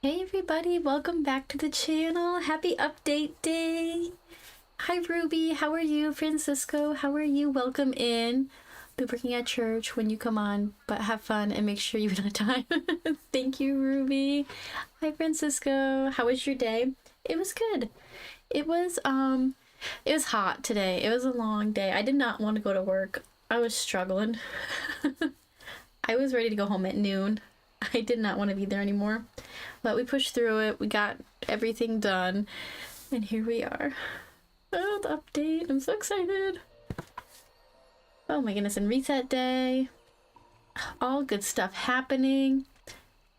Hey everybody, welcome back to the channel. Happy update day. Hi Ruby, how are you? Francisco, how are you? Welcome in. Be working at church when you come on, but have fun and make sure you eat on time. Thank you, Ruby. Hi Francisco, how was your day? It was good. It was hot today. It was a long day. I did not want to go to work. I was struggling. I was ready to go home at noon. I did not want to be there anymore. But we pushed through it. We got everything done. And here we are. Oh, the update. I'm so excited. Oh my goodness. And reset day. All good stuff happening.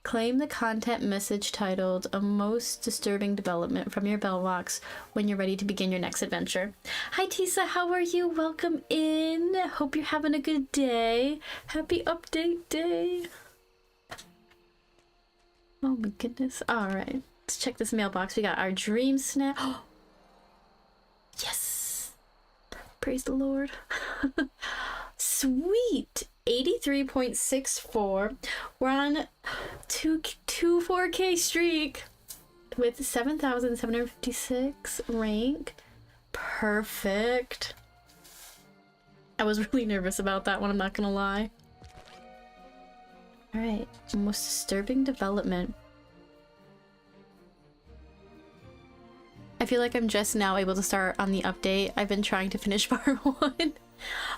Claim the content message titled "A Most Disturbing Development" from your bell box when you're ready to begin your next adventure. Hi Tisa, how are you? Welcome in. Hope you're having a good day. Happy update day. Oh my goodness. Alright. Let's check this mailbox. We got our dream snap. Yes! Praise the Lord. Sweet! 83.64. We're on 2 4K streak with 7,756 rank. Perfect. I was really nervous about that one, I'm not gonna lie. Alright, most disturbing development. I feel like I'm just now able to start on the update. I've been trying to finish part 1.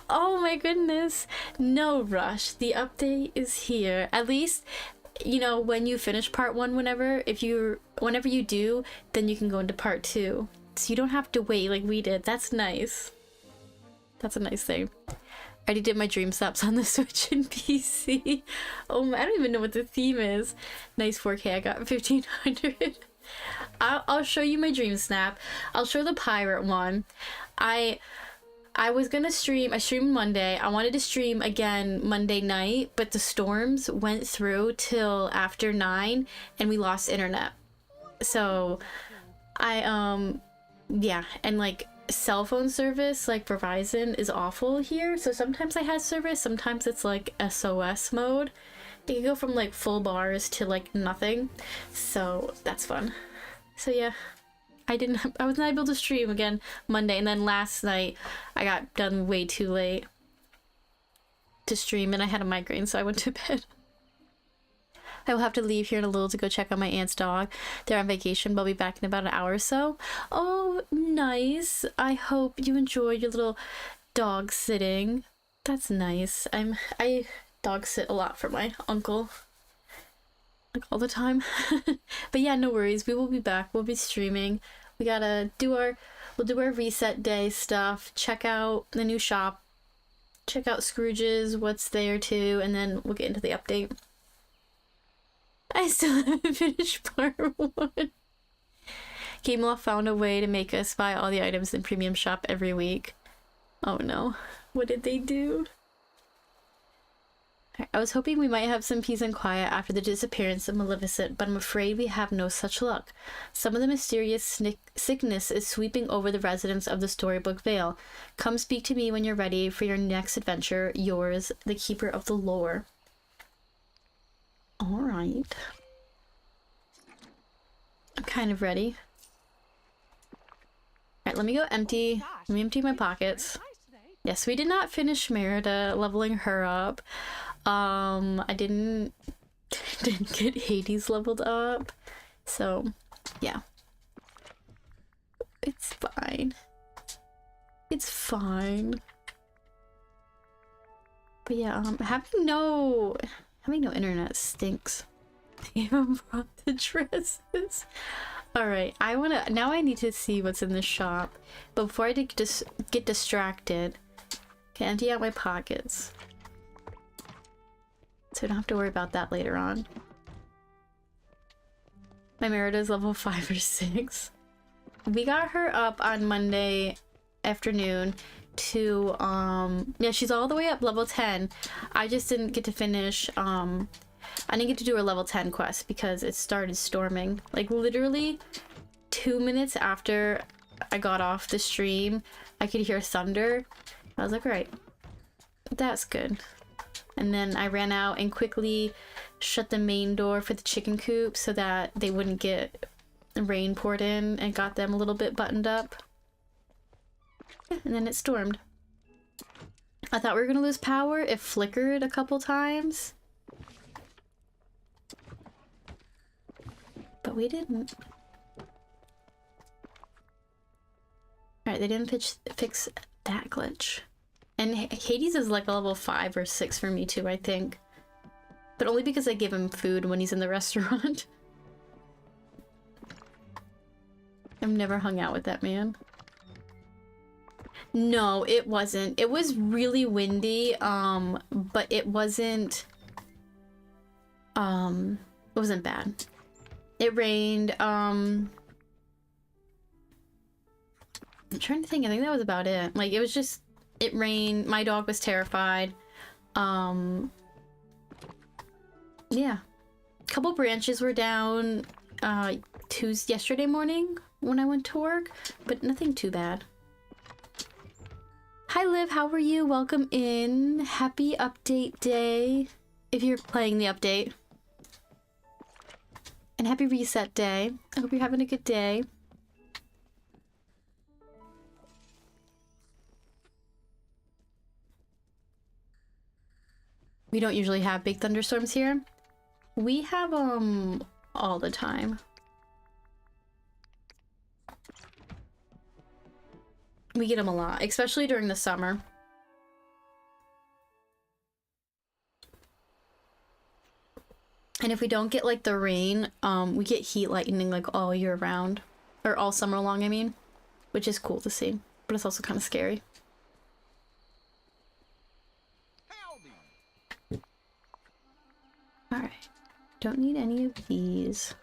Oh my goodness. No rush. The update is here. At least, you know, when you finish part 1, whenever you do, then you can go into part 2. So you don't have to wait like we did. That's nice. That's a nice thing. I already did my dream snaps on the Switch and PC. Oh, I don't even know what the theme is. Nice 4K. I got 1500. I'll show you my dream snap. I'll show the pirate one. I was gonna stream. I streamed Monday. I wanted to stream again Monday night, but the storms went through till after 9 and we lost internet. So yeah, and like cell phone service like Verizon is awful here. So sometimes I had service, sometimes it's like SOS mode. It can go from like full bars to like nothing. So that's fun. So yeah. I was not able to stream again Monday, and then last night I got done way too late to stream and I had a migraine, so I went to bed. I will have to leave here in a little to go check on my aunt's dog. They're on vacation, but I'll be back in about an hour or so. Oh, nice. I hope you enjoy your little dog sitting. That's nice. I dog sit a lot for my uncle. Like all the time. But yeah, no worries. We will be back. We'll be streaming. We gotta we'll do our reset day stuff. Check out the new shop. Check out Scrooge's, what's there too, and then we'll get into the update. I still haven't finished part 1. Gameloft found a way to make us buy all the items in Premium Shop every week. Oh no. What did they do? I was hoping we might have some peace and quiet after the disappearance of Maleficent, but I'm afraid we have no such luck. Some of the mysterious sickness is sweeping over the residents of the Storybook Vale. Come speak to me when you're ready for your next adventure. Yours, the Keeper of the Lore. Alright. I'm kind of ready. Alright, let me go empty. Let me empty my pockets. Yes, we did not finish Merida, leveling her up. I didn't get Hades leveled up, so yeah, it's fine. It's fine. But yeah, having no internet stinks. They haven't brought the dresses. All right, now I need to see what's in the shop, but before I get distracted, can empty out my pockets. So I don't have to worry about that later on. My Merida is level 5 or 6. We got her up on Monday afternoon to, yeah, she's all the way up level 10. I just didn't get to finish, I didn't get to do her level 10 quest because it started storming. Like literally 2 minutes after I got off the stream, I could hear thunder. I was like, all right, that's good. And then I ran out and quickly shut the main door for the chicken coop so that they wouldn't get rain poured in, and got them a little bit buttoned up. Yeah, and then it stormed. I thought we were gonna lose power. It flickered a couple times. But we didn't. Alright, they didn't fix that glitch. And Hades is like a level 5 or 6 for me too, I think. But only because I give him food when he's in the restaurant. I've never hung out with that man. No, it wasn't. It was really windy, but it wasn't bad. It rained, I'm trying to think. I think that was about it. Like, it was just, it rained. My dog was terrified. Yeah. A couple branches were down, yesterday morning when I went to work, but nothing too bad. Hi Liv, how are you? Welcome in. Happy update day, if you're playing the update. And happy reset day. I hope you're having a good day. We don't usually have big thunderstorms here. We have all the time. We get them a lot, especially during the summer. And if we don't get like the rain, we get heat lightning like all year round, or all summer long, I mean, which is cool to see, but it's also kind of scary. All right, don't need any of these.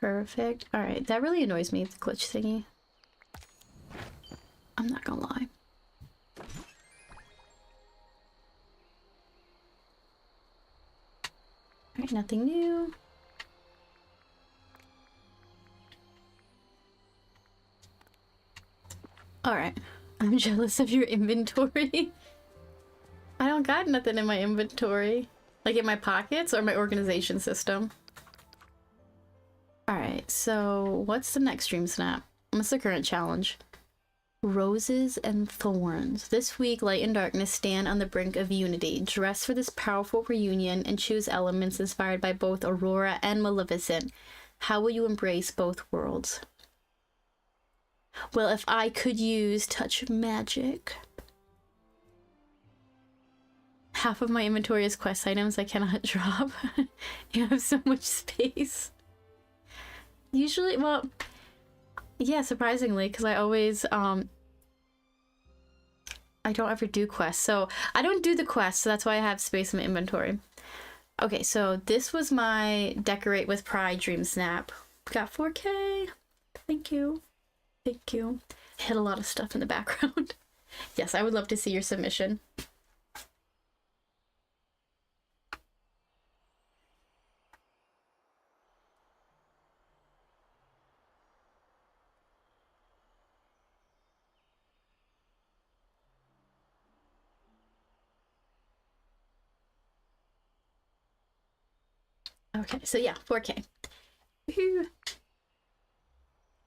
Perfect. Alright, that really annoys me, the glitch thingy. I'm not gonna lie. Alright, nothing new. Alright, I'm jealous of your inventory. I don't got nothing in my inventory. Like in my pockets or my organization system. Alright, so what's the next Dream Snap? What's the current challenge? Roses and Thorns. This week, light and darkness stand on the brink of unity. Dress for this powerful reunion and choose elements inspired by both Aurora and Maleficent. How will you embrace both worlds? Well, if I could use touch magic. Half of my inventory is quest items I cannot drop. You have so much space. Usually, well, yeah, surprisingly, because I always, I don't ever do quests, so I don't do the quests, so that's why I have space in my inventory. Okay, so this was my Decorate with Pride Dream Snap. Got 4K. Thank you. Thank you. Hit a lot of stuff in the background. Yes, I would love to see your submission. Okay, so yeah, 4K. Woohoo!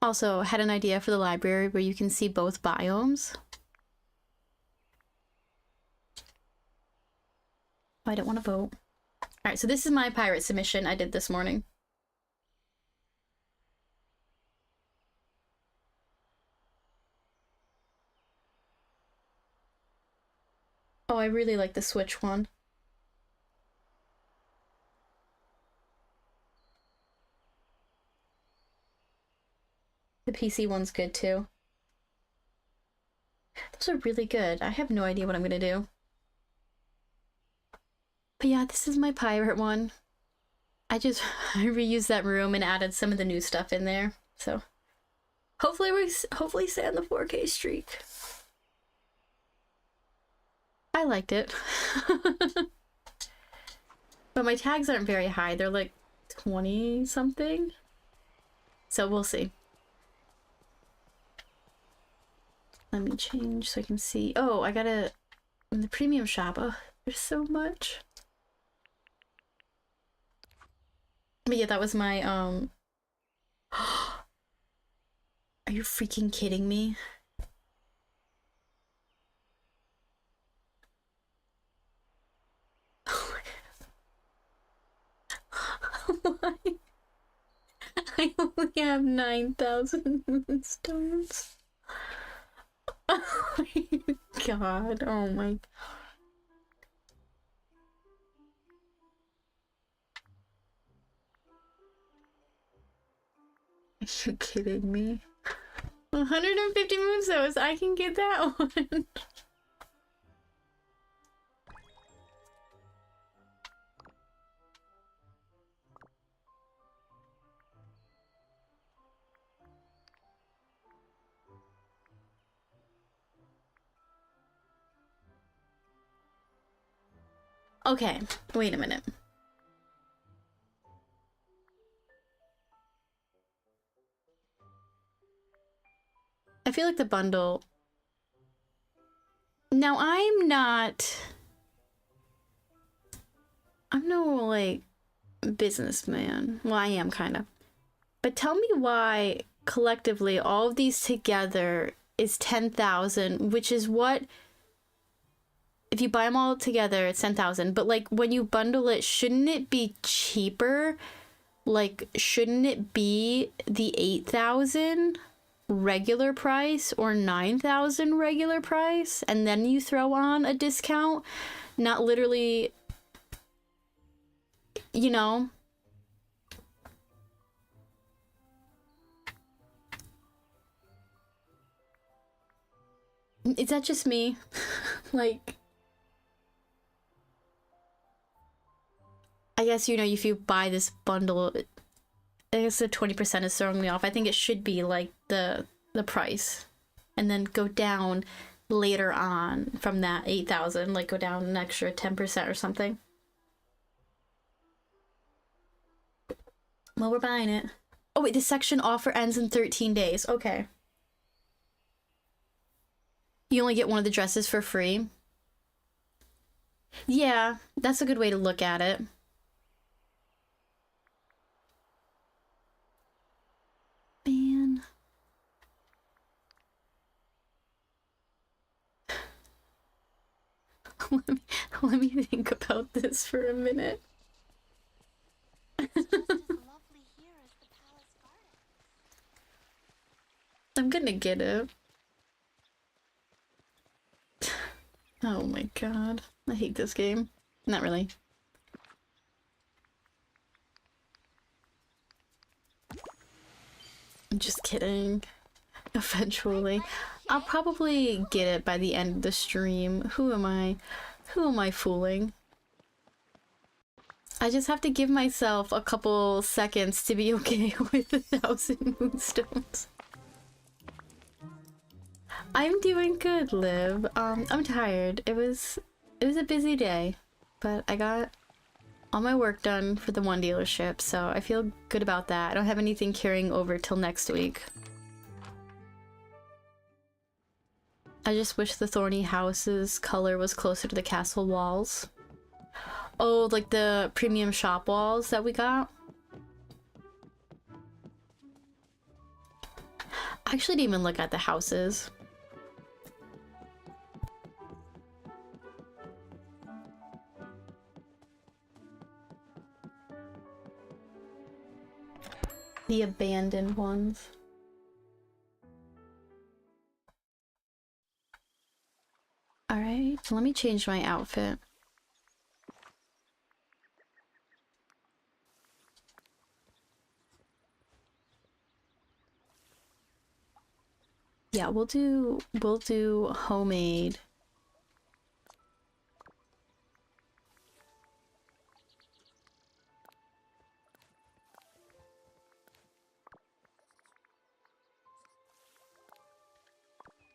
Also, had an idea for the library where you can see both biomes. Oh, I don't want to vote. Alright, so this is my pirate submission I did this morning. Oh, I really like the Switch one. The PC one's good too. Those are really good. I have no idea what I'm gonna do. But yeah, this is my pirate one. I reused that room and added some of the new stuff in there. So hopefully hopefully stay on the 4K streak. I liked it. But my tags aren't very high. They're like 20 something. So we'll see. Let me change so I can see. Oh, I gotta... In the premium shop. Oh, there's so much. But yeah, that was my, Are you freaking kidding me? Why? I only have 9,000 moonstones. Oh my god, oh my... Are you kidding me? 150 moonstones, I can get that one. Okay, wait a minute. I feel like the bundle... Now, I'm no, like, businessman. Well, I am, kind of. But tell me why, collectively, all of these together is 10,000, which is what... If you buy them all together, it's 10,000. But, like, when you bundle it, shouldn't it be cheaper? Like, shouldn't it be the 8,000 regular price or 9,000 regular price? And then you throw on a discount? Not literally, you know? Is that just me? Like... I guess, you know, if you buy this bundle, I guess the 20% is throwing me off. I think it should be like the price, and then go down later on from that 8,000, like go down an extra 10% or something. Well, we're buying it. Oh wait, this section offer ends in 13 days. Okay. You only get one of the dresses for free. Yeah, that's a good way to look at it. Man. let me think about this for a minute. I'm gonna get it. Oh my god. I hate this game. Not really. I'm just kidding. Eventually. I'll probably get it by the end of the stream. Who am I? Who am I fooling? I just have to give myself a couple seconds to be okay with 1,000 moonstones. I'm doing good, Liv. I'm tired. It was a busy day, but I got all my work done for the one dealership, so I feel good about that. I don't have anything carrying over till next week. I just wish the Thorny house's color was closer to the castle walls. Oh, like the premium shop walls that we got? I actually didn't even look at the houses. The abandoned ones. Alright, so let me change my outfit. Yeah, we'll do homemade.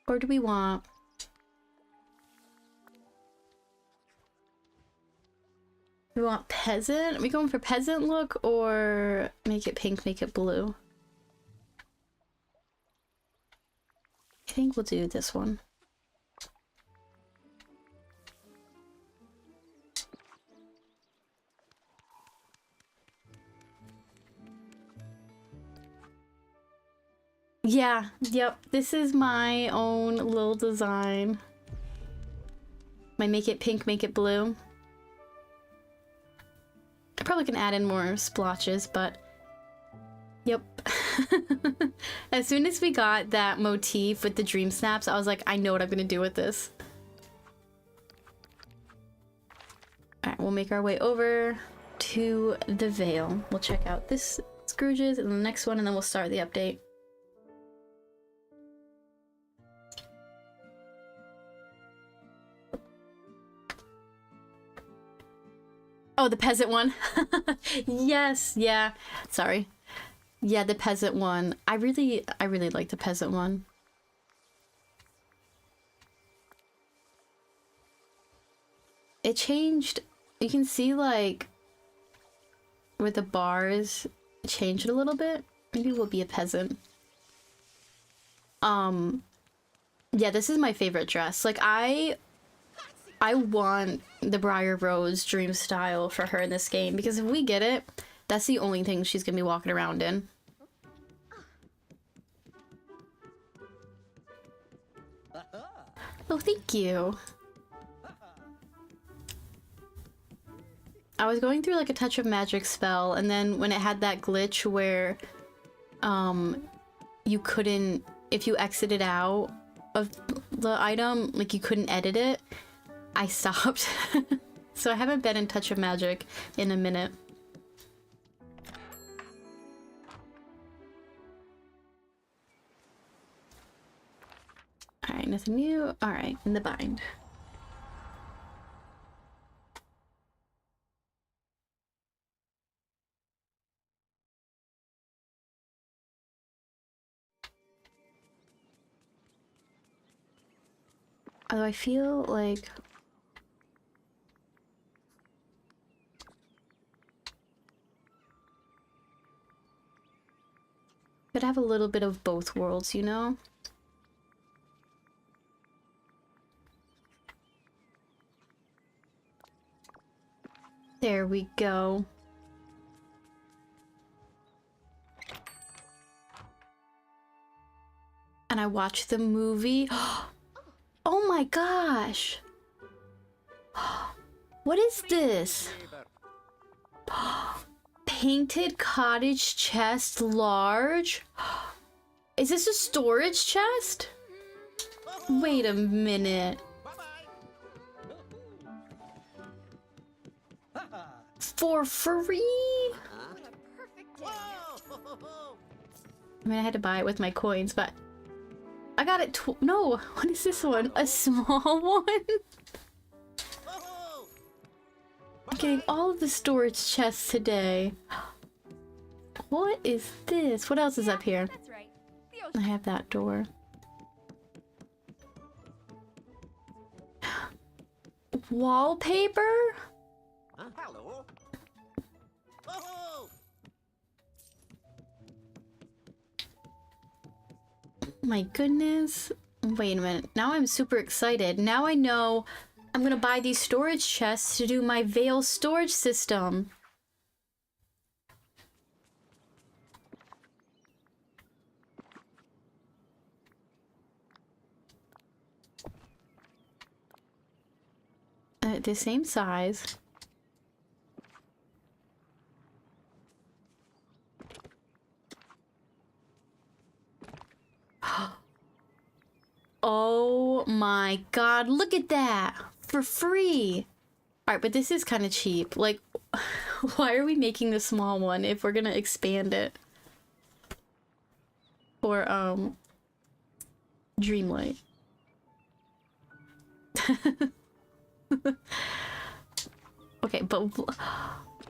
Or do we want... We want peasant? Are we going for peasant look or make it pink, make it blue? think we'll do this one. Yeah, yep, this is my own little design. My make it pink, make it blue. I probably can add in more splotches, but yep. As soon as we got that motif with the dream snaps, I was like, I know what I'm gonna do with this. Alright, we'll make our way over to the Vale. We'll check out this Scrooge's and the next one, and then we'll start the update. Oh, the peasant one. Yes, yeah. Sorry. Yeah, the peasant one. I really like the peasant one. It changed. You can see like with the bars, it changed a little bit. Maybe we'll be a peasant. Yeah, this is my favorite dress. Like I want the Briar Rose dream style for her in this game, because if we get it, that's the only thing she's gonna be walking around in. Oh, thank you. I was going through like a touch of magic spell, and then when it had that glitch where you couldn't, if you exited out of the item, like you couldn't edit it, I stopped. So I haven't been in touch of magic in a minute. Alright, nothing new. Alright, in the bind. Although I feel like could have a little bit of both worlds, you know? There we go. And I watched the movie. Oh my gosh! What is this? Painted cottage chest large? Is this a storage chest? Wait a minute. For free? I mean, I had to buy it with my coins, but I got it. No, what is this one? A small one? I'm getting all of the storage chests today. What is this? What else is up here? I have that door. Wallpaper? Hello. My goodness. Wait a minute. Now I'm super excited. Now I know I'm gonna buy these storage chests to do my Vale storage system. The same size. Oh my god, look at that! For free! Alright, but this is kind of cheap. Like, why are we making the small one if we're gonna expand it? For, Dreamlight. Okay, but...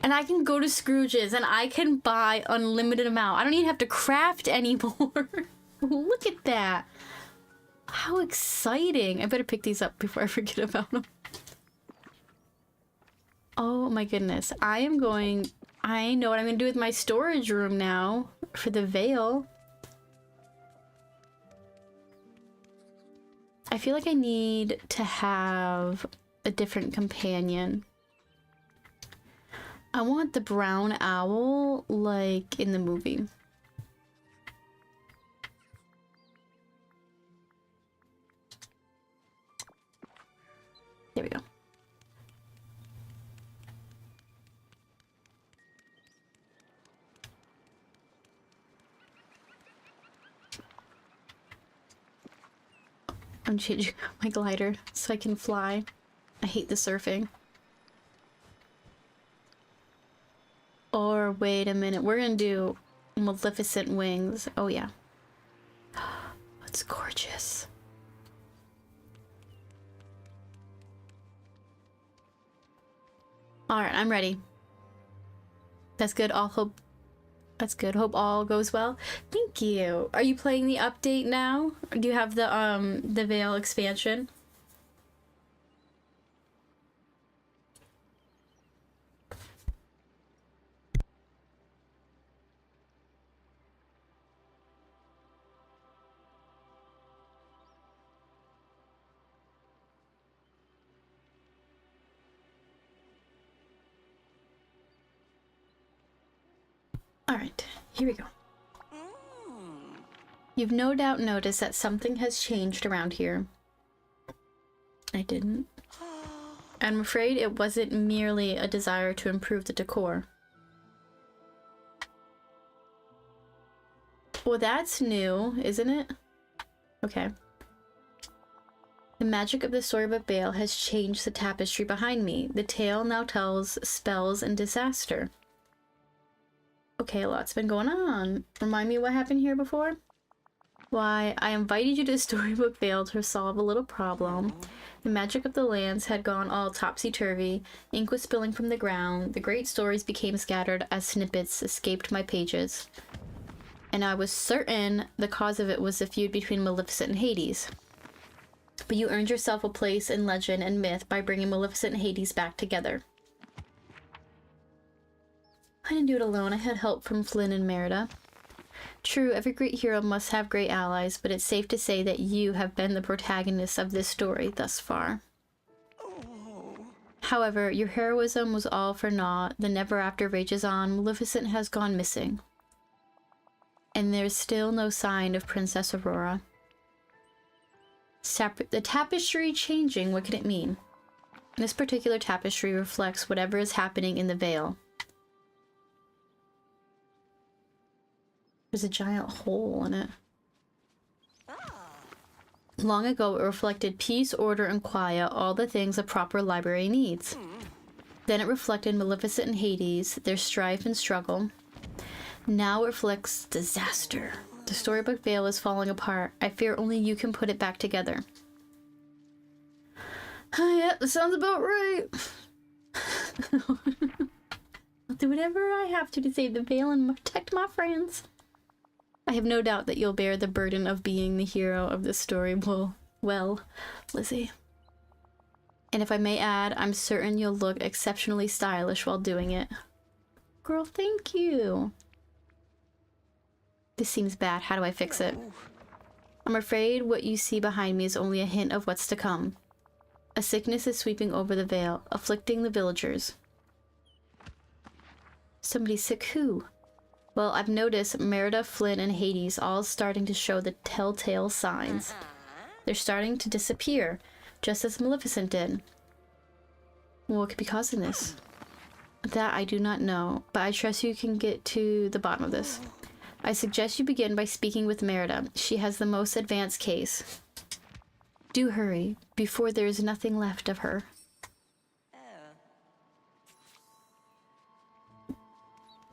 And I can go to Scrooge's and I can buy unlimited amount. I don't even have to craft anymore. Look at that! How exciting! I better pick these up before I forget about them. Oh my goodness. I know what I'm gonna do with my storage room now for the Vale. I feel like I need to have a different companion. I want the brown owl like in the movie. There we go. I'm changing my glider so I can fly. I hate the surfing. Or wait a minute, we're gonna do Maleficent wings. Oh yeah. It's gorgeous. Alright, I'm ready. That's good. That's good. Hope all goes well. Thank you. Are you playing the update now? Or do you have the Veil expansion? Alright, here we go. You've no doubt noticed that something has changed around here. I didn't. I'm afraid it wasn't merely a desire to improve the decor. Well, that's new, isn't it? Okay. The magic of the storybook veil has changed the tapestry behind me. The tale now tells spells and disaster. Okay, a lot's been going on. Remind me what happened here before? Why, I invited you to the storybook veil to solve a little problem. The magic of the lands had gone all topsy-turvy. Ink was spilling from the ground. The great stories became scattered as snippets escaped my pages. And I was certain the cause of it was the feud between Maleficent and Hades. But you earned yourself a place in legend and myth by bringing Maleficent and Hades back together. I didn't do it alone. I had help from Flynn and Merida. True, every great hero must have great allies, but it's safe to say that you have been the protagonist of this story thus far. However, your heroism was all for naught. The never after rages on. Maleficent has gone missing. And there's still no sign of Princess Aurora. The tapestry changing, what can it mean? This particular tapestry reflects whatever is happening in the veil. There's a giant hole in it. Long ago, it reflected peace, order, and quiet, all the things a proper library needs. Then it reflected Maleficent and Hades, their strife and struggle. Now it reflects disaster. The storybook veil is falling apart. I fear only you can put it back together. Yeah, that sounds about right. I'll do whatever I have to save the veil and protect my friends. I have no doubt that you'll bear the burden of being the hero of this story. Well, Lizzie. And if I may add, I'm certain you'll look exceptionally stylish while doing it. Girl, thank you. This seems bad. How do I fix it? I'm afraid what you see behind me is only a hint of what's to come. A sickness is sweeping over the veil, afflicting the villagers. Somebody sick who? Well, I've noticed Merida, Flynn, and Hades all starting to show the telltale signs. They're starting to disappear, just as Maleficent did. What could be causing this? That I do not know, but I trust you can get to the bottom of this. I suggest you begin by speaking with Merida. She has the most advanced case. Do hurry, before there is nothing left of her.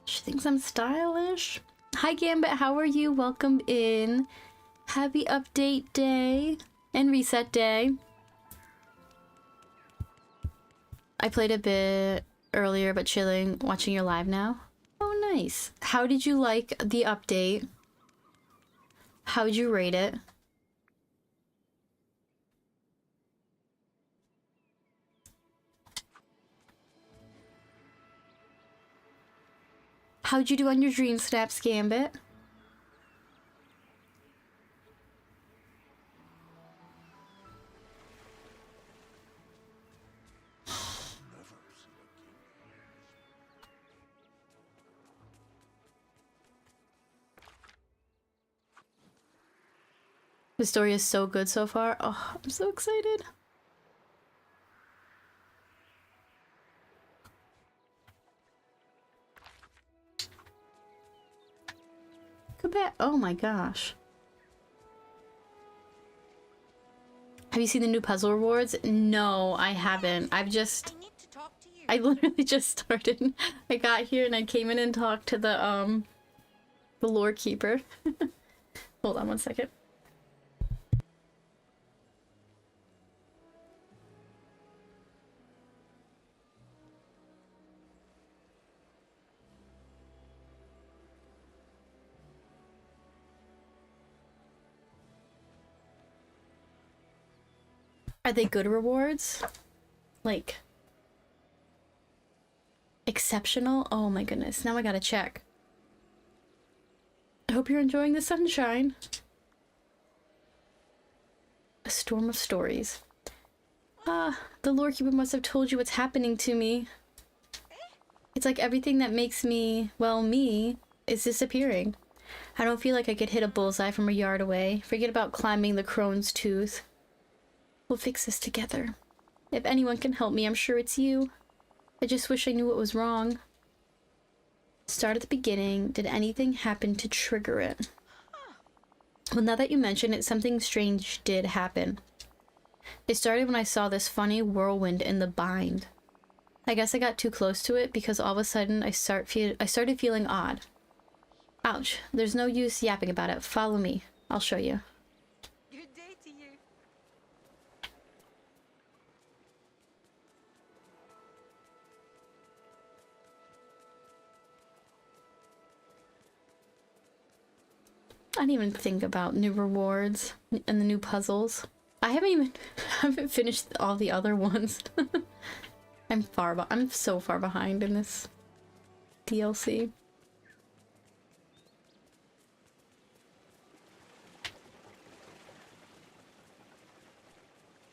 She thinks I'm stylish. Hi Gambit, how are you? Welcome in. Happy update day and reset day. I played a bit earlier, but chilling, watching your live now. Oh, nice. How did you like the update? How would you rate it? How'd you do on your Dream Snaps, Gambit? The story is so good so far. Oh, I'm so excited. Come back. Oh my gosh. Have you seen the new puzzle rewards? No, I haven't. I need to talk to you. I literally just started. I got here and I came in and talked to the lore keeper. Hold on one second. Are they good rewards? Like exceptional? Oh my goodness. Now I gotta check. I hope you're enjoying the sunshine. A storm of stories. Ah, the lore keeper must have told you what's happening to me. It's like everything that makes me, well, me, is disappearing. I don't feel like I could hit a bullseye from a yard away. Forget about climbing the crone's tooth. We'll fix this together. If anyone can help me, I'm sure it's you. I just wish I knew what was wrong. Start at the beginning. Did anything happen to trigger it? Well, now that you mention it, something strange did happen. It started when I saw this funny whirlwind in the bind. I guess I got too close to it because all of a sudden I started feeling odd. Ouch. There's no use yapping about it. Follow me. I'll show you. Good day to you. I didn't even think about new rewards and the new puzzles. I haven't finished all the other ones. I'm so far behind in this DLC.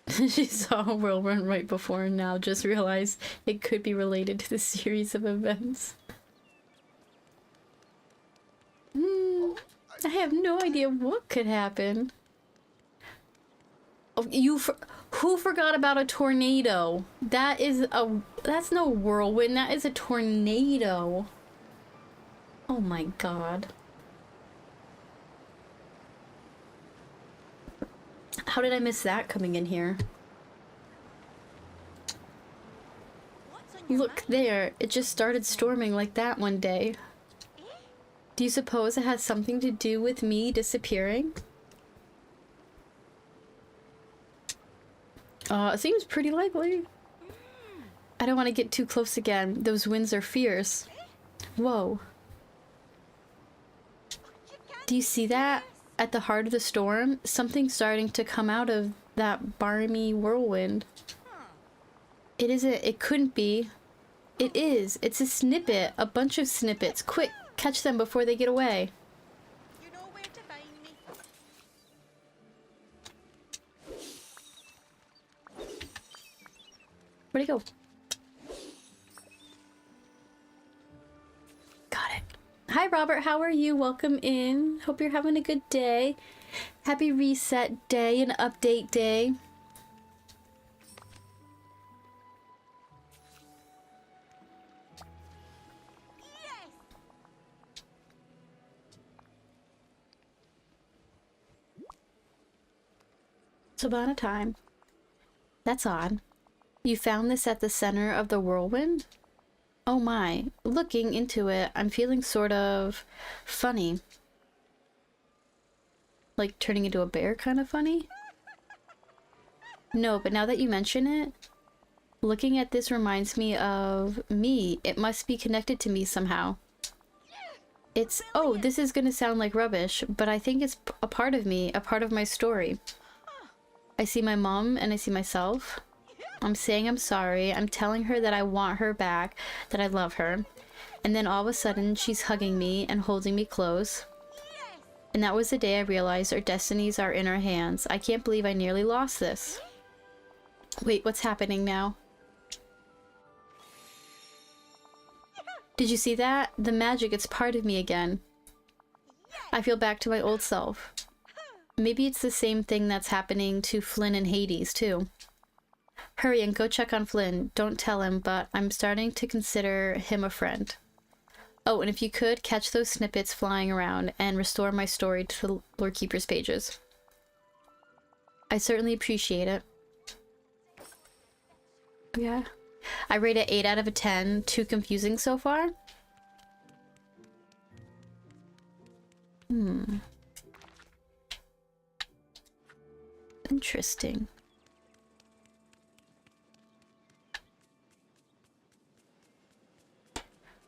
She saw a whirlwind right before and now just realized it could be related to the series of events. I have no idea what could happen. Oh, who forgot about a tornado? That's no whirlwind, that is a tornado. Oh my god. How did I miss that coming in here? What's on your Look mind? there, it just started storming like that one day. Do you suppose it has something to do with me disappearing? It seems pretty likely. I don't want to get too close again. Those winds are fierce. Whoa. Do you see that? At the heart of the storm, something's starting to come out of that barmy whirlwind. It isn't. It couldn't be. It is. It's a snippet. A bunch of snippets. Quick, catch them before they get away. You know where to find me. Where'd he go? Got it. Hi, Robert. How are you? Welcome in. Hope you're having a good day. Happy reset day and update day. Yes. Sabana time. That's odd. You found this at the center of the whirlwind? Oh my. Looking into it, I'm feeling sort of funny. Like turning into a bear kind of funny? No, but now that you mention it, looking at this reminds me of me. It must be connected to me somehow. Oh, this is gonna sound like rubbish, but I think it's a part of me, a part of my story. I see my mom and I see myself. I'm saying I'm sorry. I'm telling her that I want her back, that I love her. And then all of a sudden, she's hugging me and holding me close. And that was the day I realized our destinies are in our hands. I can't believe I nearly lost this. Wait, what's happening now? Did you see that? The magic, it's part of me again. I feel back to my old self. Maybe it's the same thing that's happening to Flynn and Hades, too. Hurry and go check on Flynn. Don't tell him, but I'm starting to consider him a friend. Oh, and if you could, catch those snippets flying around and restore my story to the Lorekeeper's pages. I certainly appreciate it. Yeah. I rate it 8 out of 10. Too confusing so far? Interesting.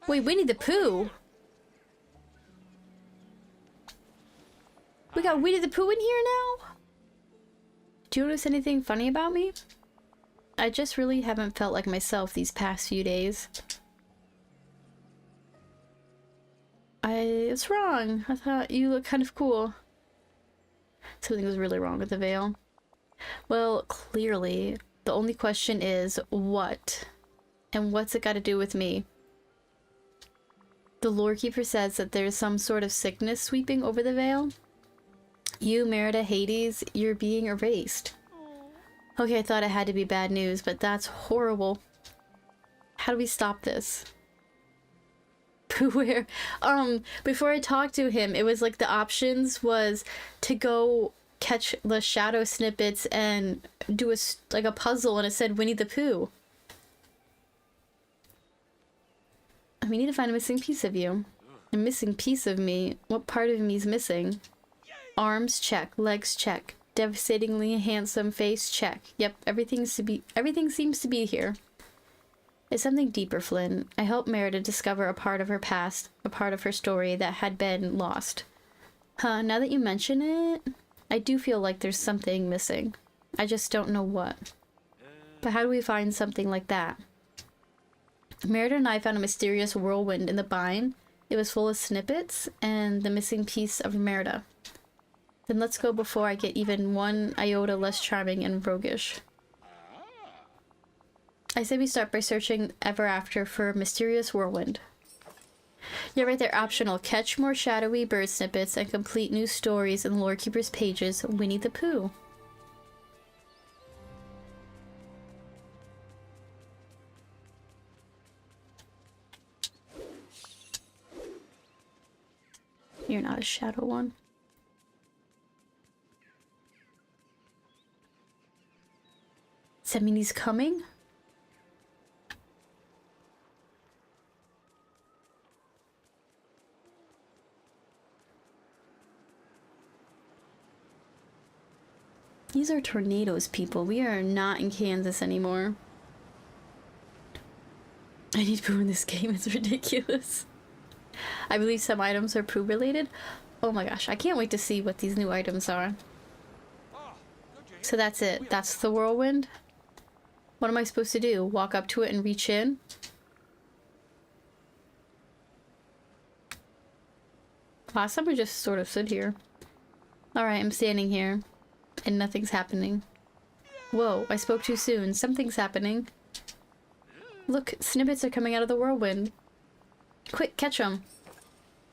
Wait, Winnie the Pooh? We got Winnie the Pooh in here now? Do you notice anything funny about me? I just really haven't felt like myself these past few days. It's wrong. I thought you looked kind of cool. Something was really wrong with the veil. Well, clearly, the only question is, what? And what's it got to do with me? The Lorekeeper says that there's some sort of sickness sweeping over the veil. You, Merida, Hades, you're being erased. Okay, I thought it had to be bad news, but that's horrible. How do we stop this? Pooh-where? Before I talked to him, it was like the options was to go catch the shadow snippets and do a puzzle, and it said Winnie the Pooh. We need to find a missing piece of you. A missing piece of me? What part of me is missing? Arms, check. Legs, check. Devastatingly handsome face, check. Yep, everything seems to be here. It's something deeper, Flynn. I helped Merida discover a part of her past, a part of her story that had been lost. Huh, now that you mention it, I do feel like there's something missing. I just don't know what. But how do we find something like that? Merida and I found a mysterious whirlwind in the bind. It was full of snippets and the missing piece of Merida. Then let's go before I get even one iota less charming and roguish. I say we start by searching ever after for a mysterious whirlwind. Yeah, right there, optional. Catch more shadowy bird snippets and complete new stories in the Lorekeeper's pages, Winnie the Pooh. You're not a shadow one. Does that mean he's coming? These are tornadoes, people. We are not in Kansas anymore. I need poo in this game. It's ridiculous. I believe some items are poo related. Oh my gosh, I can't wait to see what these new items are. So that's it. That's the whirlwind. What am I supposed to do? Walk up to it and reach in? Last time I just sort of stood here. Alright, I'm standing here. And nothing's happening. Whoa, I spoke too soon. Something's happening. Look, snippets are coming out of the whirlwind. Quick, catch them.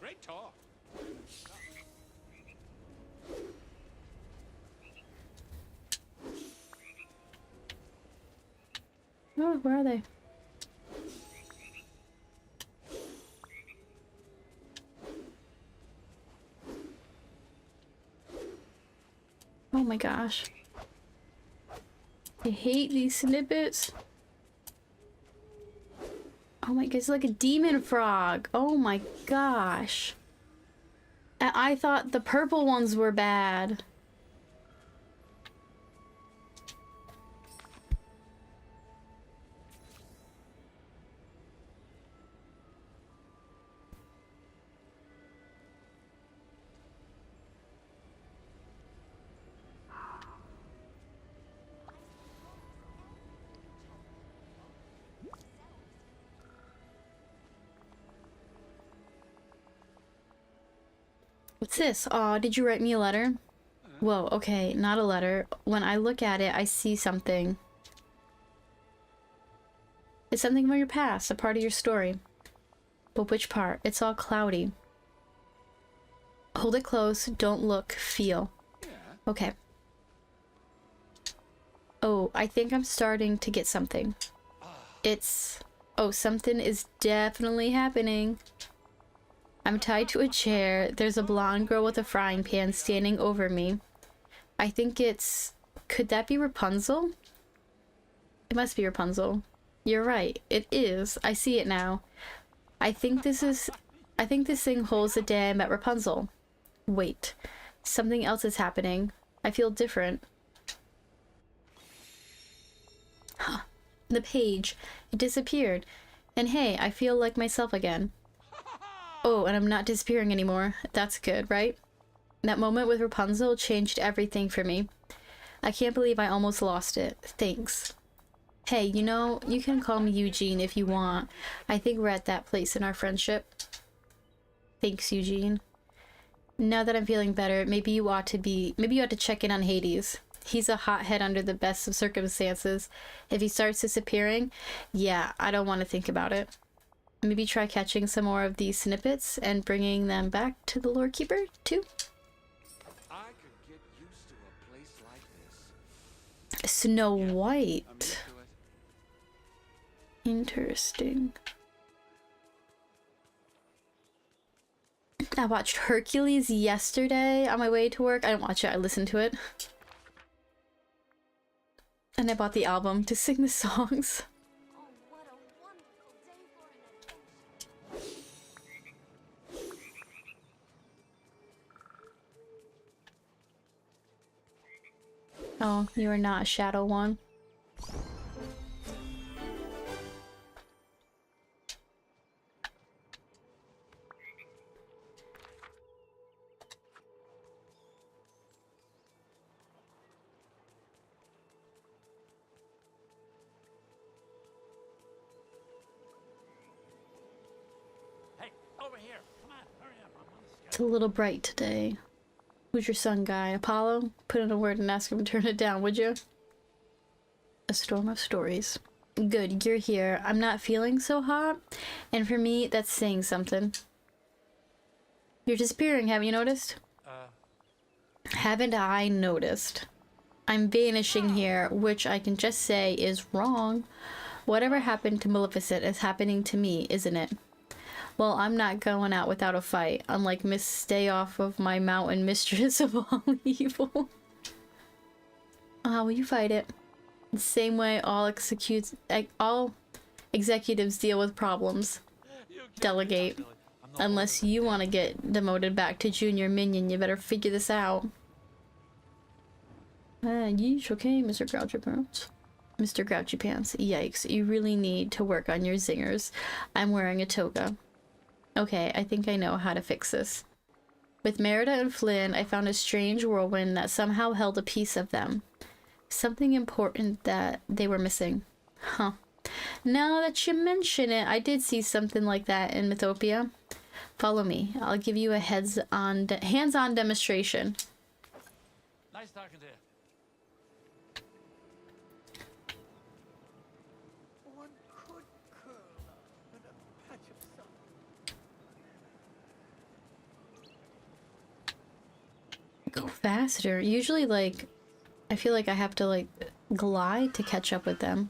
Great talk. Oh, where are they? Oh my gosh. I hate these snippets. Oh my god, it's like a demon frog. Oh my gosh. I thought the purple ones were bad. What's this? Aw, did you write me a letter? Whoa, okay, not a letter. When I look at it, I see something. It's something from your past, a part of your story. But which part? It's all cloudy. Hold it close, don't look, feel. Okay. Oh, I think I'm starting to get something. It's... Oh, something is definitely happening. I'm tied to a chair. There's a blonde girl with a frying pan standing over me. I think it's... Could that be Rapunzel? It must be Rapunzel. You're right. It is. I see it now. I think this thing holds the day I met Rapunzel. Wait. Something else is happening. I feel different. Huh. The page. It disappeared. And hey, I feel like myself again. Oh, and I'm not disappearing anymore. That's good, right? That moment with Rapunzel changed everything for me. I can't believe I almost lost it. Thanks. Hey, you know, you can call me Eugene if you want. I think we're at that place in our friendship. Thanks, Eugene. Now that I'm feeling better, maybe you ought to check in on Hades. He's a hothead under the best of circumstances. If he starts disappearing, yeah, I don't want to think about it. Maybe try catching some more of these snippets and bringing them back to the Lord Keeper, too? I could get used to a place like this. Snow I'm White. used to it. Interesting. I watched Hercules yesterday on my way to work. I didn't watch it, I listened to it. And I bought the album to sing the songs. Oh, what a wonderful day for an adventure. Oh, you are not a shadow one. Hey, over here. Come on, hurry up. I'm on It's a little bright today. Who's your sun guy? Apollo? Put in a word and ask him to turn it down, would you? A storm of stories. Good, you're here. I'm not feeling so hot, and for me, that's saying something. You're disappearing, haven't you noticed? Haven't I noticed? I'm vanishing here, which I can just say is wrong. Whatever happened to Maleficent is happening to me, isn't it? Well, I'm not going out without a fight, unlike Miss Stay Off of My Mountain, Mistress of All Evil. How will you fight it? The same way all executives deal with problems. Delegate. Unless you want to get demoted back to junior minion, you better figure this out. Yeesh, okay, Mr. Grouchy Pants. Mr. Grouchy Pants, yikes, you really need to work on your zingers. I'm wearing a toga. Okay, I think I know how to fix this. With Merida and Flynn, I found a strange whirlwind that somehow held a piece of them. Something important that they were missing. Huh. Now that you mention it, I did see something like that in Mythopia. Follow me. I'll give you a hands-on demonstration. Nice talking to you. One could curl up in a patch of sun. Go faster. Usually, like, I feel like I have to, like, glide to catch up with them.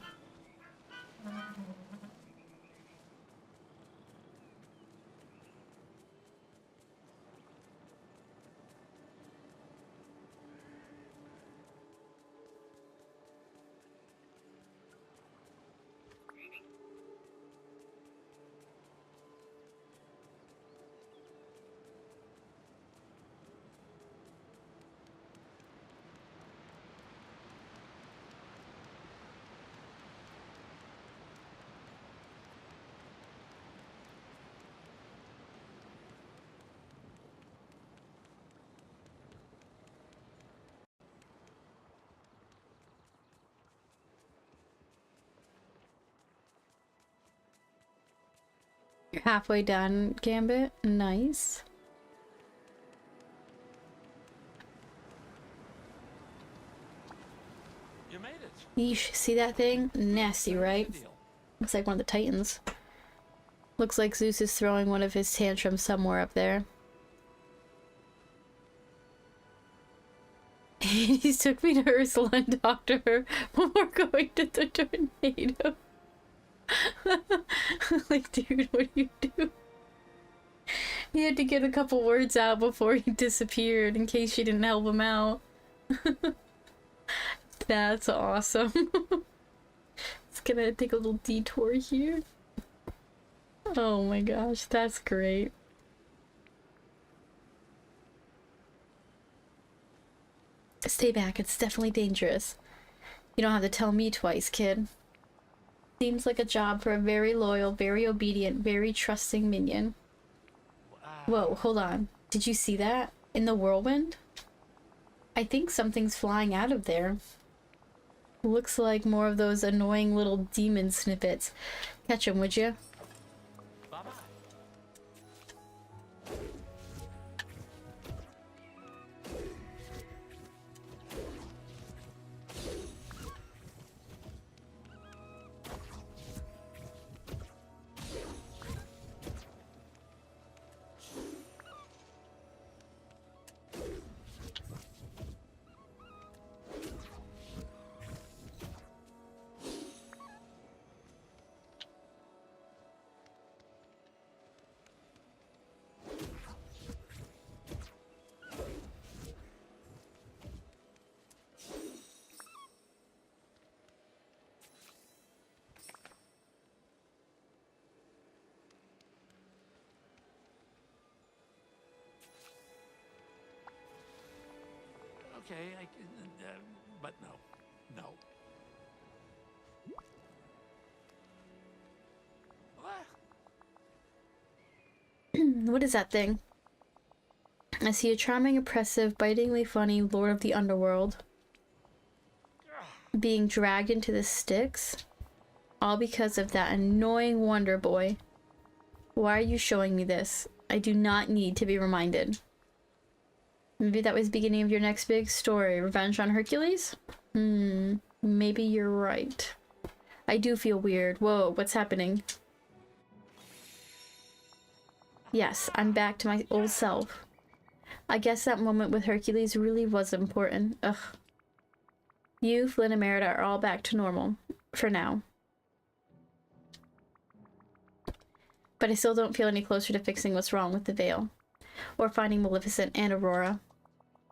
You're halfway done, Gambit. Nice. You made it. Yeesh, see that thing? Nasty, right? Good deal. Looks like one of the Titans. Looks like Zeus is throwing one of his tantrums somewhere up there. He took me to Ursula and talked to her when we're going to the tornado. Like, dude, what do you do? He had to get a couple words out before he disappeared in case she didn't help him out. That's awesome. It's gonna take a little detour here. Oh my gosh, that's great. Stay back, it's definitely dangerous. You don't have to tell me twice, kid. Seems like a job for a very loyal, very obedient, very trusting minion. Whoa, hold on. Did you see that? In the whirlwind? I think something's flying out of there. Looks like more of those annoying little demon snippets. Catch 'em, would you? Okay, I can, but no. No. What? What is that thing? I see a charming, oppressive, bitingly funny lord of the underworld being dragged into the sticks, all because of that annoying Wonder Boy. Why are you showing me this? I do not need to be reminded. Maybe that was the beginning of your next big story. Revenge on Hercules? Maybe you're right. I do feel weird. Whoa, what's happening? Yes, I'm back to my old self. I guess that moment with Hercules really was important. Ugh. You, Flynn, and Merida are all back to normal. For now. But I still don't feel any closer to fixing what's wrong with the Veil. Or finding Maleficent and Aurora.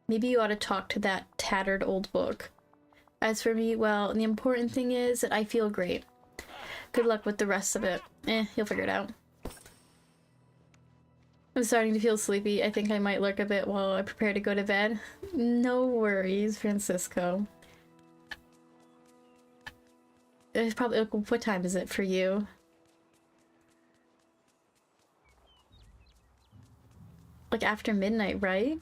Maybe you ought to talk to that tattered old book. As for me, well, the important thing is that I feel great. Good luck with the rest of it. You'll figure it out. I'm starting to feel sleepy. I think I might lurk a bit while I prepare to go to bed. No worries, Francisco. It's probably... What time is it for you? Like after midnight, right?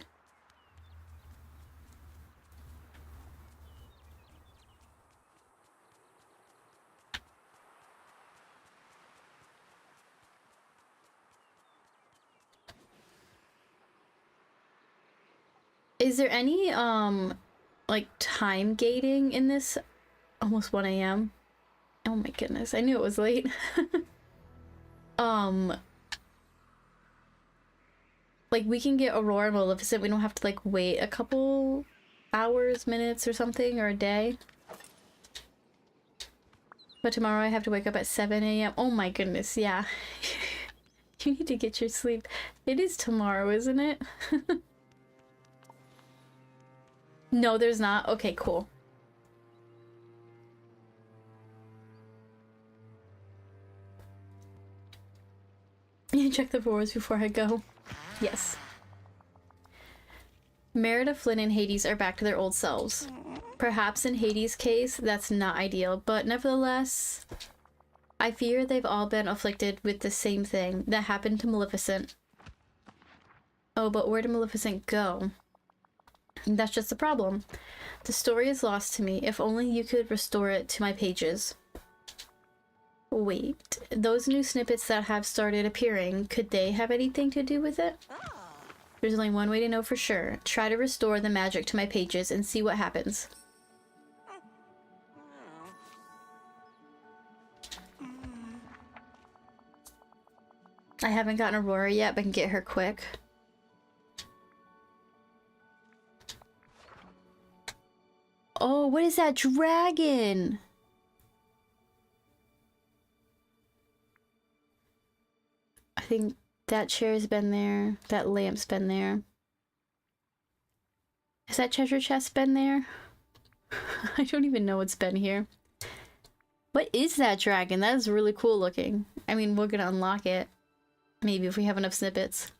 Is there any, like, time gating in this? Almost 1 a.m. Oh my goodness, I knew it was late. Like, we can get Aurora and Maleficent. We don't have to, like, wait a couple hours, minutes, or something, or a day. But tomorrow I have to wake up at 7 a.m. Oh my goodness, yeah. You need to get your sleep. It is tomorrow, isn't it? No, there's not. Okay, cool. You check the rewards before I go. Yes. Merida, Flynn, and Hades are back to their old selves. Perhaps in Hades' case, that's not ideal, but nevertheless, I fear they've all been afflicted with the same thing that happened to Maleficent. Oh, but where did Maleficent go? That's just the problem. The story is lost to me. If only you could restore it to my pages. Wait, those new snippets that have started appearing, could they have anything to do with it? There's only one way to know for sure. Try to restore the magic to my pages and see what happens. I haven't gotten Aurora yet, but can get her quick. what is that dragon? I think that chair's been there. That lamp's been there. Has that treasure chest been there? I don't even know what's been here. What is that dragon? That is really cool looking. I mean, we're gonna unlock it. Maybe if we have enough snippets.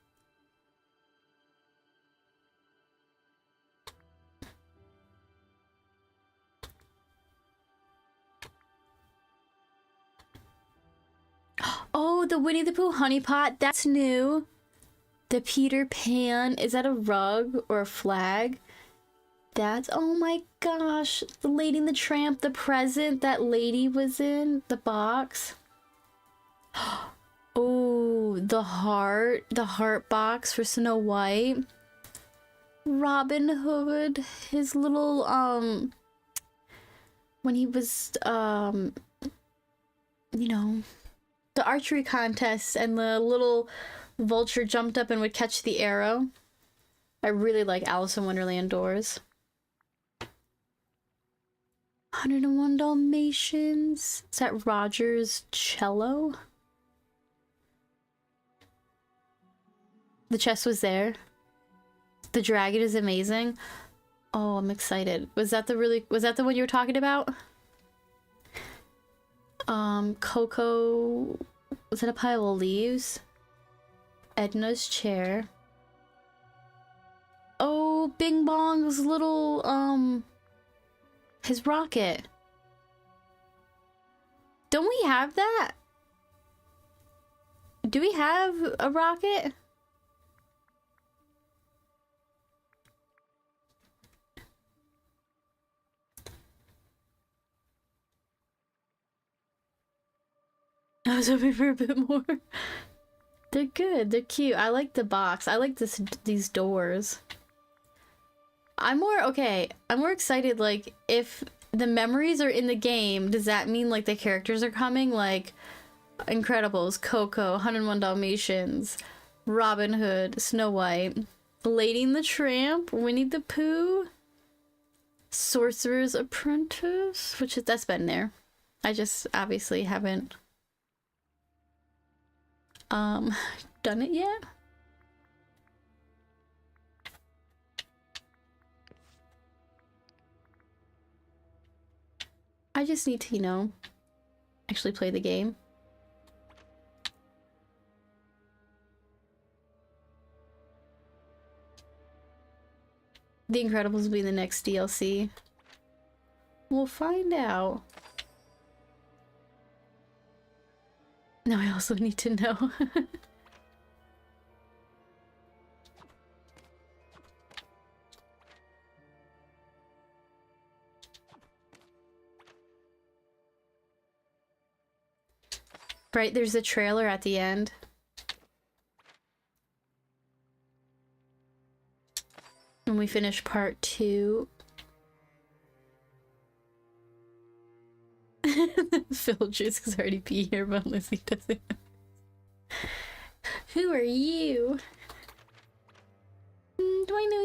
Oh, the Winnie the Pooh honey pot. That's new. The Peter Pan. Is that a rug or a flag? That's, oh my gosh. The Lady and the Tramp, the present that lady was in the box. Oh, the heart box for Snow White. Robin Hood, his little, when he was, you know, the archery contest and the little vulture jumped up and would catch the arrow. I really like Alice in Wonderland doors. 101 Dalmatians. Is that Roger's cello? The chest was there. The dragon is amazing. Oh, I'm excited. Was that the one you were talking about? Coco, was it a pile of leaves? Edna's chair. Oh, Bing Bong's little, his rocket. Don't we have that? Do we have a rocket? I was hoping for a bit more. They're good. They're cute. I like the box. I like these doors. I'm more excited, like, if the memories are in the game, does that mean, like, the characters are coming? Like, Incredibles, Coco, 101 Dalmatians, Robin Hood, Snow White, Lady and the Tramp, Winnie the Pooh, Sorcerer's Apprentice, that's been there. I just obviously haven't done it yet. I just need to, you know, actually play the game. The Incredibles will be the next DLC. We'll find out. Now I also need to know. Right, there's a trailer at the end. When we finish part 2. Phil just is already be here, but Lizzie doesn't. Who are you? Do I know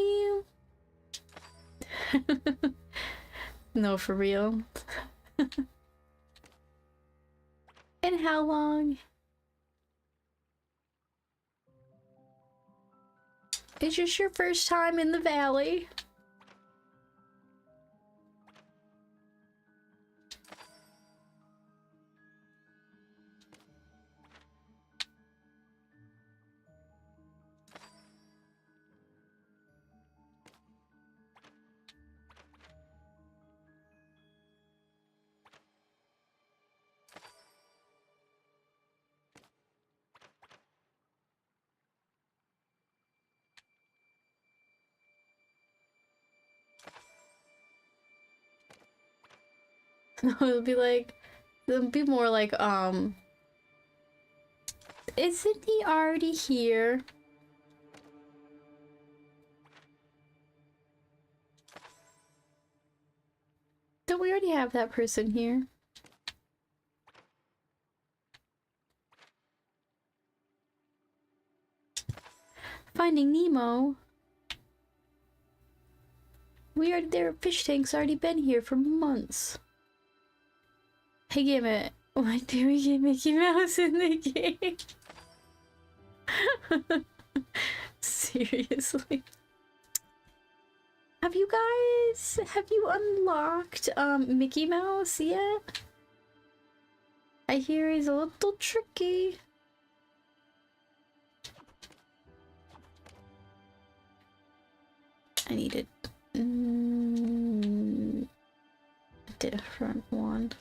you? No, for real. And how long? Is this your first time in the valley? It'll be more like, isn't he already here? Don't we already have that person here? Finding Nemo. We are their fish tank's already been here for months. Hey Gamut, why do we get Mickey Mouse in the game? Seriously. Have you unlocked Mickey Mouse yet? I hear he's a little tricky. I needed a different one.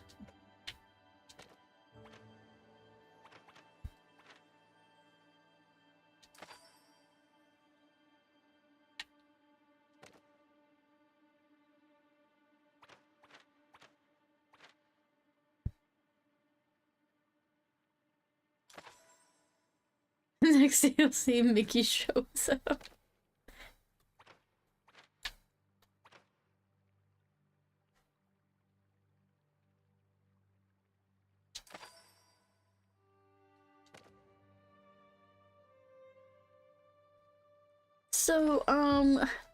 Next thing you'll see Mickey shows up. So,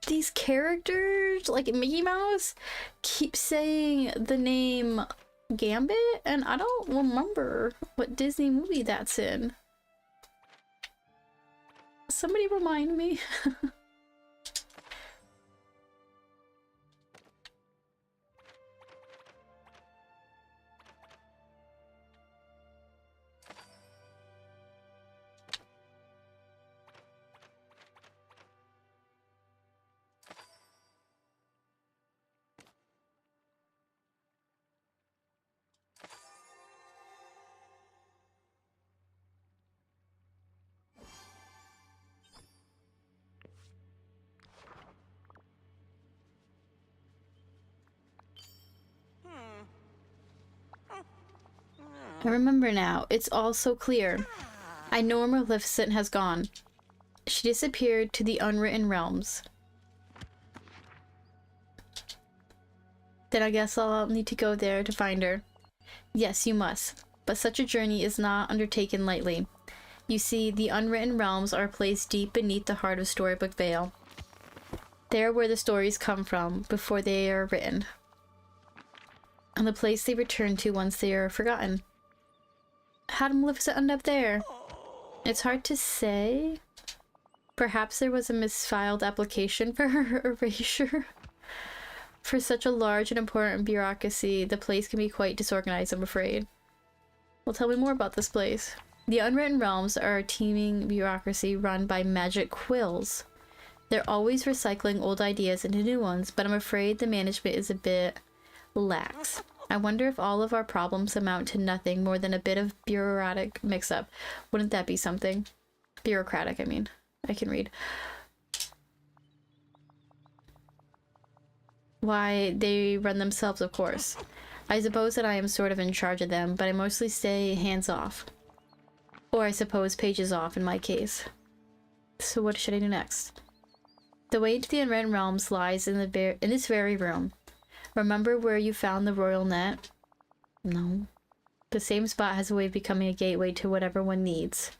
these characters, like Mickey Mouse, keep saying the name Gambit, and I don't remember what Disney movie that's in. Somebody remind me. I remember now. It's all so clear. I know where Maleficent has gone. She disappeared to the Unwritten realms. Then I guess I'll need to go there to find her. Yes, you must. But such a journey is not undertaken lightly. You see, the Unwritten realms are placed deep beneath the heart of Storybook Vale. They're where the stories come from, before they are written. And the place they return to once they are forgotten. How did Maleficent end up there? It's hard to say. Perhaps there was a misfiled application for her erasure. For such a large and important bureaucracy, the place can be quite disorganized, I'm afraid. Well, tell me more about this place. The Unwritten Realms are a teeming bureaucracy run by magic quills. They're always recycling old ideas into new ones, but I'm afraid the management is a bit lax. I wonder if all of our problems amount to nothing more than a bit of bureaucratic mix-up. Wouldn't that be something? Bureaucratic, I mean. I can read. Why, they run themselves, of course. I suppose that I am sort of in charge of them, but I mostly stay hands-off. Or I suppose pages off in my case. So what should I do next? The way to the Unwritten Realms lies in this very room. Remember where you found the royal net? No. The same spot has a way of becoming a gateway to whatever one needs.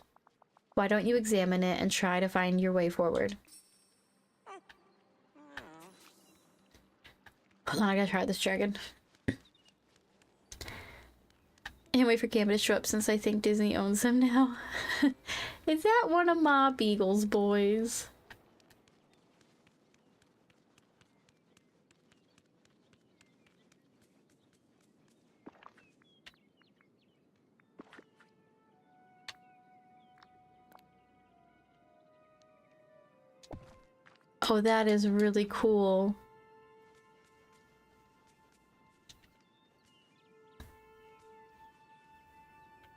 Why don't you examine it and try to find your way forward? Hold on, I gotta try this dragon. Can't wait for Gambit to show up since I think Disney owns them now. Is that one of my Beagle's boys? Oh, that is really cool.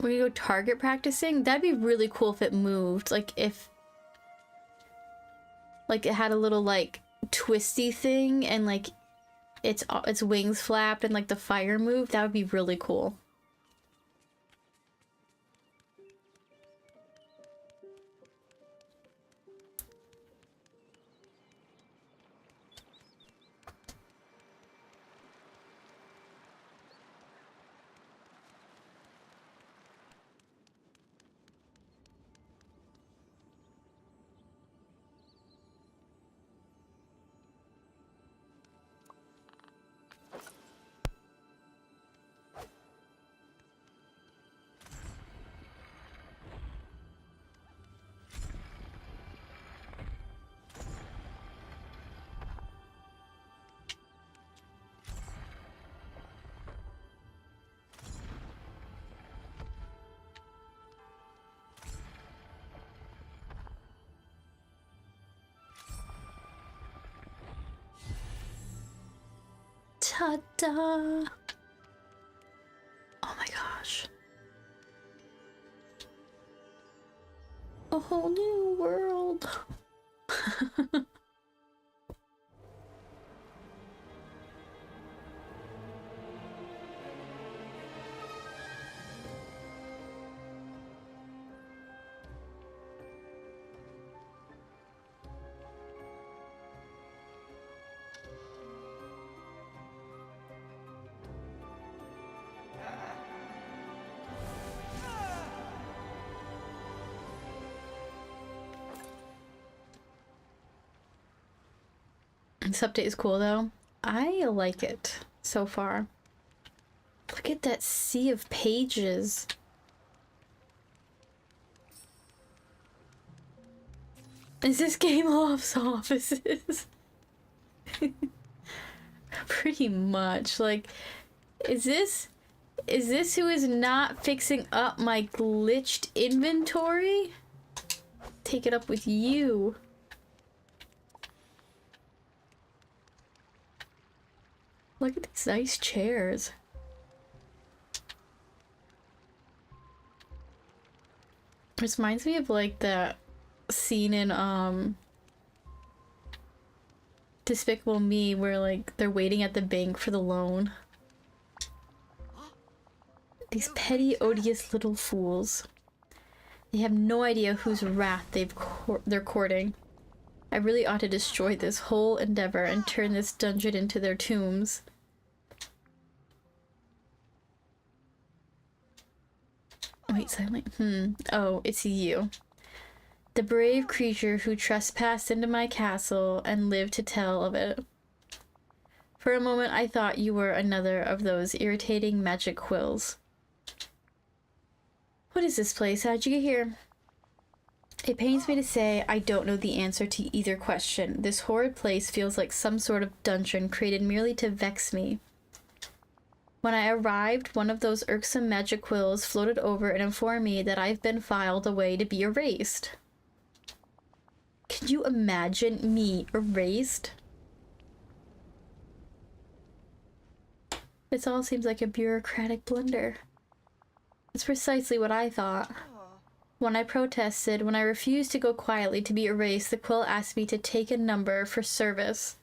We go target practicing? That'd be really cool if it moved. Like if it had a little like twisty thing and like its wings flapped and like the fire moved. That would be really cool. Ta-da! Oh my gosh. A whole new world. This update is cool though. I like it so far. Look at that sea of pages. Is this Game Loft's offices? Pretty much. Like, is this who is not fixing up my glitched inventory? Take it up with you. Look at these nice chairs. This reminds me of like that scene in Despicable Me where like they're waiting at the bank for the loan. These petty, odious little fools. They have no idea whose wrath they're courting. I really ought to destroy this whole endeavor and turn this dungeon into their tombs. Wait, silent. Oh, it's you. The brave creature who trespassed into my castle and lived to tell of it. For a moment I thought you were another of those irritating magic quills. What is this place? How'd you get here? It pains me to say I don't know the answer to either question. This horrid place feels like some sort of dungeon created merely to vex me. When I arrived, one of those irksome magic quills floated over and informed me that I've been filed away to be erased. Can you imagine me erased? This all seems like a bureaucratic blunder. It's precisely what I thought. When I protested, when I refused to go quietly to be erased, the quill asked me to take a number for service.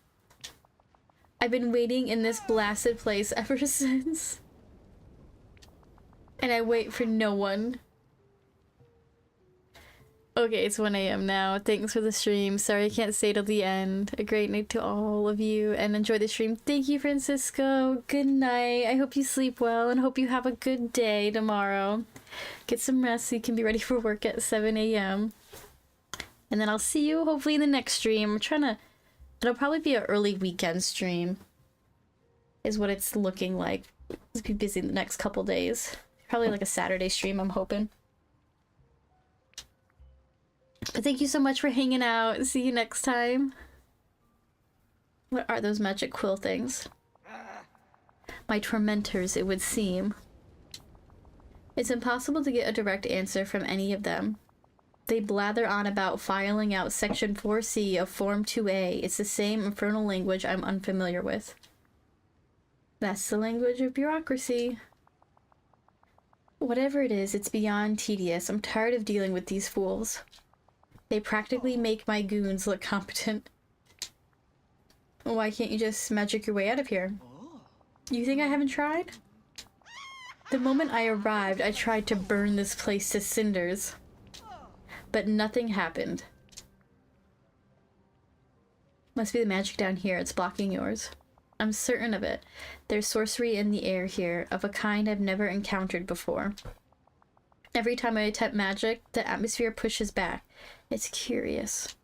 I've been waiting in this blasted place ever since. And I wait for no one. Okay, it's 1 a.m. now. Thanks for the stream. Sorry I can't stay till the end. A great night to all of you and enjoy the stream. Thank you, Francisco. Good night. I hope you sleep well and hope you have a good day tomorrow. Get some rest so you can be ready for work at 7 a.m. And then I'll see you hopefully in the next stream. It'll probably be an early weekend stream. Is what it's looking like. I'll be busy the next couple days. Probably like a Saturday stream, I'm hoping. But thank you so much for hanging out. See you next time. What are those magic quill things? My tormentors, it would seem. It's impossible to get a direct answer from any of them. They blather on about filing out Section 4C of Form 2A. It's the same infernal language I'm unfamiliar with. That's the language of bureaucracy. Whatever it is, it's beyond tedious. I'm tired of dealing with these fools. They practically make my goons look competent. Why can't you just magic your way out of here? You think I haven't tried? The moment I arrived, I tried to burn this place to cinders. But nothing happened. Must be the magic down here. It's blocking yours. I'm certain of it. There's sorcery in the air here, of a kind I've never encountered before. Every time I attempt magic, the atmosphere pushes back. It's curious.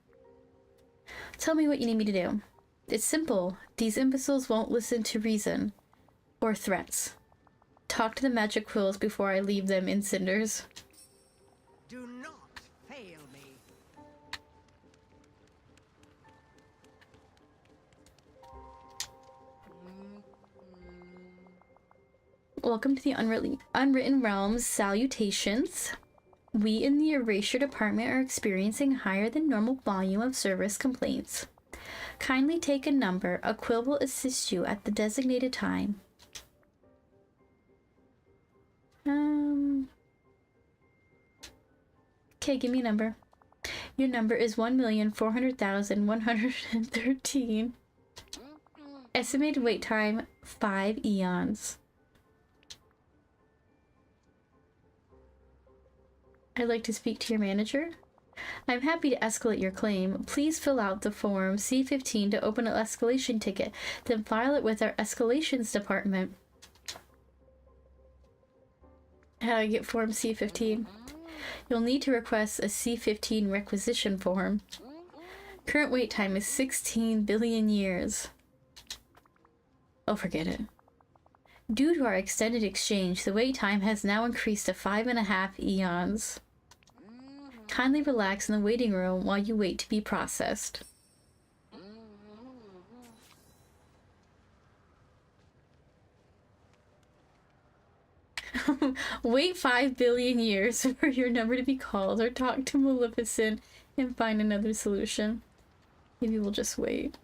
Tell me what you need me to do. It's simple. These imbeciles won't listen to reason. Or threats. Talk to the magic quills before I leave them in cinders. Do not fail me. Welcome to the Unwritten Realms. Salutations. We in the Erasure Department are experiencing higher than normal volume of service complaints. Kindly take a number. A quill will assist you at the designated time. Okay, give me a number. Your number is 1,400,113. Estimated wait time, 5 eons. I'd like to speak to your manager. I'm happy to escalate your claim. Please fill out the form C15 to open an escalation ticket, then file it with our escalations department. How do I get form C15? You'll need to request a C15 requisition form. Current wait time is 16 billion years. Oh, forget it. Due to our extended exchange, the wait time has now increased to 5.5 eons. Kindly relax in the waiting room while you wait to be processed. Wait 5 billion years for your number to be called, or talk to Maleficent and find another solution. Maybe we'll just wait.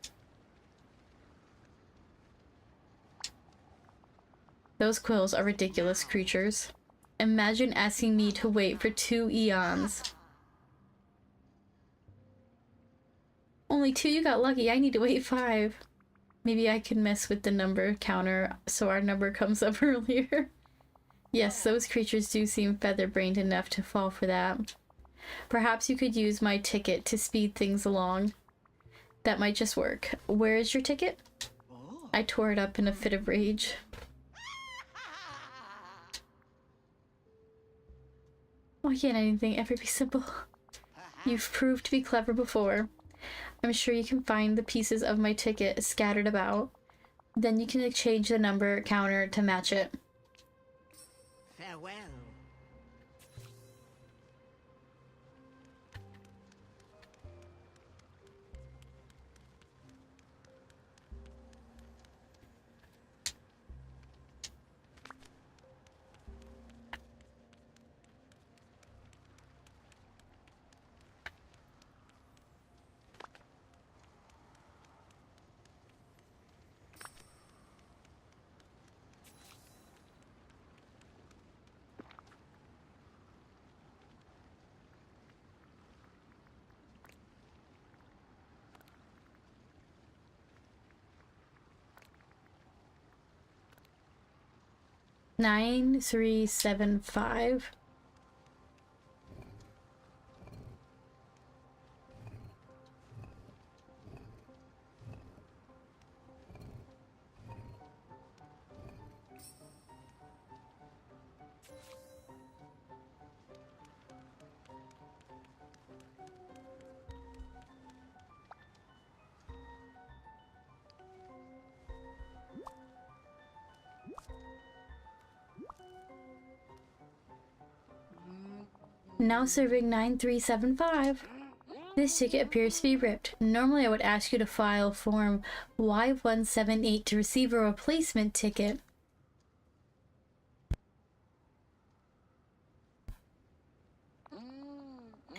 Those quills are ridiculous creatures. Imagine asking me to wait for 2 eons. Only 2, you got lucky. I need to wait 5. Maybe I can mess with the number counter so our number comes up earlier. Yes, those creatures do seem feather-brained enough to fall for that. Perhaps you could use my ticket to speed things along. That might just work. Where is your ticket? I tore it up in a fit of rage. Why can't anything ever be simple? You've proved to be clever before. I'm sure you can find the pieces of my ticket scattered about. Then you can exchange the number counter to match it. Farewell. Nine 375. Now serving 9375. This ticket appears to be ripped. Normally I would ask you to file form Y178 to receive a replacement ticket.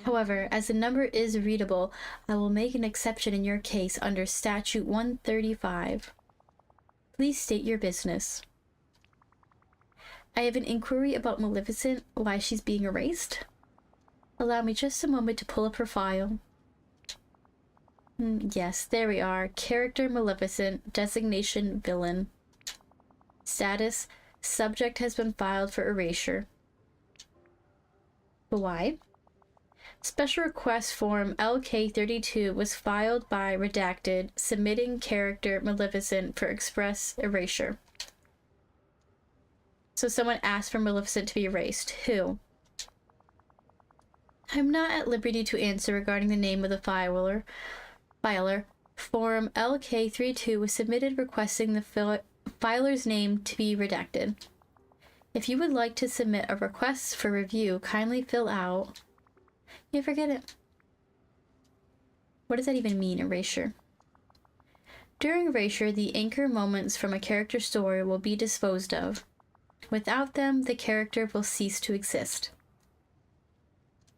However, as the number is readable, I will make an exception in your case under Statute 135. Please state your business. I have an inquiry about Maleficent, why she's being erased. Allow me just a moment to pull up her file. Yes, there we are. Character Maleficent, designation villain. Status, subject has been filed for erasure. Why? Special request form LK32 was filed by redacted, submitting character Maleficent for express erasure. So someone asked for Maleficent to be erased. Who? I'm not at liberty to answer regarding the name of the filer. Form LK32 was submitted requesting the filer's name to be redacted. If you would like to submit a request for review, kindly fill out... You forget it. What does that even mean, erasure? During erasure, the anchor moments from a character's story will be disposed of. Without them, the character will cease to exist.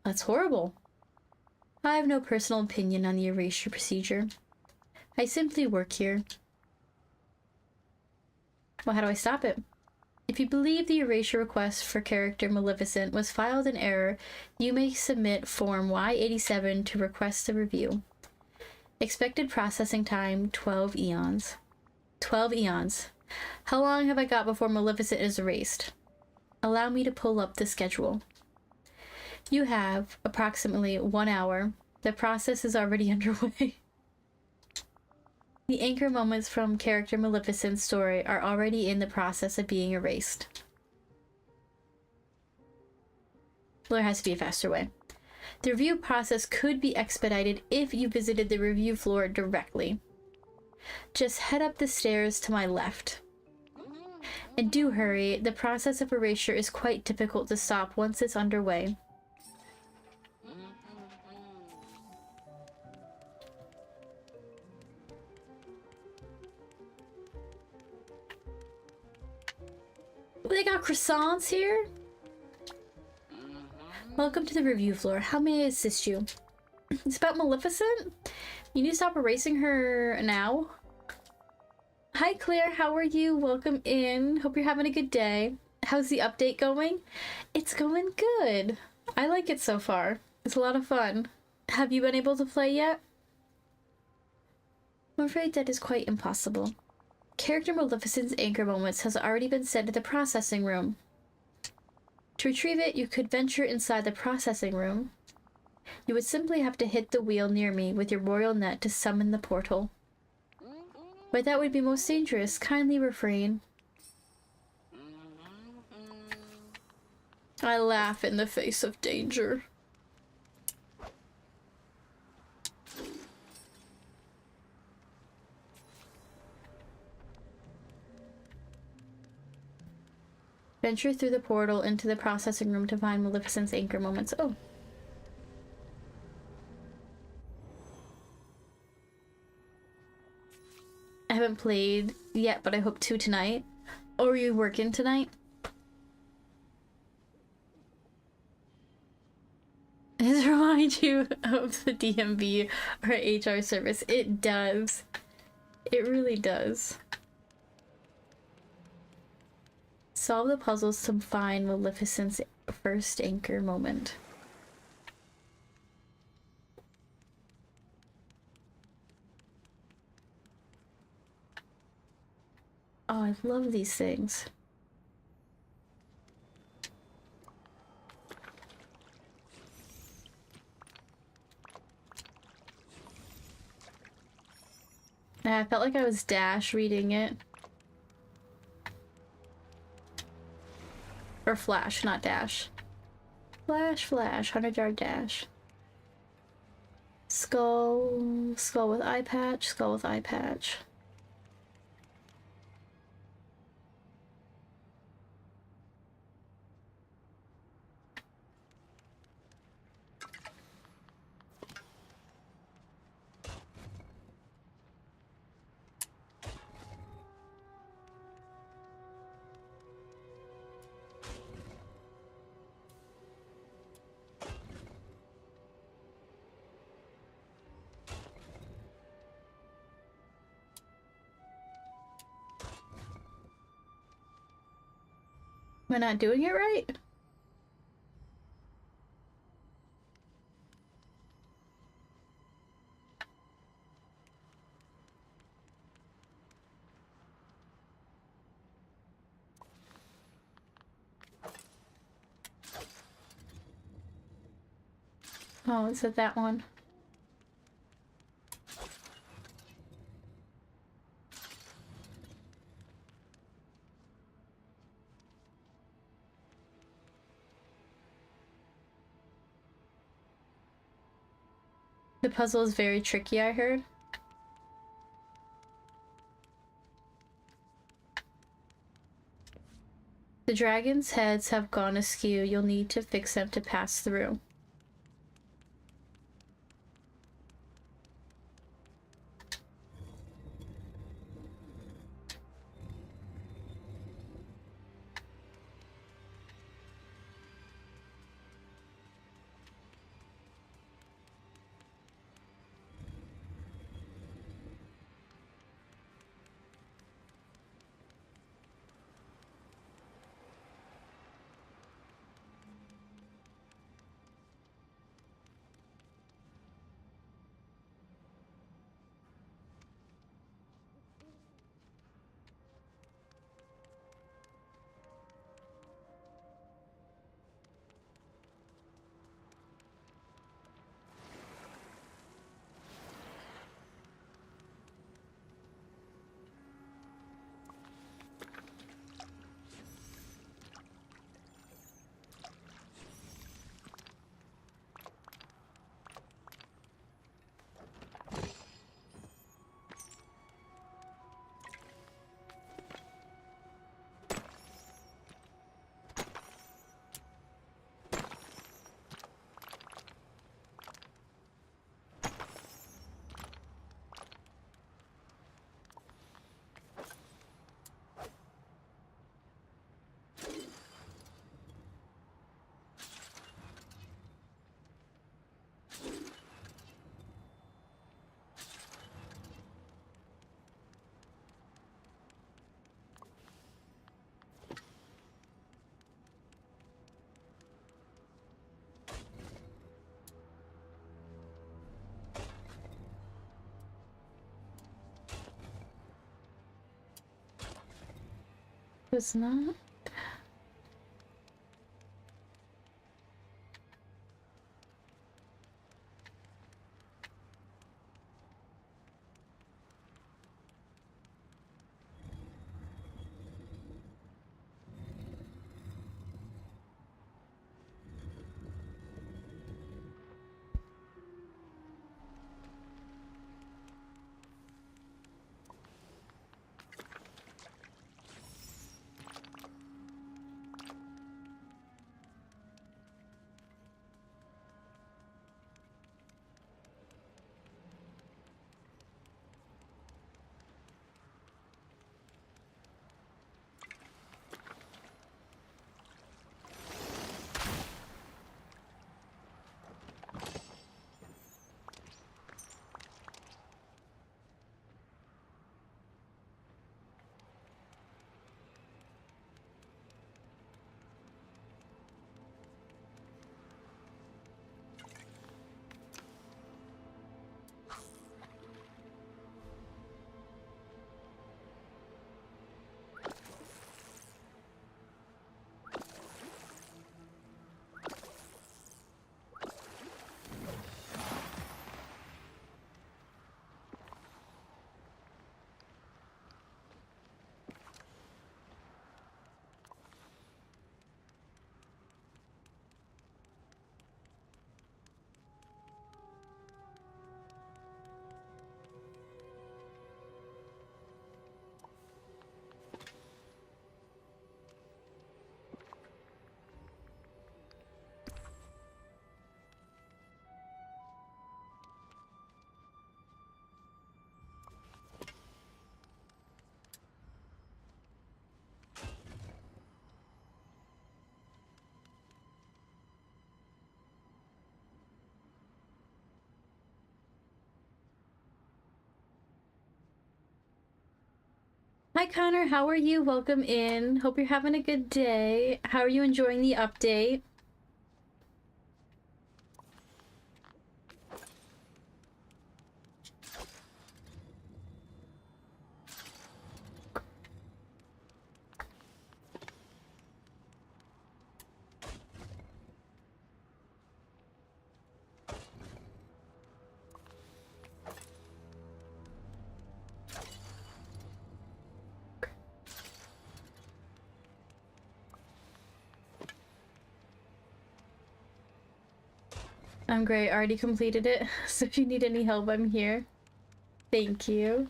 That's horrible. I have no personal opinion on the erasure procedure. I simply work here. Well, how do I stop it? If you believe the erasure request for character Maleficent was filed in error, you may submit Form Y87 to request a review. Expected processing time, 12 eons. 12 eons. How long have I got before Maleficent is erased? Allow me to pull up the schedule. You have approximately 1 hour. The process is already underway. The anchor moments from character Maleficent's story are already in the process of being erased. Well, there has to be a faster way. The review process could be expedited if you visited the review floor directly. Just head up the stairs to my left. And do hurry, the process of erasure is quite difficult to stop once it's underway. They got croissants here? Welcome to the review floor. How may I assist you? It's about Maleficent? You need to stop erasing her now. Hi Claire, how are you? Welcome in. Hope you're having a good day. How's the update going? It's going good. I like it so far. It's a lot of fun. Have you been able to play yet? I'm afraid that is quite impossible. Character Maleficent's anchor moments has already been sent to the processing room. To retrieve it, you could venture inside the processing room. You would simply have to hit the wheel near me with your royal net to summon the portal. But that would be most dangerous. Kindly refrain. I laugh in the face of danger. Venture through the portal into the processing room to find Maleficent's anchor moments. Oh. I haven't played yet, but I hope to tonight. Or are you working tonight? Does it remind you of the DMV or HR service? It does. It really does. Solve the puzzles to find Maleficent's first anchor moment. Oh, I love these things. I felt like I was Dash reading it. Or Flash, not Dash. Flash, 100-yard dash. Skull with eye patch, skull with eye patch. Am I not doing it right? Oh, is it that one? The puzzle is very tricky, I heard. The dragon's heads have gone askew. You'll need to fix them to pass through. Was not. Hi Connor, how are you? Welcome in. Hope you're having a good day. How are you enjoying the update? I'm great. I already completed it. So if you need any help, I'm here. Thank you.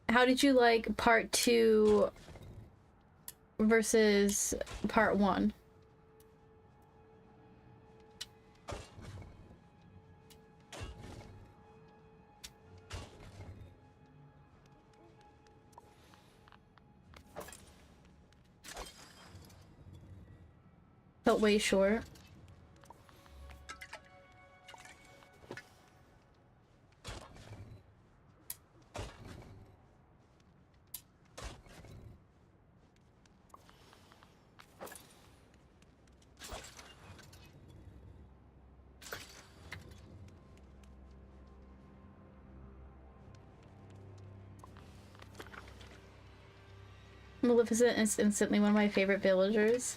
How did you like part 2 versus part 1? Felt way short. Maleficent is instantly one of my favorite villagers.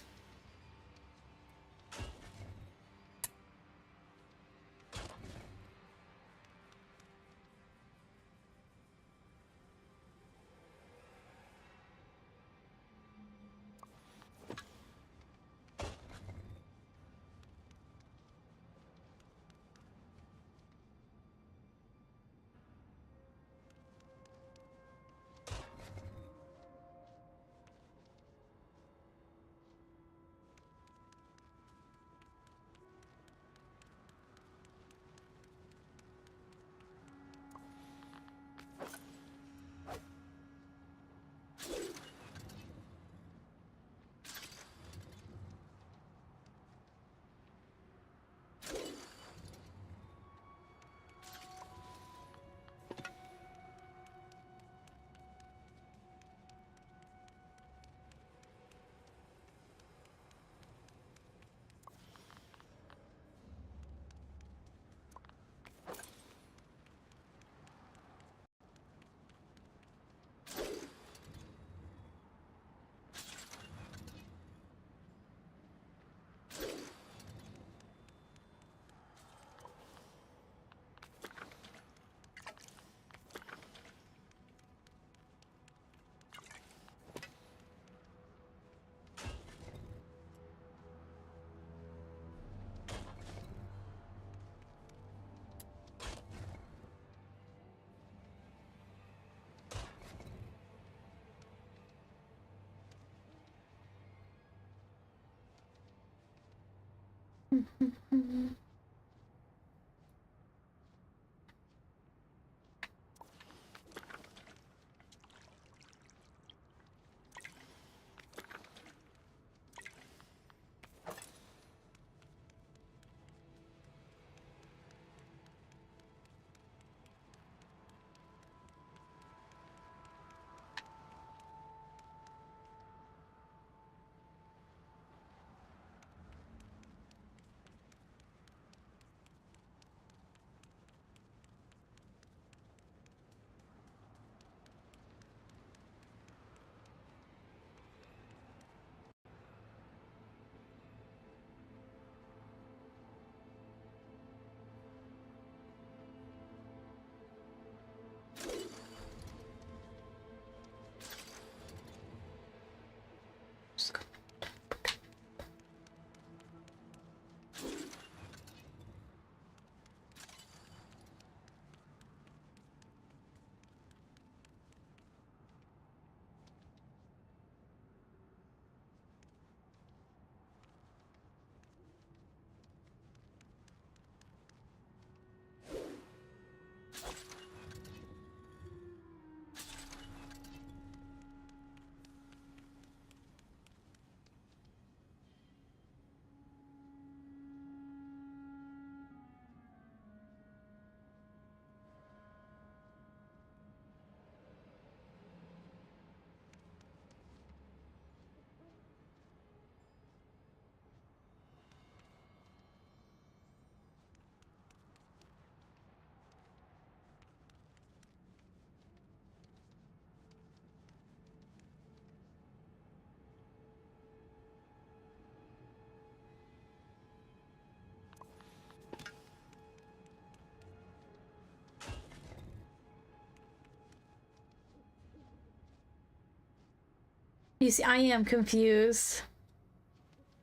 You see, I am confused.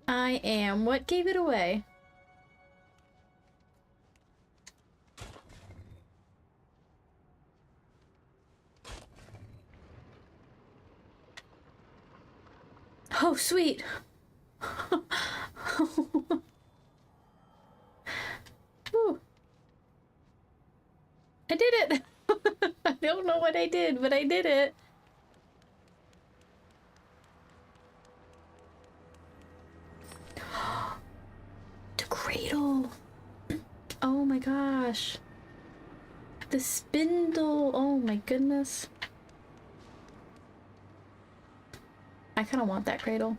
I am. What gave it away? Oh, sweet. Ooh. I did it. I don't know what I did, but I did it. The cradle. Oh my gosh. The spindle. Oh my goodness. I kind of want that cradle.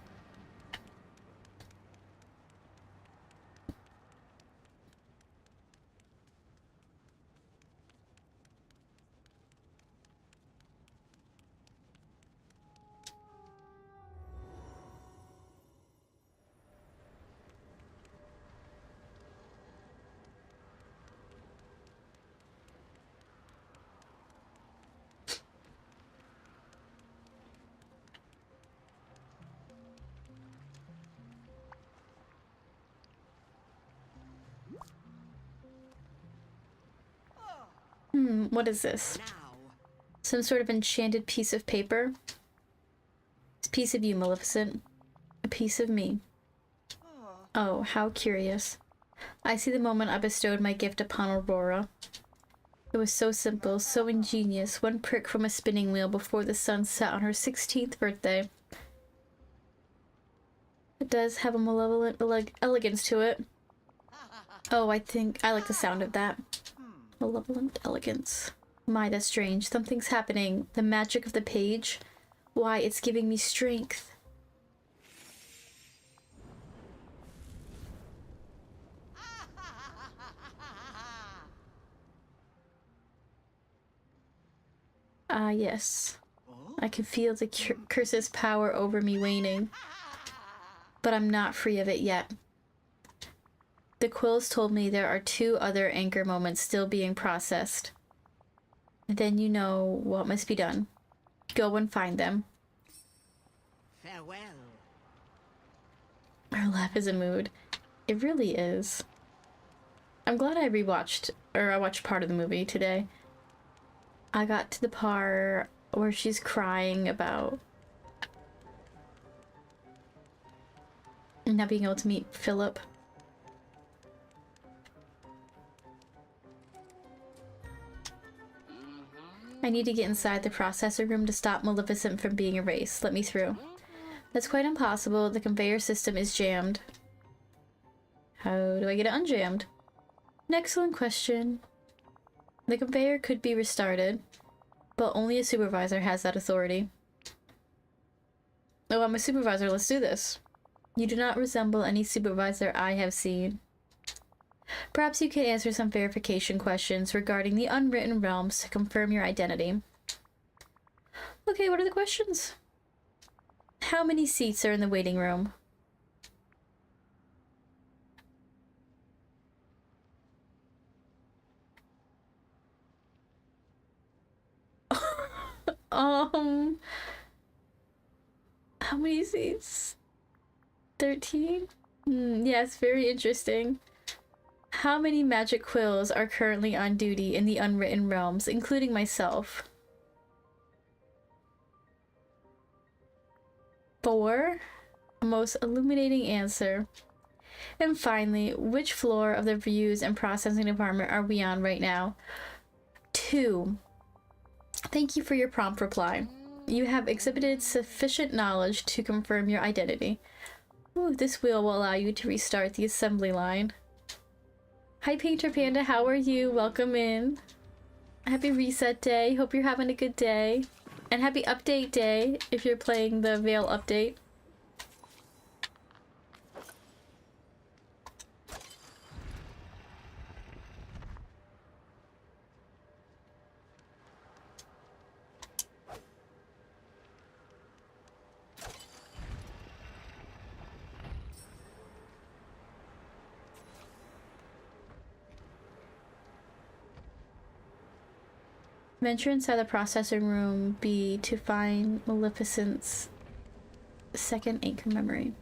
What is this? Some sort of enchanted piece of paper? It's a piece of you, Maleficent. A piece of me. Oh, how curious. I see the moment I bestowed my gift upon Aurora. It was so simple, so ingenious. One prick from a spinning wheel before the sun set on her 16th birthday. It does have a malevolent elegance to it. Oh, I think I like the sound of that. Malevolent elegance. My, that's strange. Something's happening. The magic of the page. Why, it's giving me strength. Ah, yes. I can feel the curse's power over me waning. But I'm not free of it yet. The quills told me there are 2 other anchor moments still being processed. Then you know what must be done. Go and find them. Farewell. Her laugh is a mood. It really is. I'm glad I watched part of the movie today. I got to the part where she's crying about not being able to meet Philip. I need to get inside the processor room to stop Maleficent from being erased. Let me through. That's quite impossible. The conveyor system is jammed. How do I get it unjammed? An excellent question. The conveyor could be restarted, but only a supervisor has that authority. Oh, I'm a supervisor. Let's do this. You do not resemble any supervisor I have seen. Perhaps you could answer some verification questions regarding the Unwritten Realms to confirm your identity. Okay, what are the questions? How many seats are in the waiting room? How many seats? 13? Yes, very interesting. How many magic quills are currently on duty in the Unwritten Realms, including myself? 4? A most illuminating answer. And finally, which floor of the reviews and processing department are we on right now? 2. Thank you for your prompt reply. You have exhibited sufficient knowledge to confirm your identity. Ooh, this wheel will allow you to restart the assembly line. Hi Painter Panda, how are you? Welcome in. Happy reset day. Hope you're having a good day. And happy update day if you're playing the Veil update. Venture inside the processing room B to find Maleficent's second anchor memory.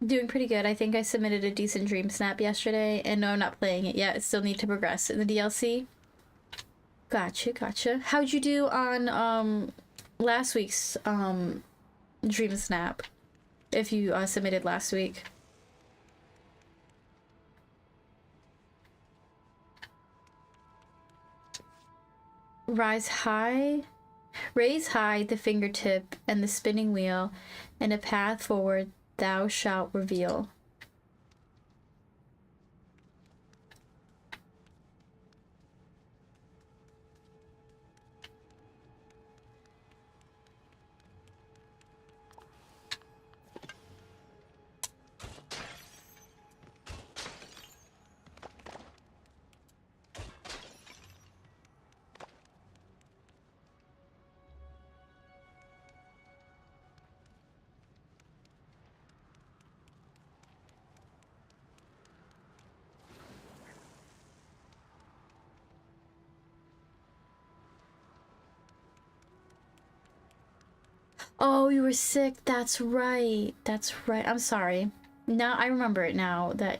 Doing pretty good. I think I submitted a decent Dream Snap yesterday, and no, I'm not playing it yet. I still need to progress in the DLC. Gotcha, gotcha. How'd you do on last week's Dream Snap? If you submitted last week. Raise high the fingertip and the spinning wheel, and a path forward thou shalt reveal. Oh, you were sick. That's right. That's right. I'm sorry. Now I remember it now that...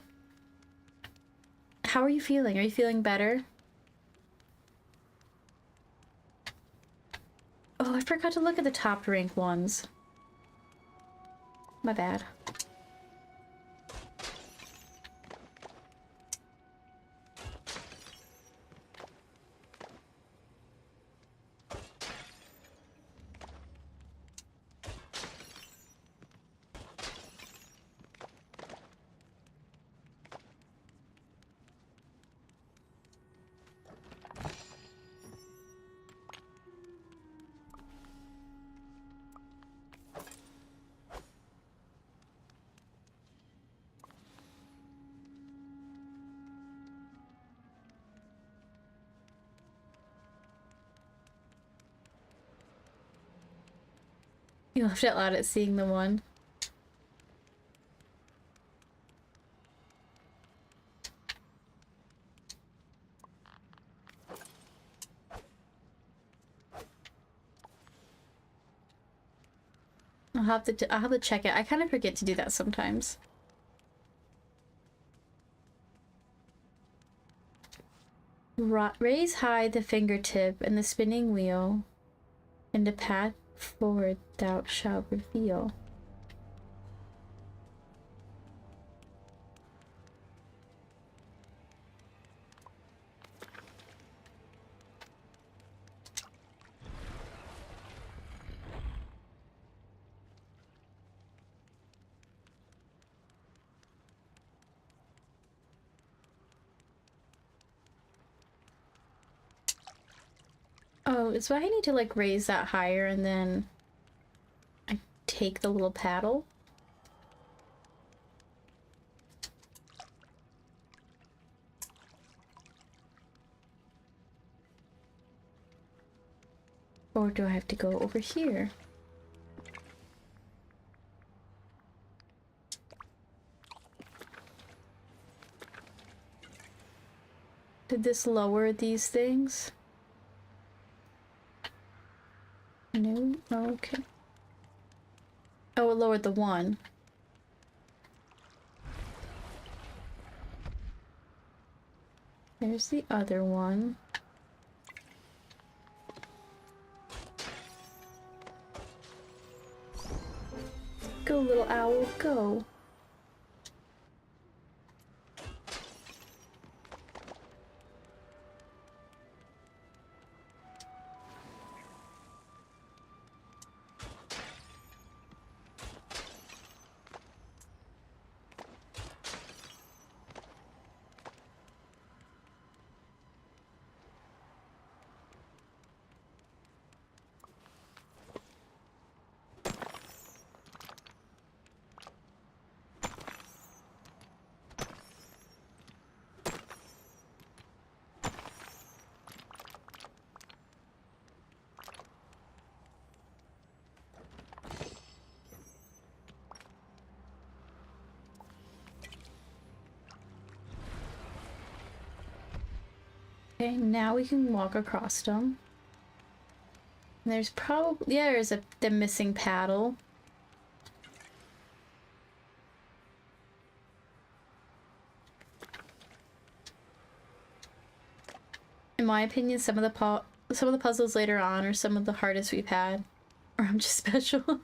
How are you feeling? Are you feeling better? Oh, I forgot to look at the top rank ones. My bad. You laughed out loud at seeing the one. I'll have to check it. I kind of forget to do that sometimes. Raise high the fingertip and the spinning wheel, and the path forward thou shalt reveal. Oh, so I need to like raise that higher and then I take the little paddle. Or do I have to go over here? Did this lower these things? No? Oh, okay. Oh, it lowered the one. There's the other one. Go, little owl, go. Okay, now we can walk across them. And there's probably, yeah, there's the missing paddle. In my opinion, some of the puzzles later on are some of the hardest we've had. Or I'm just special.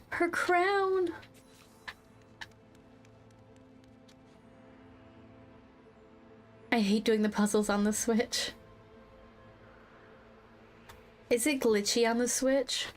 Her crown! I hate doing the puzzles on the Switch. Is it glitchy on the Switch?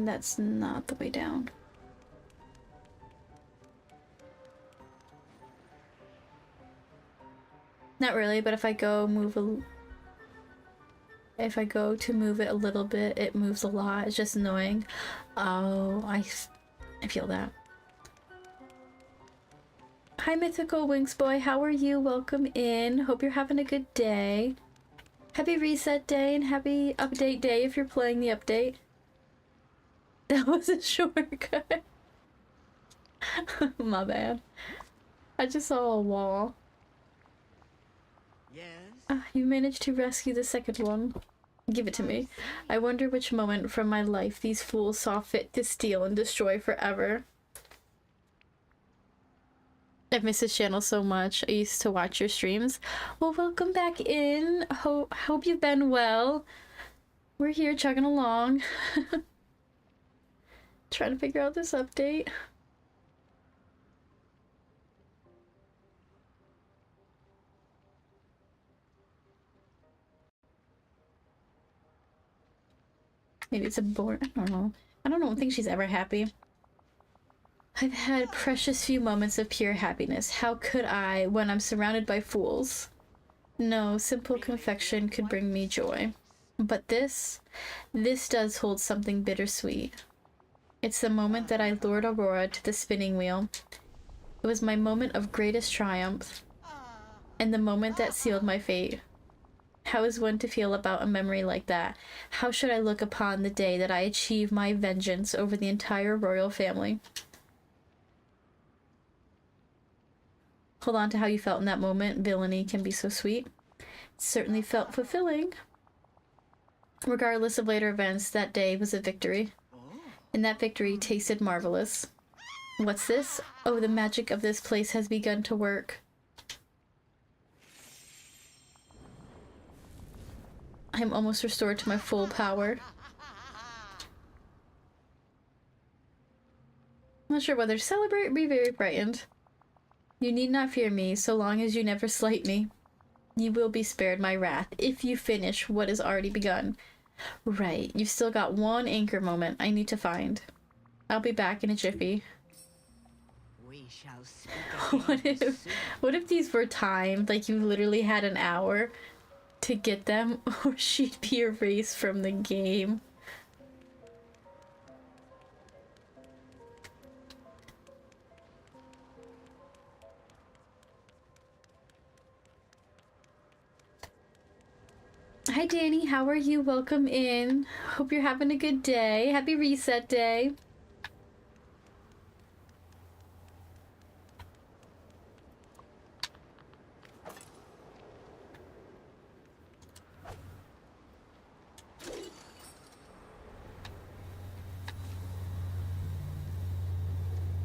That's not the way down. Not really, but if I go if I go to move it a little bit, it moves a lot. It's just annoying. Oh, I feel that. Hi, Mythical Wings Boy. How are you? Welcome in. Hope you're having a good day. Happy reset day and happy update day if you're playing the update. That was a shortcut. My bad. I just saw a wall. Yes? You managed to rescue the second one. Give it to me. I wonder which moment from my life these fools saw fit to steal and destroy forever. I've missed this channel so much. I used to watch your streams. Well, welcome back in. Hope you've been well. We're here chugging along. Trying to figure out this update. Maybe it's a board. I don't know. I don't think she's ever happy. I've had precious few moments of pure happiness. How could I when I'm surrounded by fools? No, simple confection could bring me joy. But this does hold something bittersweet. It's the moment that I lured Aurora to the spinning wheel. It was my moment of greatest triumph, and the moment that sealed my fate. How is one to feel about a memory like that? How should I look upon the day that I achieve my vengeance over the entire royal family? Hold on to how you felt in that moment. Villainy can be so sweet. It certainly felt fulfilling. Regardless of later events, that day was a victory. And that victory tasted marvelous. What's this? Oh, the magic of this place has begun to work. I am almost restored to my full power. I'm not sure whether to celebrate or be very frightened. You need not fear me, so long as you never slight me. You will be spared my wrath if you finish what has already begun. Right, you've still got one anchor moment I need to find. I'll be back in a jiffy. We shall speak What if these were timed? Like you literally had an hour to get them, or she'd be erased from the game. Hi Danny, how are you? Welcome in. Hope you're having a good day. Happy reset day.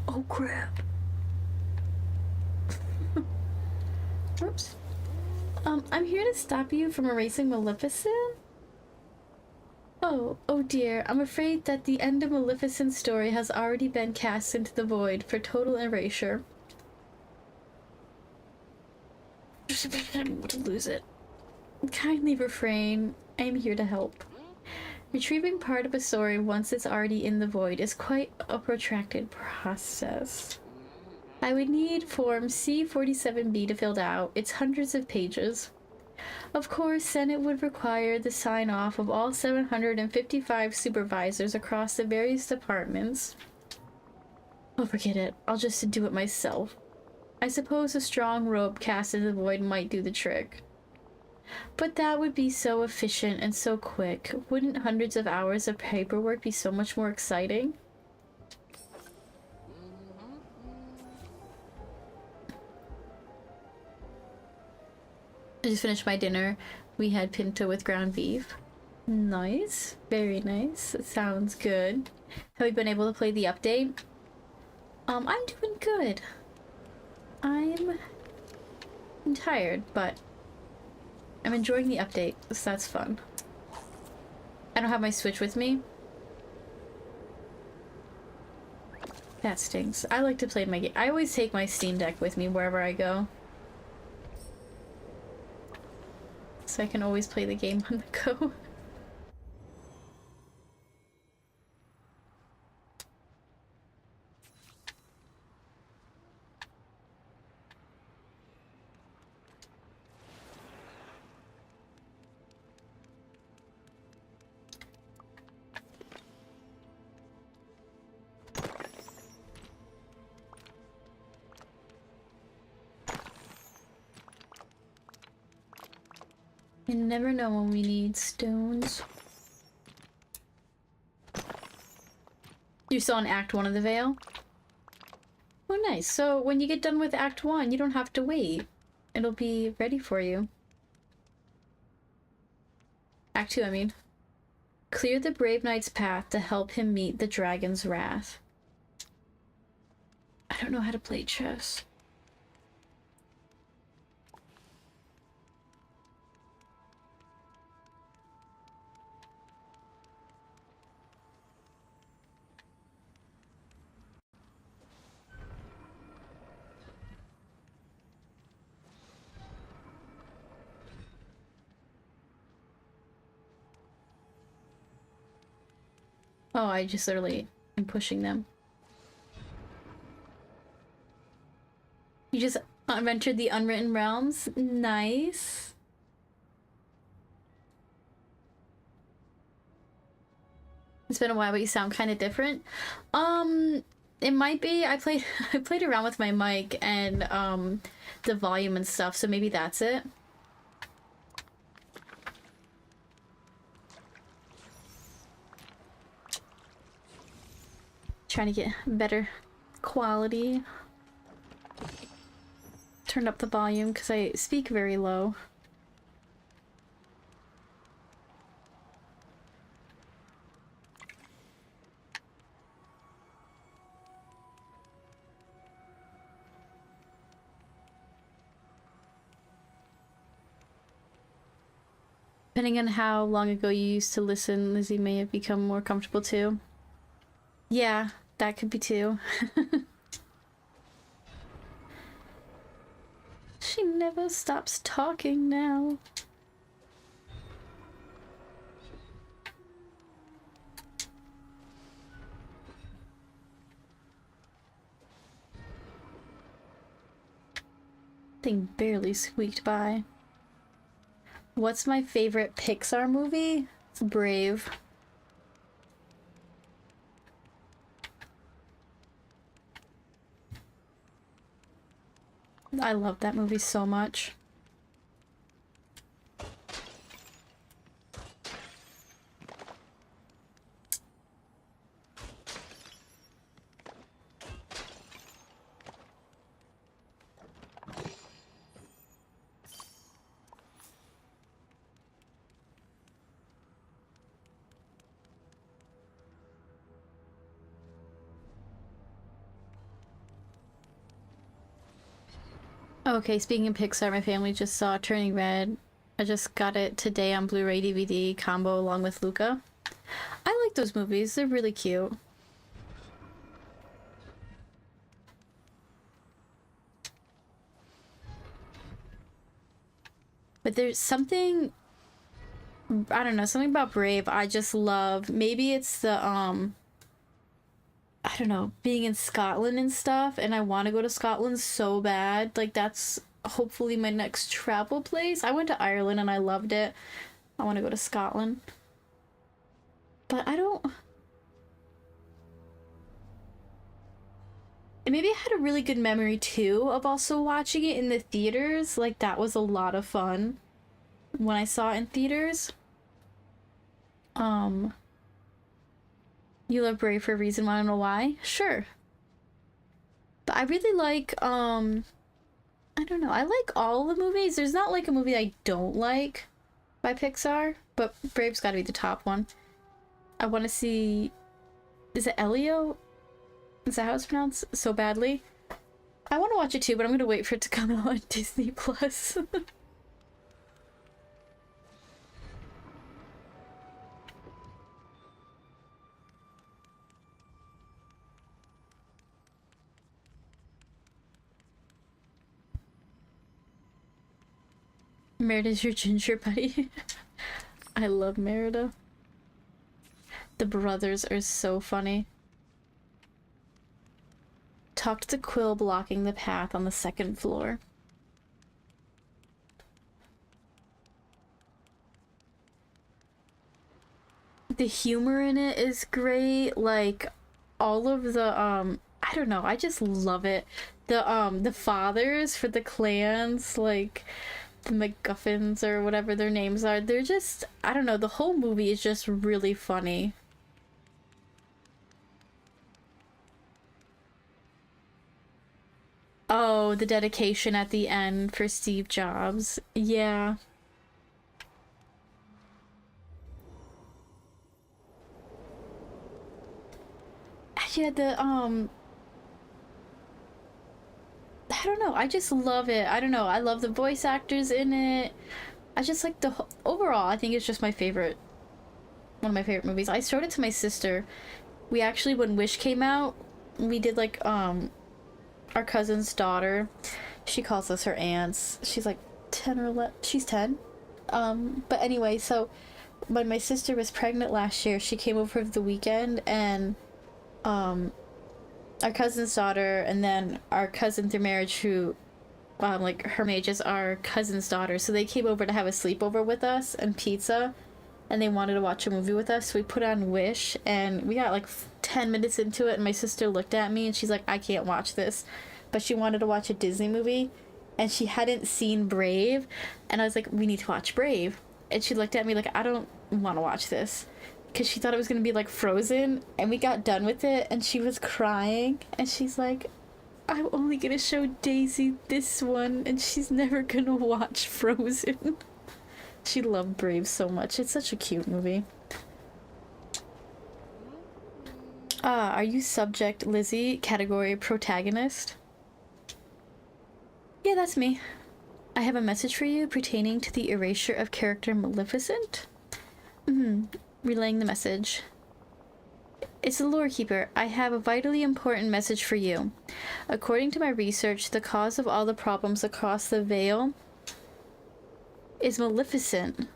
Oh crap. Oops. I'm here to stop you from erasing Maleficent? Oh dear, I'm afraid that the end of Maleficent's story has already been cast into the void for total erasure. I'm to lose it. Kindly refrain. I am here to help. Retrieving part of a story once it's already in the void is quite a protracted process. I would need Form C-47B to fill out. It's hundreds of pages. Of course, then it would require the sign-off of all 755 supervisors across the various departments. Oh, forget it. I'll just do it myself. I suppose a strong rope cast in the void might do the trick. But that would be so efficient and so quick. Wouldn't hundreds of hours of paperwork be so much more exciting? I just finished my dinner. We had pinto with ground beef. Nice. Very nice. That sounds good. Have you been able to play the update? I'm doing good. I'm tired, but I'm enjoying the update, so that's fun. I don't have my Switch with me. That stinks. I like to play my game. I always take my Steam Deck with me wherever I go. So I can always play the game on the go. You never know when we need stones. You're still on Act 1 of the Veil? Oh, nice. So when you get done with Act 1, you don't have to wait. It'll be ready for you. Act 2, I mean. Clear the Brave Knight's path to help him meet the dragon's wrath. I don't know how to play chess. Oh, I just literally am pushing them. You just entered the Unwritten Realms. Nice. It's been a while, but you sound kind of different. It might be. I played I played around with my mic and the volume and stuff, so maybe that's it. Trying to get better quality. Turn up the volume because I speak very low. Depending on how long ago you used to listen, Lizzie may have become more comfortable too. Yeah, that could be too. She never stops talking now. Thing barely squeaked by. What's my favorite Pixar movie? It's Brave. I love that movie so much. Okay, speaking of Pixar, my family just saw Turning Red. I just got it today on Blu-ray DVD combo along with Luca. I like those movies. They're really cute. But there's something, I don't know, something about Brave I just love. Maybe it's the I don't know, being in Scotland and stuff, and I want to go to Scotland so bad. Like, that's hopefully my next travel place. I went to Ireland and I loved it. I want to go to Scotland. But I don't... And maybe I had a really good memory, too, of also watching it in the theaters. Like, that was a lot of fun when I saw it in theaters. You love Brave for a reason, wanna know why? Sure. But I really like, I don't know, I like all the movies. There's not like a movie I don't like by Pixar, but Brave's gotta be the top one. I wanna see, is it Elio? Is that how it's pronounced? So badly? I wanna watch it too, but I'm gonna wait for it to come out on Disney Plus. Merida's your ginger buddy. I love Merida. The brothers are so funny. Talked to Quill blocking the path on the second floor. The humor in it is great. Like, all of the, I don't know, I just love it. The fathers for the clans, like... the MacGuffins or whatever their names are, they're just, I don't know, the whole movie is just really funny. Oh, the dedication at the end for Steve Jobs. Yeah. Yeah, I don't know, I just love it. I don't know, I love the voice actors in it. I just like the overall, I think it's just my favorite, one of my favorite movies. I showed it to my sister. We actually, when Wish came out, we did like, our cousin's daughter. She calls us her aunts. She's like 10 or 11, she's 10. But anyway, so when my sister was pregnant last year, she came over for the weekend, and, our cousin's daughter, and then our cousin through marriage, who like her mage is our cousin's daughter, so they came over to have a sleepover with us and pizza, and they wanted to watch a movie with us, so we put on Wish, and we got like 10 minutes into it, and my sister looked at me and she's like, I can't watch this, but she wanted to watch a Disney movie and she hadn't seen Brave, and I was like, we need to watch Brave, and she looked at me like, I don't want to watch this, because she thought it was going to be like Frozen, and we got done with it and she was crying and she's like, I'm only going to show Daisy this one and she's never going to watch Frozen. She loved Brave so much. It's such a cute movie. Are you subject Lizzie, category protagonist? Yeah, that's me. I have a message for you pertaining to the erasure of character Maleficent. Relaying the message. It's the Lore Keeper. I have a vitally important message for you. According to my research, the cause of all the problems across the Vale is Maleficent.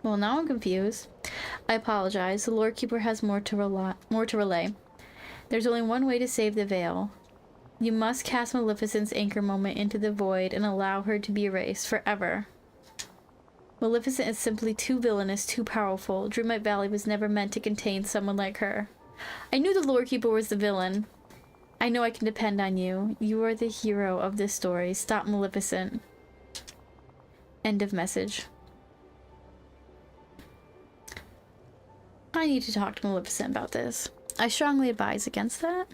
Well, now I'm confused. I apologize. The Lore Keeper has more to relay. There's only one way to save the Vale. You must cast Maleficent's anchor moment into the void and allow her to be erased forever. Maleficent is simply too villainous, too powerful. Dreamlight Valley was never meant to contain someone like her. I knew the Lore Keeper was the villain. I know I can depend on you. You are the hero of this story. Stop Maleficent. End of message. I need to talk to Maleficent about this. I strongly advise against that.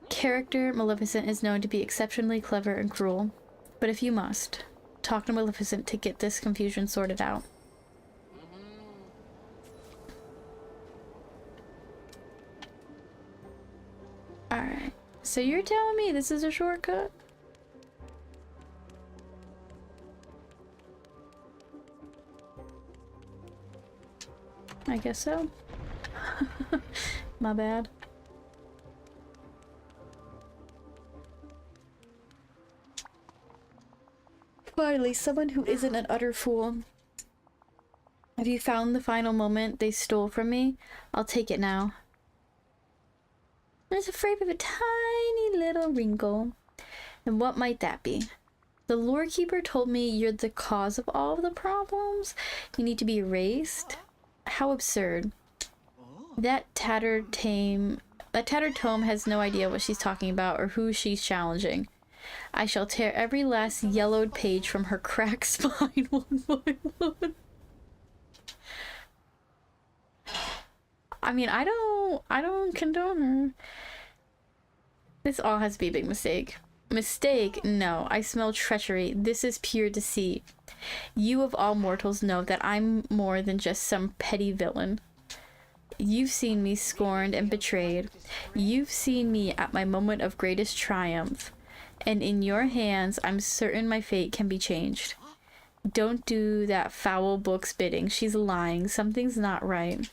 Character Maleficent is known to be exceptionally clever and cruel. But if you must, talk to Maleficent to get this confusion sorted out. Alright, so you're telling me this is a shortcut? I guess so. My bad. Finally, someone who isn't an utter fool. Have you found the final moment they stole from me? I'll take it now. I was afraid of a tiny little wrinkle. And what might that be? The Lore Keeper told me you're the cause of all of the problems. You need to be erased. How absurd. That tattered tome has no idea what she's talking about or who she's challenging. I shall tear every last yellowed page from her cracked spine one by one. I mean, I don't condone her. This all has to be a big mistake. Mistake? No, I smell treachery. This is pure deceit. You of all mortals know that I'm more than just some petty villain. You've seen me scorned and betrayed. You've seen me at my moment of greatest triumph. And in your hands, I'm certain my fate can be changed. Don't do that foul book's bidding. She's lying. Something's not right.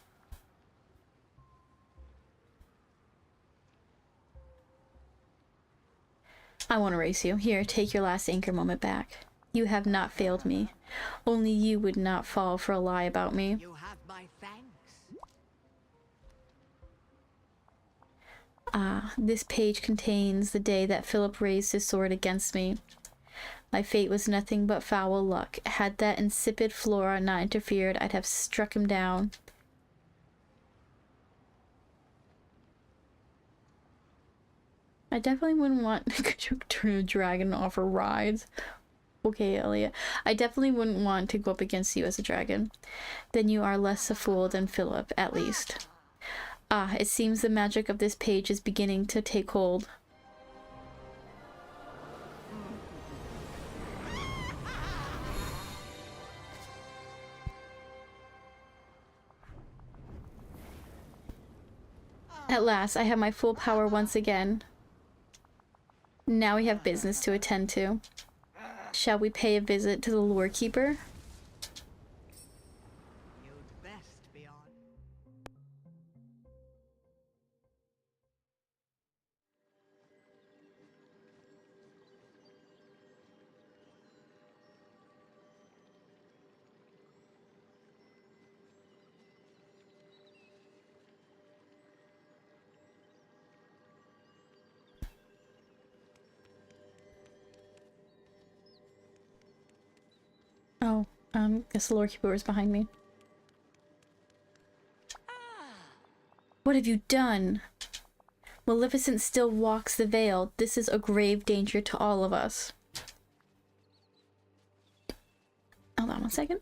I won't erase you. Here, take your last anchor moment back. You have not failed me. Only you would not fall for a lie about me. You have my thanks. Ah, this page contains the day that Philip raised his sword against me. My fate was nothing but foul luck. Had that insipid Flora not interfered, I'd have struck him down. I definitely wouldn't want to turn a dragon and offer rides. Okay, Elliot. I definitely wouldn't want to go up against you as a dragon. Then you are less a fool than Philip, at least. Ah, it seems the magic of this page is beginning to take hold. At last, I have my full power once again. Now we have business to attend to. Shall we pay a visit to the Lore Keeper? You'd best be on. Guess the Lordkeeper is behind me. What have you done? Maleficent still walks the veil. This is a grave danger to all of us. Hold on one second.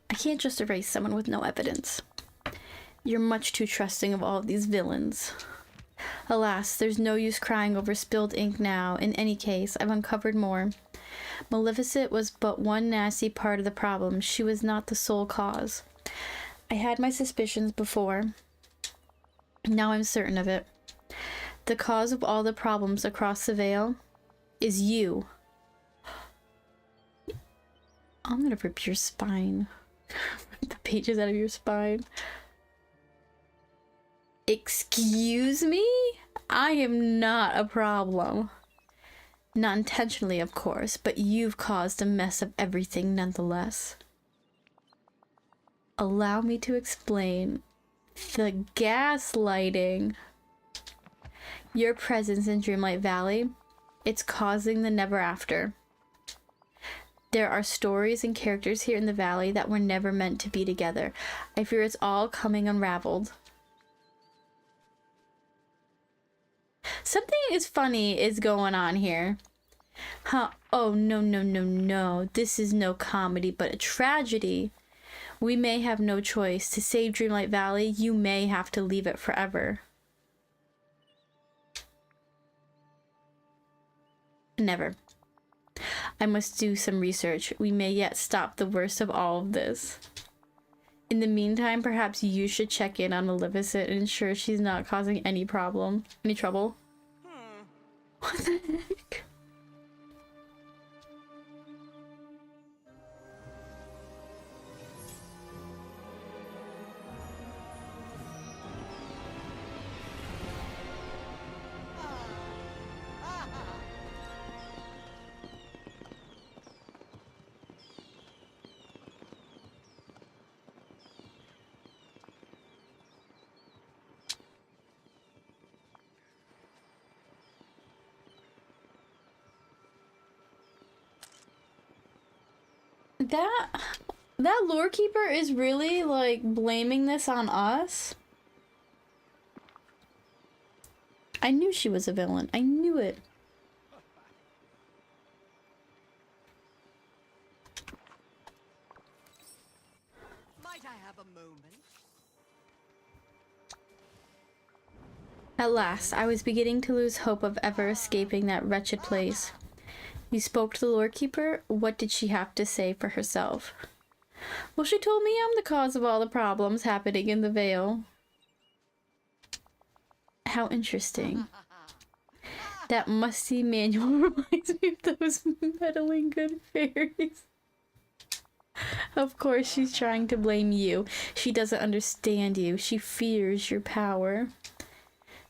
I can't just erase someone with no evidence. You're much too trusting of all of these villains. Alas, there's no use crying over spilled ink now. In any case, I've uncovered more. Maleficent was but one nasty part of the problem. She was not the sole cause. I had my suspicions before. Now I'm certain of it. The cause of all the problems across the veil is you. I'm gonna rip your spine. The pages out of your spine. Excuse me? I am not a problem. Not intentionally, of course, but you've caused a mess of everything nonetheless. Allow me to explain. The gaslighting. Your presence in Dreamlight Valley, it's causing the never after. There are stories and characters here in the valley that were never meant to be together. I fear it's all coming unraveled. Something is funny is going on here. Huh? Oh, no, no, no, no. This is no comedy, but a tragedy. We may have no choice. To save Dreamlight Valley, you may have to leave it forever. Never. I must do some research. We may yet stop the worst of all of this. In the meantime, perhaps you should check in on Maleficent and ensure she's not causing any trouble. What the heck? That lore keeper is really like blaming this on us. I knew she was a villain. I knew it. Might I have a moment? At last, I was beginning to lose hope of ever escaping that wretched place. You spoke to the lore keeper? What did she have to say for herself? Well, she told me I'm the cause of all the problems happening in the Vale. How interesting. That musty manual reminds me of those meddling good fairies. Of course, she's trying to blame you. She doesn't understand you. She fears your power.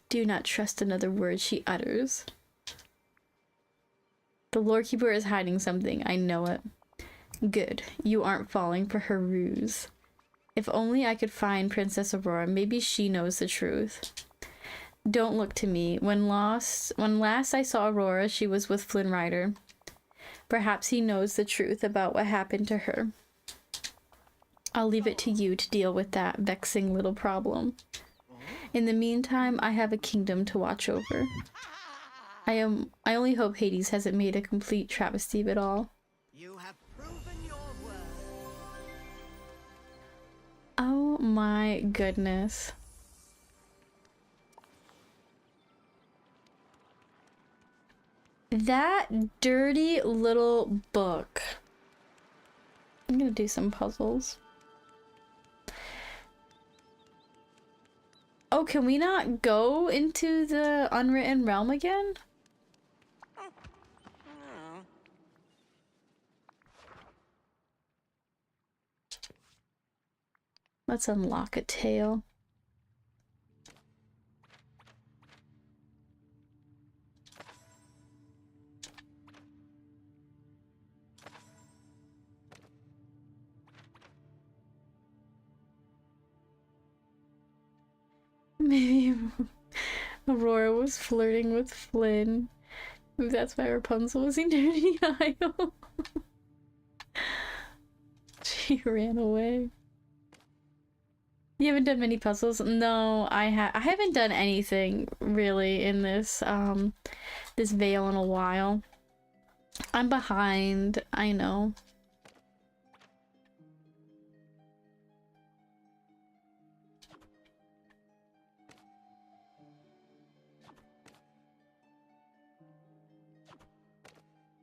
Do not trust another word she utters. The lore keeper is hiding something. I know it. Good. You aren't falling for her ruse. If only I could find Princess Aurora. Maybe she knows the truth. Don't look to me. When last I saw Aurora, she was with Flynn Rider. Perhaps he knows the truth about what happened to her. I'll leave it to you to deal with that vexing little problem. In the meantime, I have a kingdom to watch over. I only hope Hades hasn't made a complete travesty of it all. You have proven your worth. Oh my goodness. That dirty little book. I'm gonna do some puzzles. Oh, can we not go into the Unwritten realm again? Let's unlock a tail. Maybe Aurora was flirting with Flynn. Maybe that's why Rapunzel was in Dirty Isle. She ran away. You haven't done many puzzles? No, I haven't done anything really in this this Vale in a while. I'm behind, I know.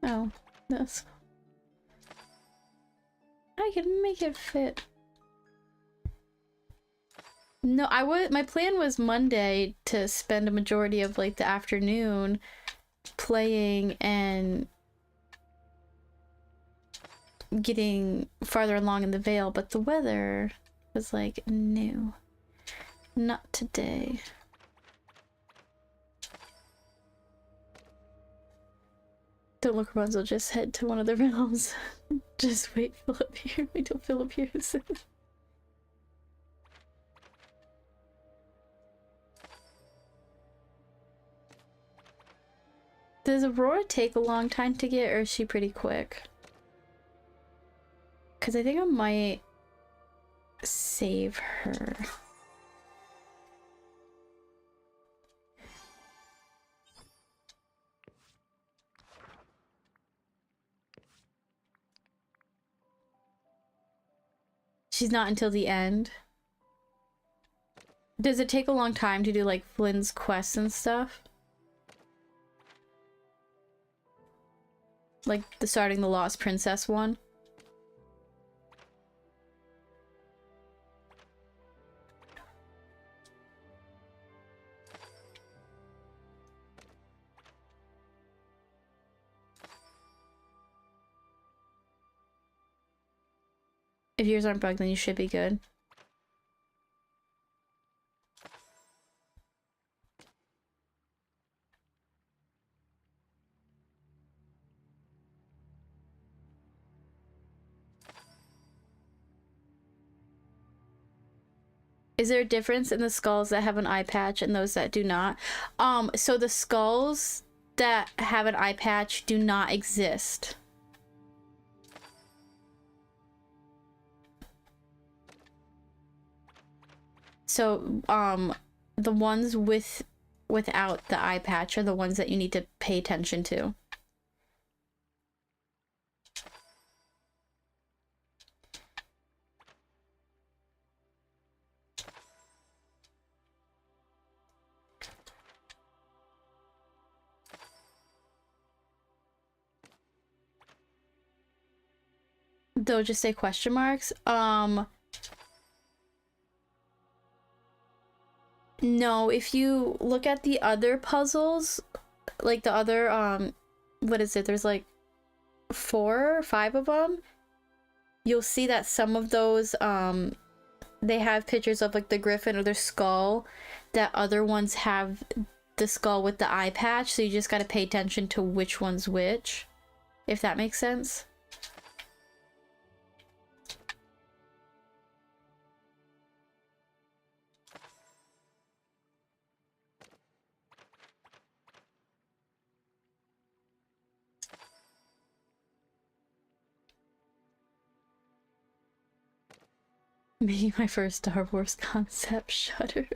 Oh, this. I can make it fit. No, my plan was Monday to spend a majority of like the afternoon playing and getting farther along in the Vale, but the weather was like, no, not today. Don't look, Rapunzel, just head to one of the realms. Just wait Philip here. Wait till Philip hears it. Does Aurora take a long time to get, or is she pretty quick? Because I think I might save her. She's not until the end. Does it take a long time to do like Flynn's quests and stuff? Like the starting the Lost Princess one? If yours aren't bugged, then you should be good. Is there a difference in the skulls that have an eye patch and those that do not? So the skulls that have an eye patch do not exist. So, the ones without the eye patch are the ones that you need to pay attention to. They'll just say question marks. No, if you look at the other puzzles, like the other, what is it? There's like 4 or 5 of them. You'll see that some of those, they have pictures of like the griffin or their skull. That other ones have the skull with the eye patch, so you just gotta pay attention to which one's which, if that makes sense. Making my first Star Wars concept shudder.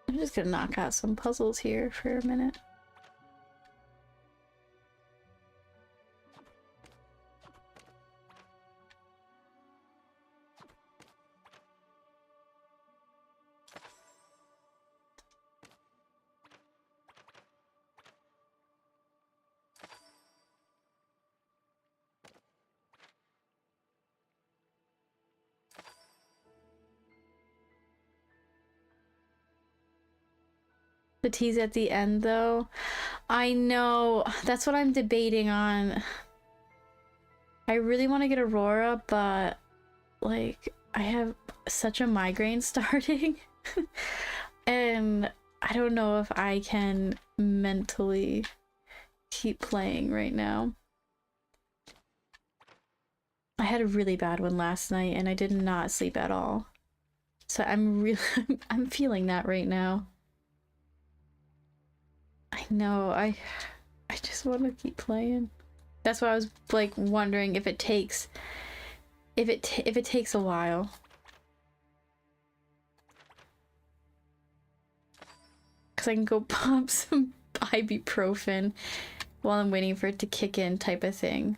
I'm just gonna knock out some puzzles here for a minute. The tease at the end, though. I know. That's what I'm debating on. I really want to get Aurora, but like I have such a migraine starting. And I don't know if I can mentally keep playing right now. I had a really bad one last night and I did not sleep at all. So I'm really I'm feeling that right now. I know, I just want to keep playing. That's why I was like wondering if it takes if it takes a while. Cuz I can go pop some ibuprofen while I'm waiting for it to kick in type of thing.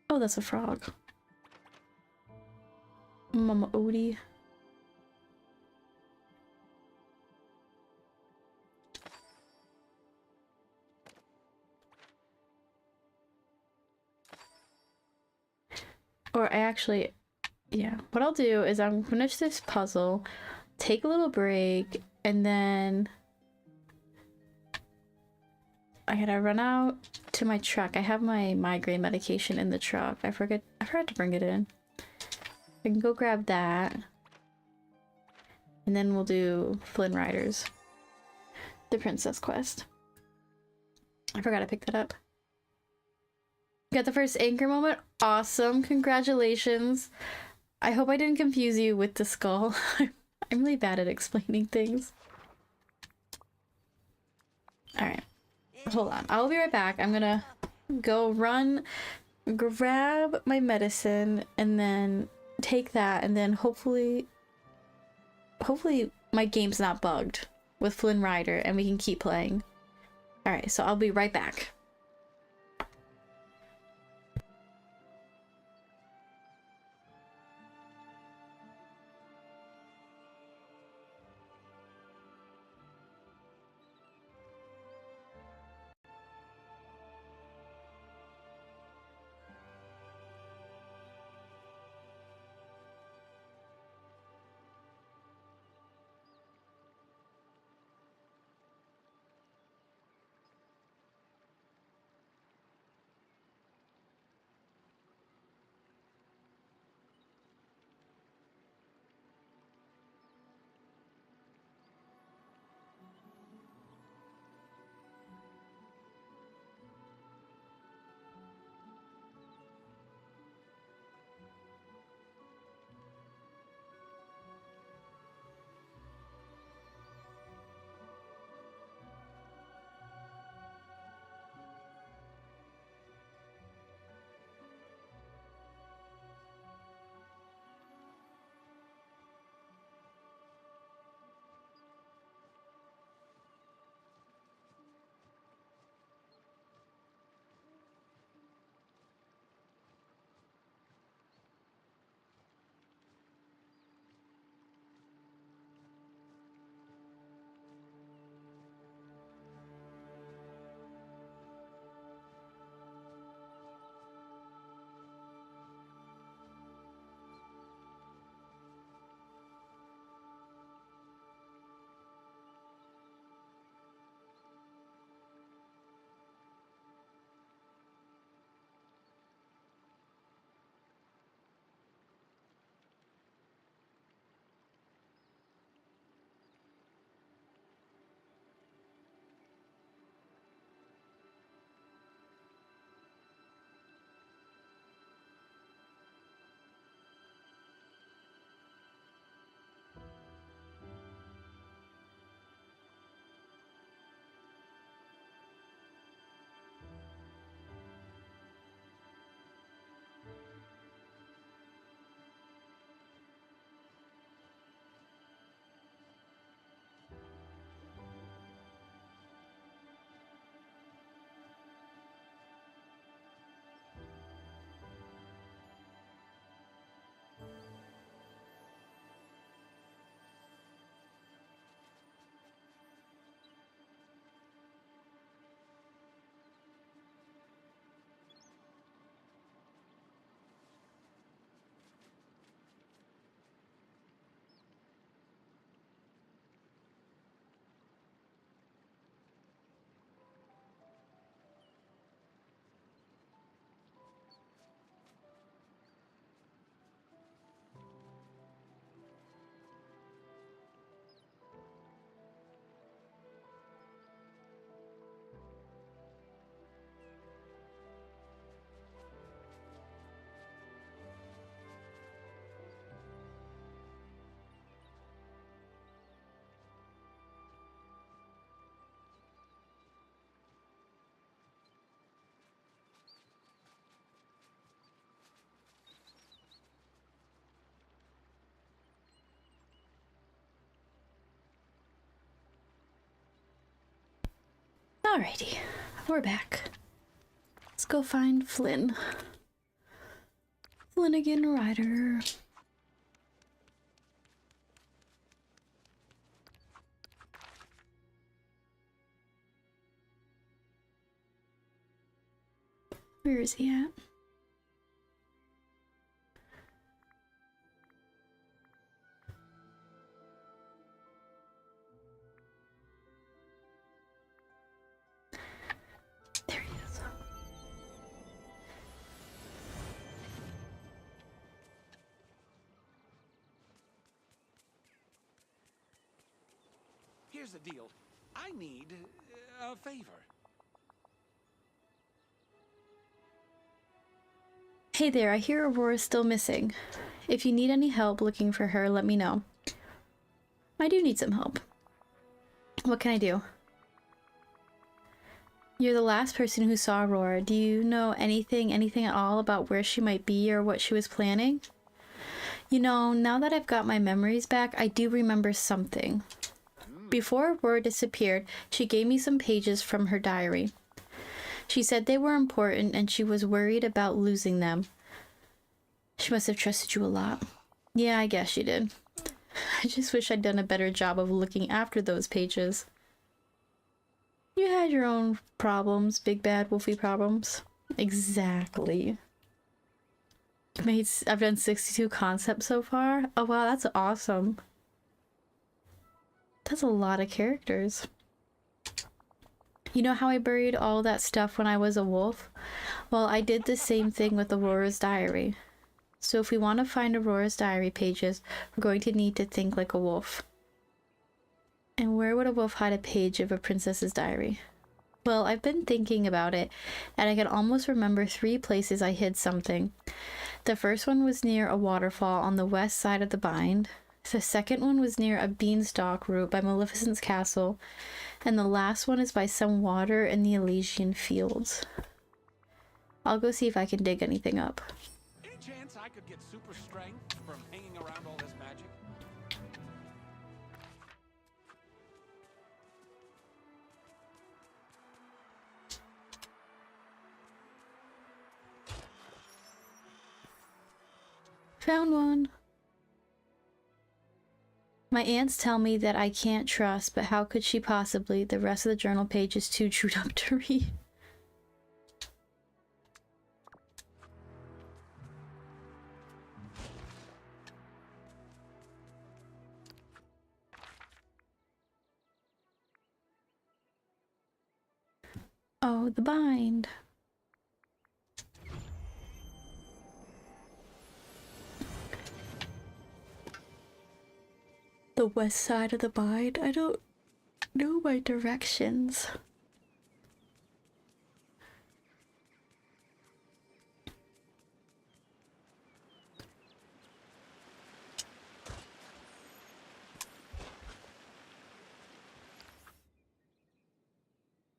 Oh, that's a frog. Mama Odie. Or I actually, yeah. What I'll do is I'm finish this puzzle, take a little break, and then I gotta run out to my truck. I have my migraine medication in the truck. I forgot to bring it in. I can go grab that. And then we'll do Flynn Riders. The Princess Quest. I forgot to pick that up. Got the first anchor moment? Awesome. Congratulations. I hope I didn't confuse you with the skull. I'm really bad at explaining things. Alright. Hold on. I'll be right back. I'm gonna go run, grab my medicine, and then take that, and then hopefully my game's not bugged with Flynn Rider and we can keep playing. Alright, so I'll be right back. Alrighty, we're back. Let's go find Flynn. Flanagan Rider. Where is he at? There he is. Here's the deal. I need a favor. Hey there, I hear Aurora's still missing. If you need any help looking for her, let me know. I do need some help. What can I do? You're the last person who saw Aurora. Do you know anything at all about where she might be or what she was planning? You know, now that I've got my memories back, I do remember something. Before Aurora disappeared, she gave me some pages from her diary. She said they were important and she was worried about losing them. She must have trusted you a lot. Yeah, I guess she did. I just wish I'd done a better job of looking after those pages. You had your own problems, big bad wolfy problems. Exactly. I've done 62 concepts so far. Oh wow, that's awesome. That's a lot of characters. You know how I buried all that stuff when I was a wolf? Well, I did the same thing with Aurora's diary. So if we want to find Aurora's diary pages, we're going to need to think like a wolf. And where would a wolf hide a page of a princess's diary? Well, I've been thinking about it, and I can almost remember 3 places I hid something. The first one was near a waterfall on the west side of the bind. The second one was near a beanstalk root by Maleficent's castle. And the last one is by some water in the Elysian fields. I'll go see if I can dig anything up. Any chance I could get super strength from hanging around all this magic? Found one. My aunts tell me that I can't trust, but how could she possibly? The rest of the journal page is too chewed up to read. Oh, the bind. The west side of the bind? I don't know my directions.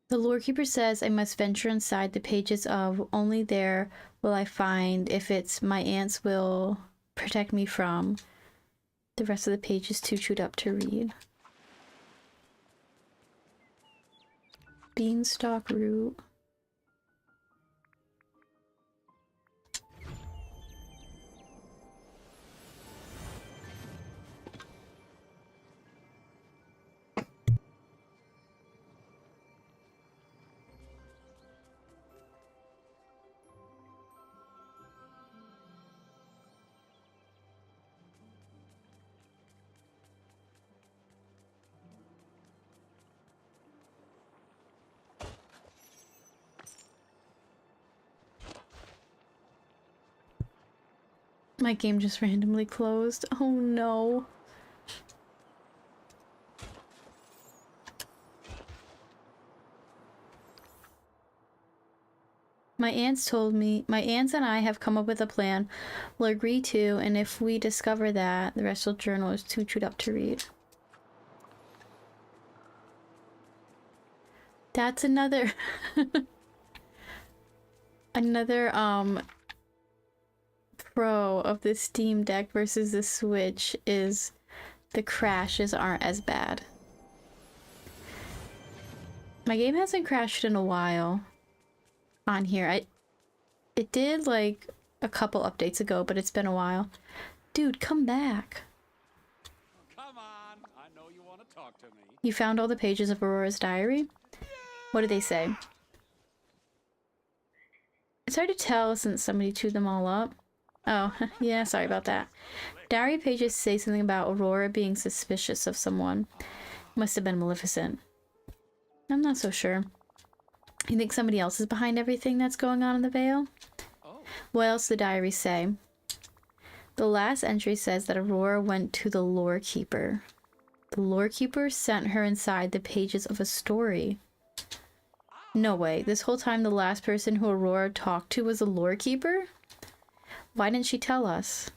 The lorekeeper says I must venture inside the pages of only there will I find if it's my aunts will protect me from. The rest of the page is too chewed up to read. Beanstalk root. My game just randomly closed. Oh no. My aunts and I have come up with a plan. We'll agree to, and if we discover that, the rest of the journal is too chewed up to read. That's another pro of the Steam Deck versus the Switch is the crashes aren't as bad. My game hasn't crashed in a while on here. It did like a couple updates ago, but it's been a while. Dude, come back. Come on, I know you want to talk to me. You found all the pages of Aurora's diary? What did they say? It's hard to tell since somebody chewed them all up. Oh, yeah, sorry about that. Diary pages say something about Aurora being suspicious of someone. Must have been Maleficent. I'm not so sure. You think somebody else is behind everything that's going on in the Vale? Oh. What else did the diaries say? The last entry says that Aurora went to the Lore Keeper. The Lore Keeper sent her inside the pages of a story. No way. This whole time the last person who Aurora talked to was the Lore Keeper? Why didn't she tell us?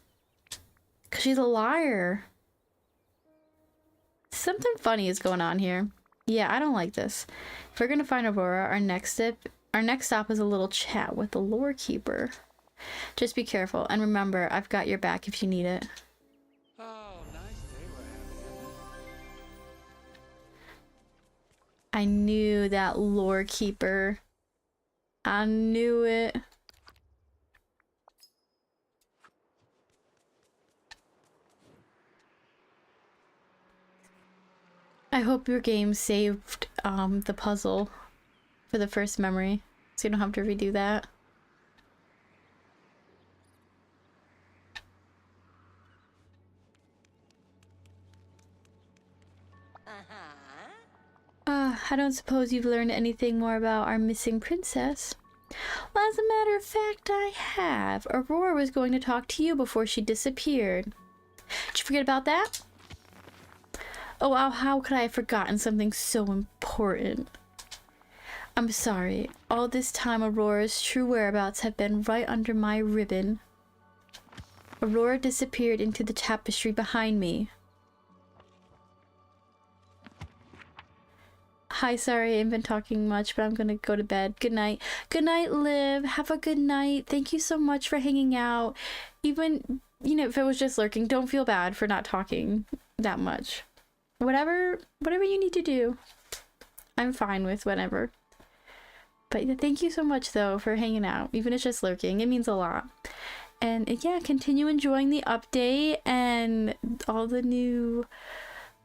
'Cause she's a liar. Something funny is going on here. Yeah, I don't like this. If we're gonna find Aurora, our next stop is a little chat with the Lore Keeper. Just be careful, and remember, I've got your back if you need it. Oh, nice day we're having. I knew that Lore Keeper. I knew it. I hope your game saved the puzzle for the first memory, so you don't have to redo that. I don't suppose you've learned anything more about our missing princess. Well, as a matter of fact, I have. Aurora was going to talk to you before she disappeared. Did you forget about that? Oh, wow, how could I have forgotten something so important? I'm sorry. All this time, Aurora's true whereabouts have been right under my ribbon. Aurora disappeared into the tapestry behind me. Hi, sorry, I haven't been talking much, but I'm gonna go to bed. Good night. Good night, Liv. Have a good night. Thank you so much for hanging out. Even, you know, if it was just lurking, don't feel bad for not talking that much. Whatever you need to do, I'm fine with whatever. But yeah, thank you so much, though, for hanging out. Even if it's just lurking, it means a lot. And yeah, continue enjoying the update and all the new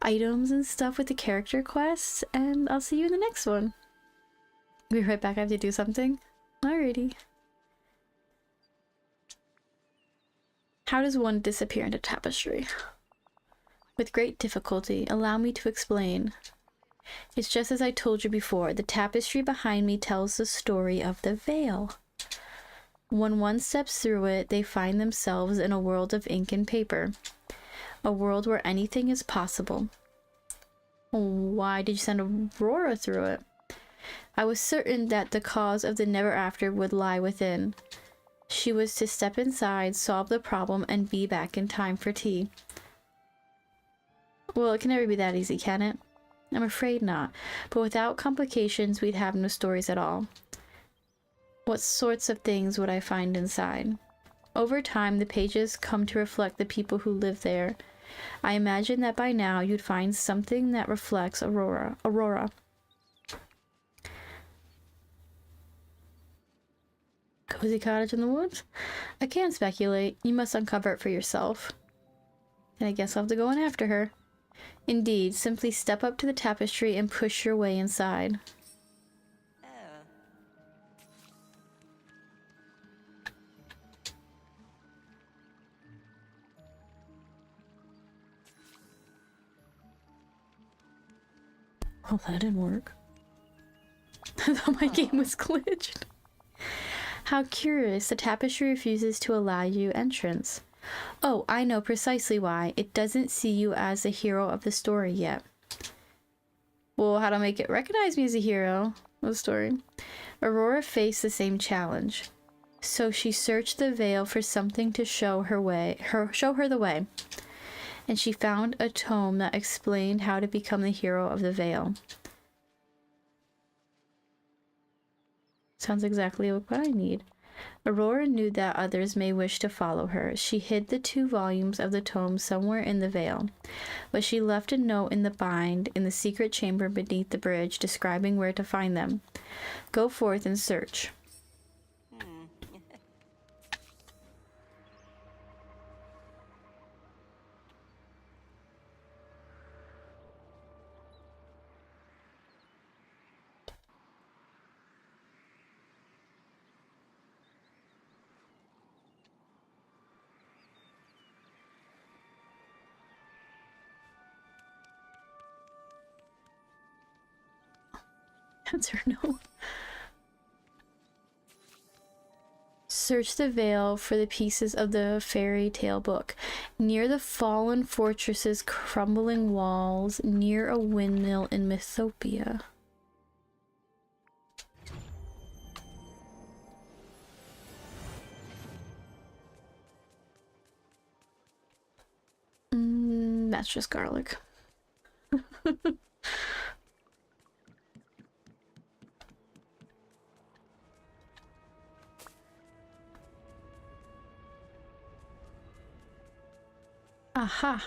items and stuff with the character quests, and I'll see you in the next one. Be right back. I have to do something. Alrighty. How does one disappear into tapestry? With great difficulty. Allow me to explain. It's just as I told you before. The tapestry behind me tells the story of the Vale. When one steps through it, they find themselves in a world of ink and paper. A world where anything is possible. Why did you send Aurora through it? I was certain that the cause of the never after would lie within. She was to step inside, solve the problem, and be back in time for tea. Well, it can never be that easy, can it? I'm afraid not. But without complications, we'd have no stories at all. What sorts of things would I find inside? Over time, the pages come to reflect the people who live there. I imagine that by now you'd find something that reflects Aurora. Cozy cottage in the woods? I can't speculate. You must uncover it for yourself. And I guess I'll have to go in after her. Indeed, simply step up to the tapestry and push your way inside. Oh, that didn't work. I thought my game was glitched. How curious. The tapestry refuses to allow you entrance. Oh, I know precisely why. It doesn't see you as the hero of the story yet. Well, how to make it recognize me as a hero of the story? Aurora faced the same challenge. So she searched the Vale for something to show her the way. And she found a tome that explained how to become the hero of the Vale. Sounds exactly what I need. Aurora knew that others may wish to follow her. She hid the 2 volumes of the tome somewhere in the veil, but she left a note in the bind in the secret chamber beneath the bridge describing where to find them. Go forth and search. That's her note. Search the veil for the pieces of the fairy tale book. Near the fallen fortress's crumbling walls, near a windmill in Mythopia. That's just garlic. Aha.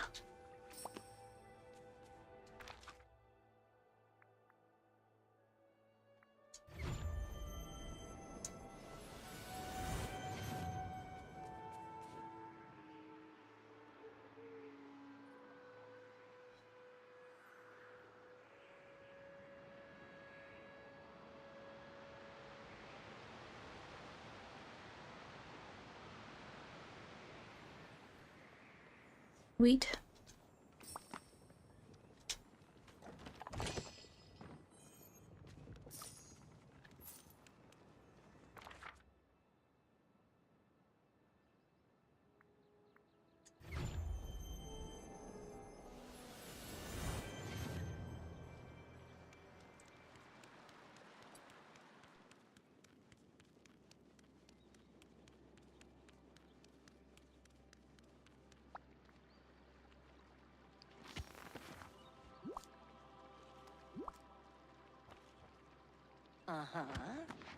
Wheat.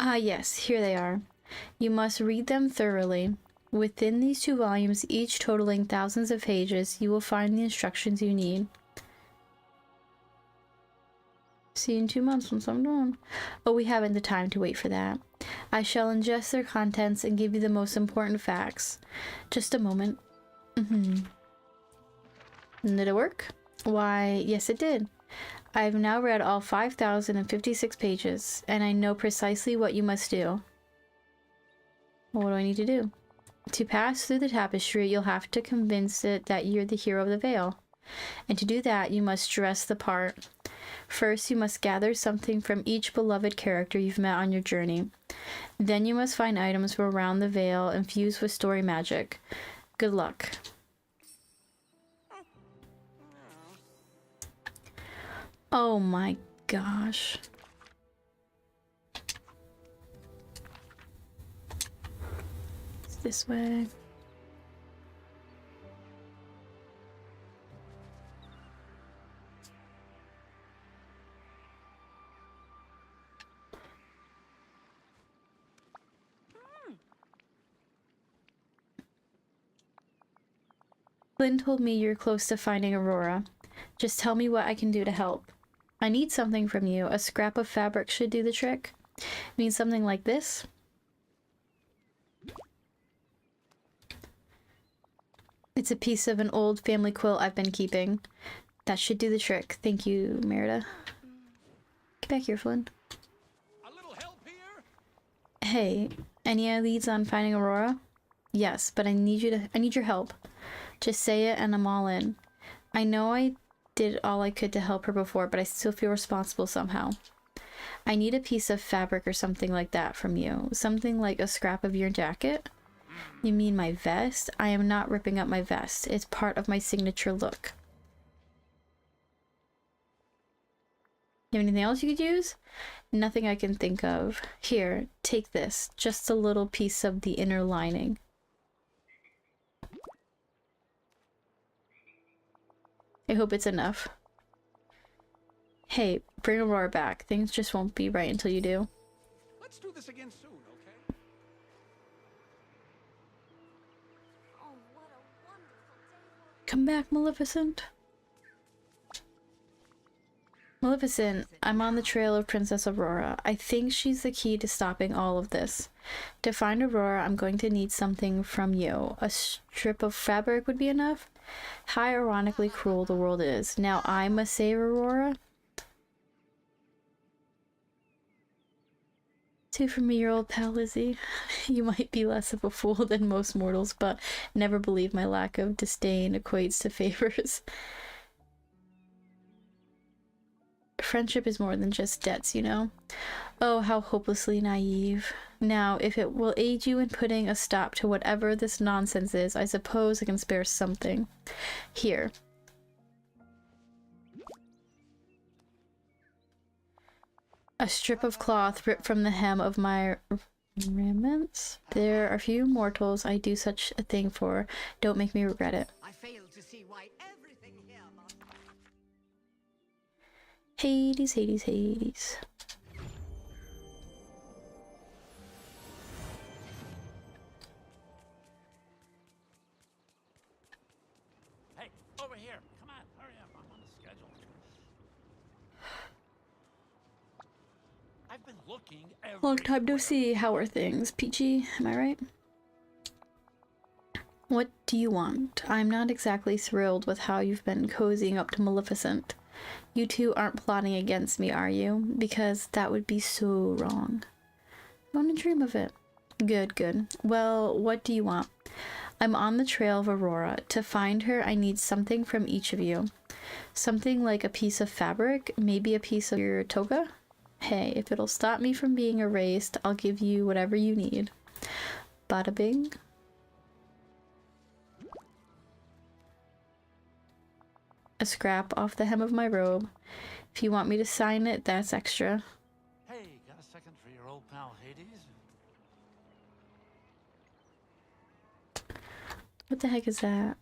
Ah, yes, here they are. You must read them thoroughly. Within these 2 volumes, each totaling thousands of pages, you will find the instructions you need. See you in 2 months once I'm done. Oh, we haven't the time to wait for that. I shall ingest their contents and give you the most important facts. Just a moment. Did it work? Why, yes it did. I've now read all 5,056 pages, and I know precisely what you must do. Well, what do I need to do? To pass through the tapestry, you'll have to convince it that you're the hero of the veil. And to do that, you must dress the part. First, you must gather something from each beloved character you've met on your journey. Then you must find items from around the veil infused with story magic. Good luck. Oh my gosh. It's this way. Flynn told me you're close to finding Aurora. Just tell me what I can do to help. I need something from you. A scrap of fabric should do the trick. Mean something like this? It's a piece of an old family quilt I've been keeping. That should do the trick. Thank you, Merida. Get back here, Flynn. A little help here? Hey, any leads on finding Aurora? Yes, but I need your help. Just say it and I'm all in. I know I did all I could to help her before, but I still feel responsible somehow. I need a piece of fabric or something like that from you. Something like a scrap of your jacket? You mean my vest? I am not ripping up my vest. It's part of my signature look. You have anything else you could use? Nothing I can think of. Here, take this. Just a little piece of the inner lining. I hope it's enough. Hey, bring Aurora back. Things just won't be right until you do. Let's do this again soon, okay? Come back, Maleficent. Maleficent, I'm on the trail of Princess Aurora. I think she's the key to stopping all of this. To find Aurora, I'm going to need something from you. A strip of fabric would be enough? How ironically cruel the world is. Now I must save Aurora? 2 from me, your old pal Lizzie. You might be less of a fool than most mortals, but never believe my lack of disdain equates to favors. Friendship is more than just debts, you know? Oh, how hopelessly naive. Now, if it will aid you in putting a stop to whatever this nonsense is, I suppose I can spare something. Here. A strip of cloth ripped from the hem of my raiments. There are few mortals I do such a thing for. Don't make me regret it. I fail to see why everything here must... Hades, Hades, Hades. Hey, over here. Come on, hurry up. I'm on the schedule. I've been looking Long time no everywhere. see. How are things? Peachy, am I right? What do you want? I'm not exactly thrilled with how you've been cozying up to Maleficent. You two aren't plotting against me, are you? Because that would be so wrong. I want to dream of it. Good, good. Well, what do you want? I'm on the trail of Aurora. To find her, I need something from each of you. Something like a piece of fabric, maybe a piece of your toga? Hey, if it'll stop me from being erased, I'll give you whatever you need. Bada bing. A scrap off the hem of my robe. If you want me to sign it, that's extra. Hey, got a second for your old pal Hades? What the heck is that?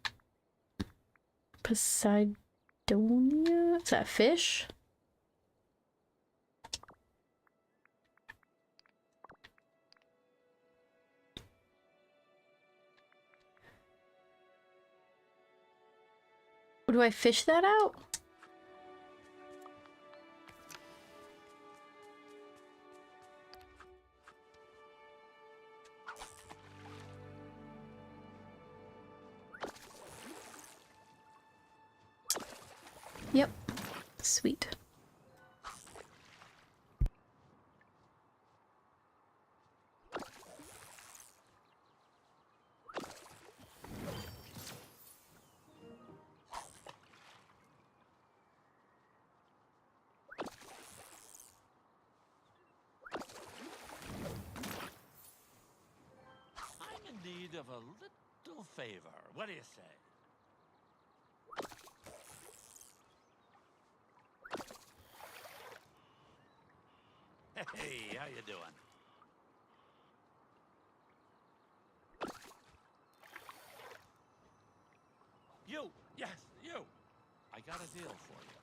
Poseidonia? Is that a fish? Do I fish that out? Yep. Sweet. I'm in need of a little favor. What do you say? Hey, how you doing? You! Yes, you! I got a deal for you.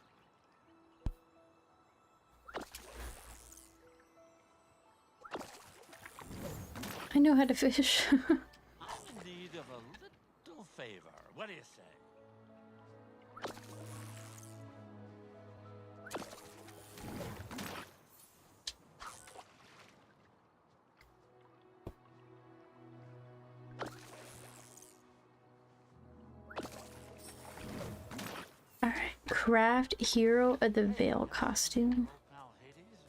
I know how to fish. I'm in need of a little favor. What do you say? Alright. Craft Hero of the Veil costume. Old pal Hades?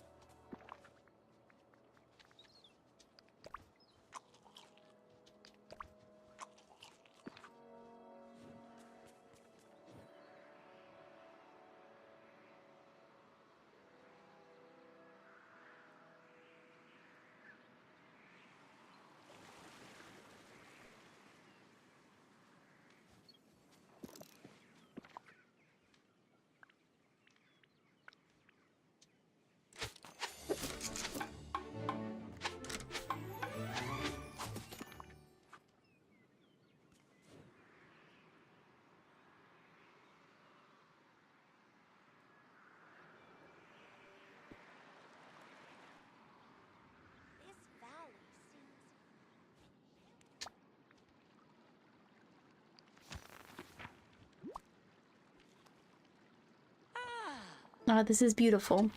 Ah, this is beautiful.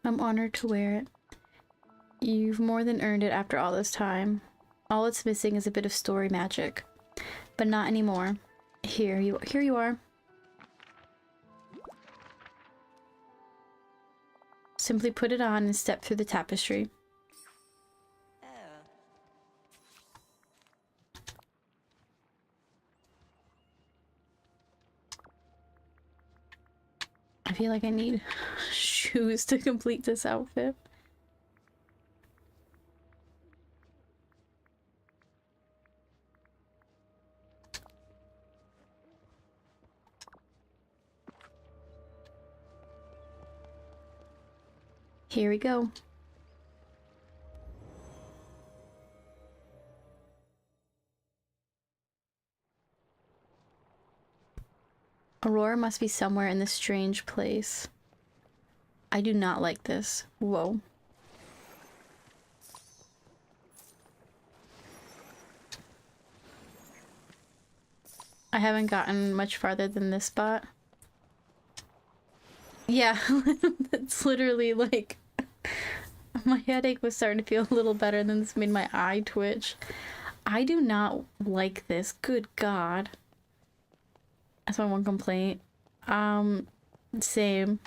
I'm honored to wear it. You've more than earned it after all this time. All it's missing is a bit of story magic. But not anymore. Here you are. Simply put it on and step through the tapestry. I feel like I need shoes to complete this outfit. Here we go. Aurora must be somewhere in this strange place. I do not like this. Whoa. I haven't gotten much farther than this spot. Yeah, it's literally like my headache was starting to feel a little better, and then this made my eye twitch. I do not like this. Good God. That's my one complaint. Same.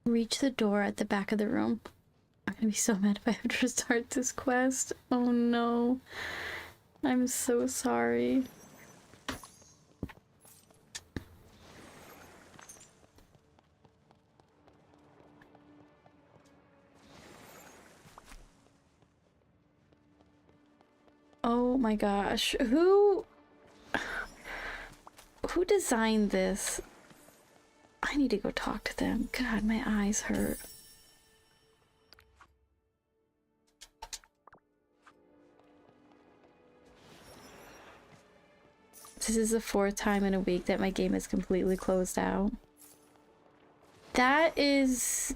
Reach the door at the back of the room. I'm gonna be so mad if I have to restart this quest. Oh no. I'm so sorry. Oh my gosh. Who designed this? I need to go talk to them. God, my eyes hurt. This is the 4th time in a week that my game is completely closed out. That is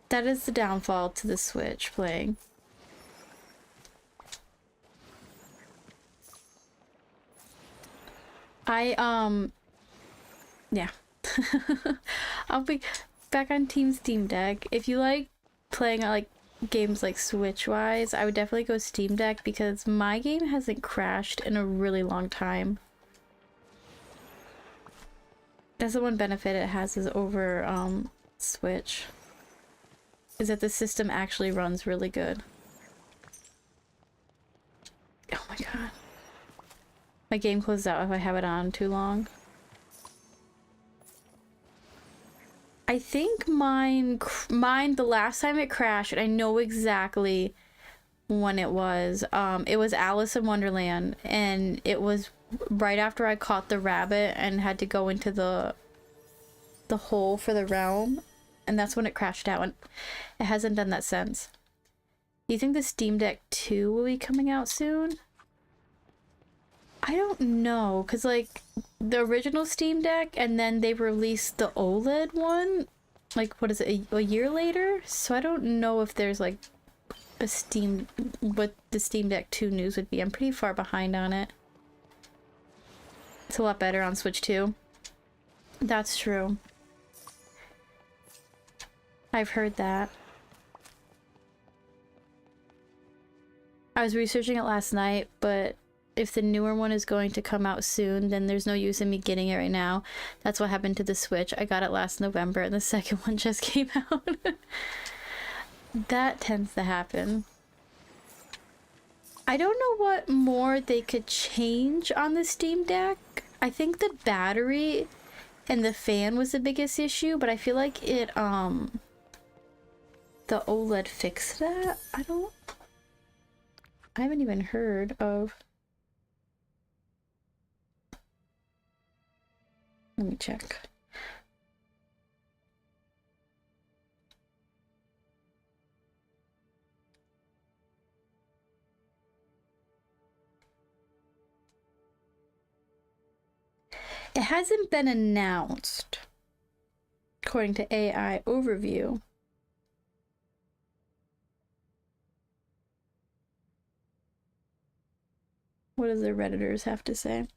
the downfall to the Switch playing. Yeah. I'll be back on Team Steam Deck. If you like playing like games like Switch-wise, I would definitely go Steam Deck because my game hasn't crashed in a really long time. That's the one benefit it has is over Switch. Is that the system actually runs really good. Oh my god. My game closes out if I have it on too long. I think mine the last time it crashed, and I know exactly when it was Alice in Wonderland, and it was right after I caught the rabbit and had to go into the hole for the realm, and that's when it crashed out, and it hasn't done that since. Do you think the Steam Deck 2 will be coming out soon? I don't know, because like the original Steam Deck and then they released the OLED one, like what is it, a year later? So I don't know if there's like what the Steam Deck 2 news would be. I'm pretty far behind on it. It's a lot better on Switch 2. That's true. I've heard that. I was researching it last night, but if the newer one is going to come out soon, then there's no use in me getting it right now. That's what happened to the Switch. I got it last November and the second one just came out. That tends to happen. I don't know what more they could change on the Steam Deck. I think the battery and the fan was the biggest issue, but I feel like it, the OLED fixed that? I haven't even heard of... Let me check. It hasn't been announced, according to AI Overview. What does the Redditors have to say?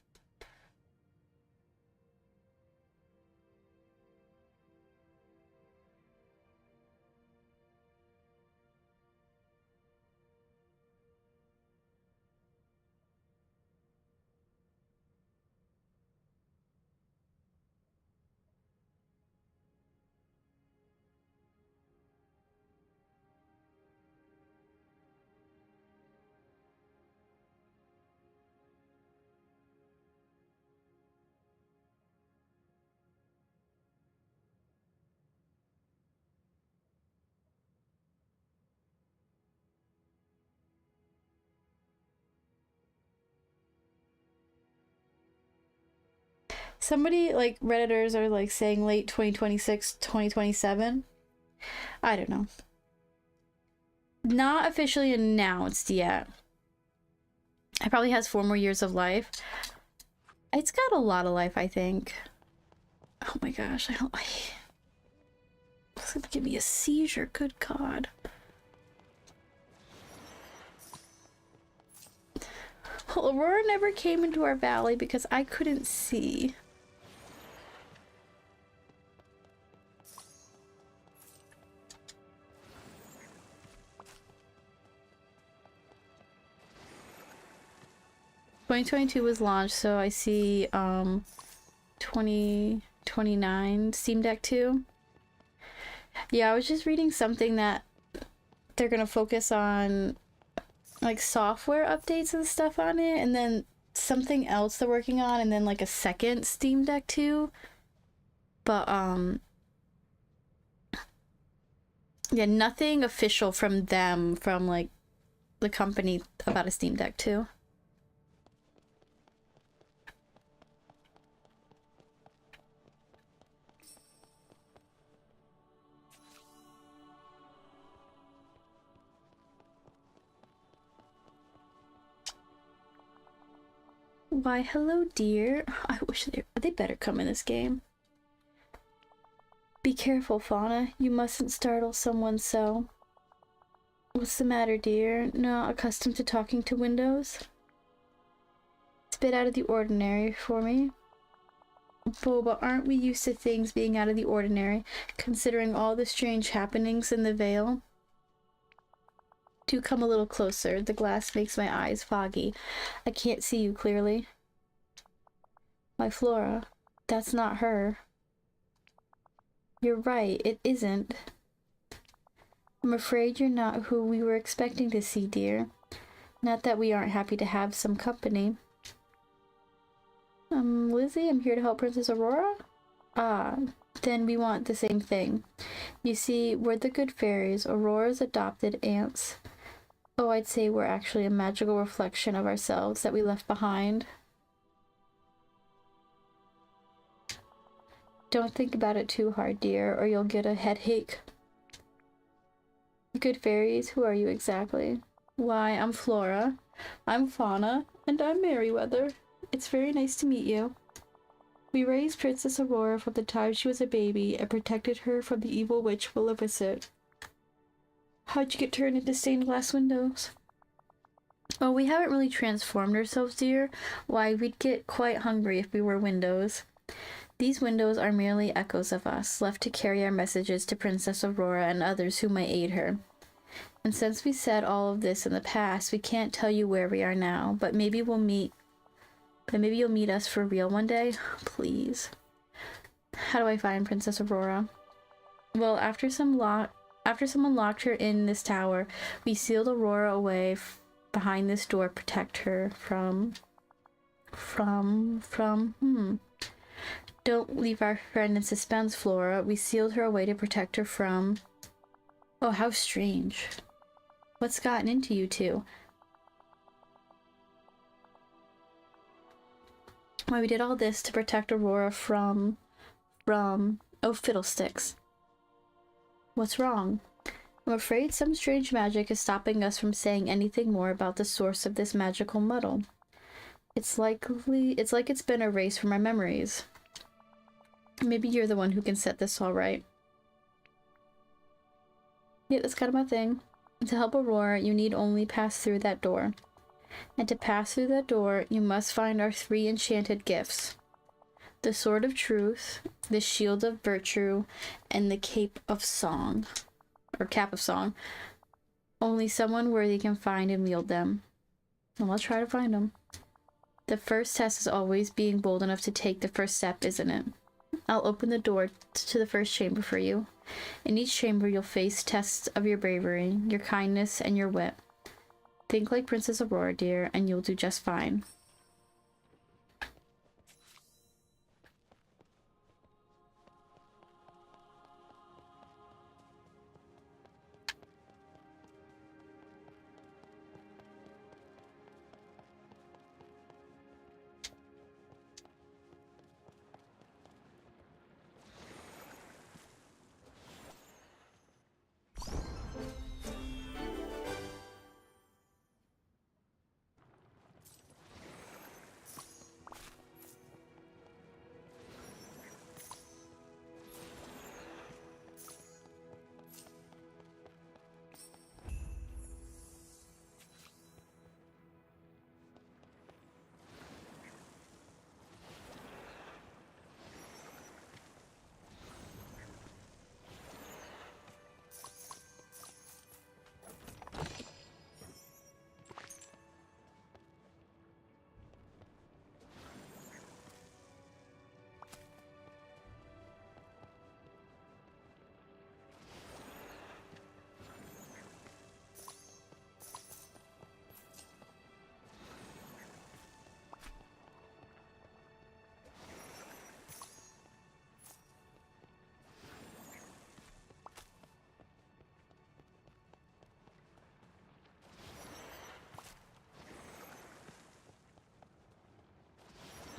Somebody, like, Redditors are, like, saying late 2026, 2027. I don't know. Not officially announced yet. It probably has 4 more years of life. It's got a lot of life, I think. Oh my gosh, it's gonna give me a seizure, good God. Well, Aurora never came into our valley because I couldn't see. ...2022 was launched, so I see 2029 Steam Deck 2. Yeah, I was just reading something that they're gonna focus on like software updates and stuff on it, and then something else they're working on, and then like a second Steam Deck 2. But yeah, nothing official from them, from like the company, about a Steam Deck 2. Why, hello, dear. I wish they better come in this game. Be careful, Fauna. You mustn't startle someone so. What's the matter, dear? Not accustomed to talking to windows? It's a bit out of the ordinary for me. Boba, aren't we used to things being out of the ordinary, considering all the strange happenings in the Vale? Do come a little closer. The glass makes my eyes foggy. I can't see you clearly. My Flora, that's not her. You're right, it isn't. I'm afraid you're not who we were expecting to see, dear. Not that we aren't happy to have some company. Lizzie, I'm here to help Princess Aurora? Ah, then we want the same thing. You see, we're the good fairies, Aurora's adopted aunts. Oh, I'd say we're actually a magical reflection of ourselves that we left behind. Don't think about it too hard, dear, or you'll get a headache. Good fairies, who are you exactly? Why, I'm Flora. I'm Fauna, and I'm Merryweather. It's very nice to meet you. We raised Princess Aurora from the time she was a baby and protected her from the evil witch Maleficent. How'd you get turned into stained glass windows? Well, we haven't really transformed ourselves, dear. Why, we'd get quite hungry if we were windows. These windows are merely echoes of us, left to carry our messages to Princess Aurora and others who might aid her. And since we said all of this in the past, we can't tell you where we are now, but maybe you'll meet us for real one day? Please. How do I find Princess Aurora? Well, after someone locked her in this tower, we sealed Aurora away behind this door, protect her from... Don't leave our friend in suspense, Flora. We sealed her away to protect her from... Oh, how strange. What's gotten into you two? Why we did all this to protect Aurora from... Oh, fiddlesticks. What's wrong? I'm afraid some strange magic is stopping us from saying anything more about the source of this magical muddle. It's like it's been erased from our memories. Maybe you're the one who can set this all right. Yeah, that's kind of my thing. To help Aurora, you need only pass through that door. And to pass through that door, you must find our 3 enchanted gifts. The Sword of Truth, the Shield of Virtue, and the Cape of Song. Or Cap of Song. Only someone worthy can find and wield them. Well, I'll try to find them. The first test is always being bold enough to take the first step, isn't it? I'll open the door to the first chamber for you. In each chamber, you'll face tests of your bravery, your kindness, and your wit. Think like Princess Aurora, dear, and you'll do just fine.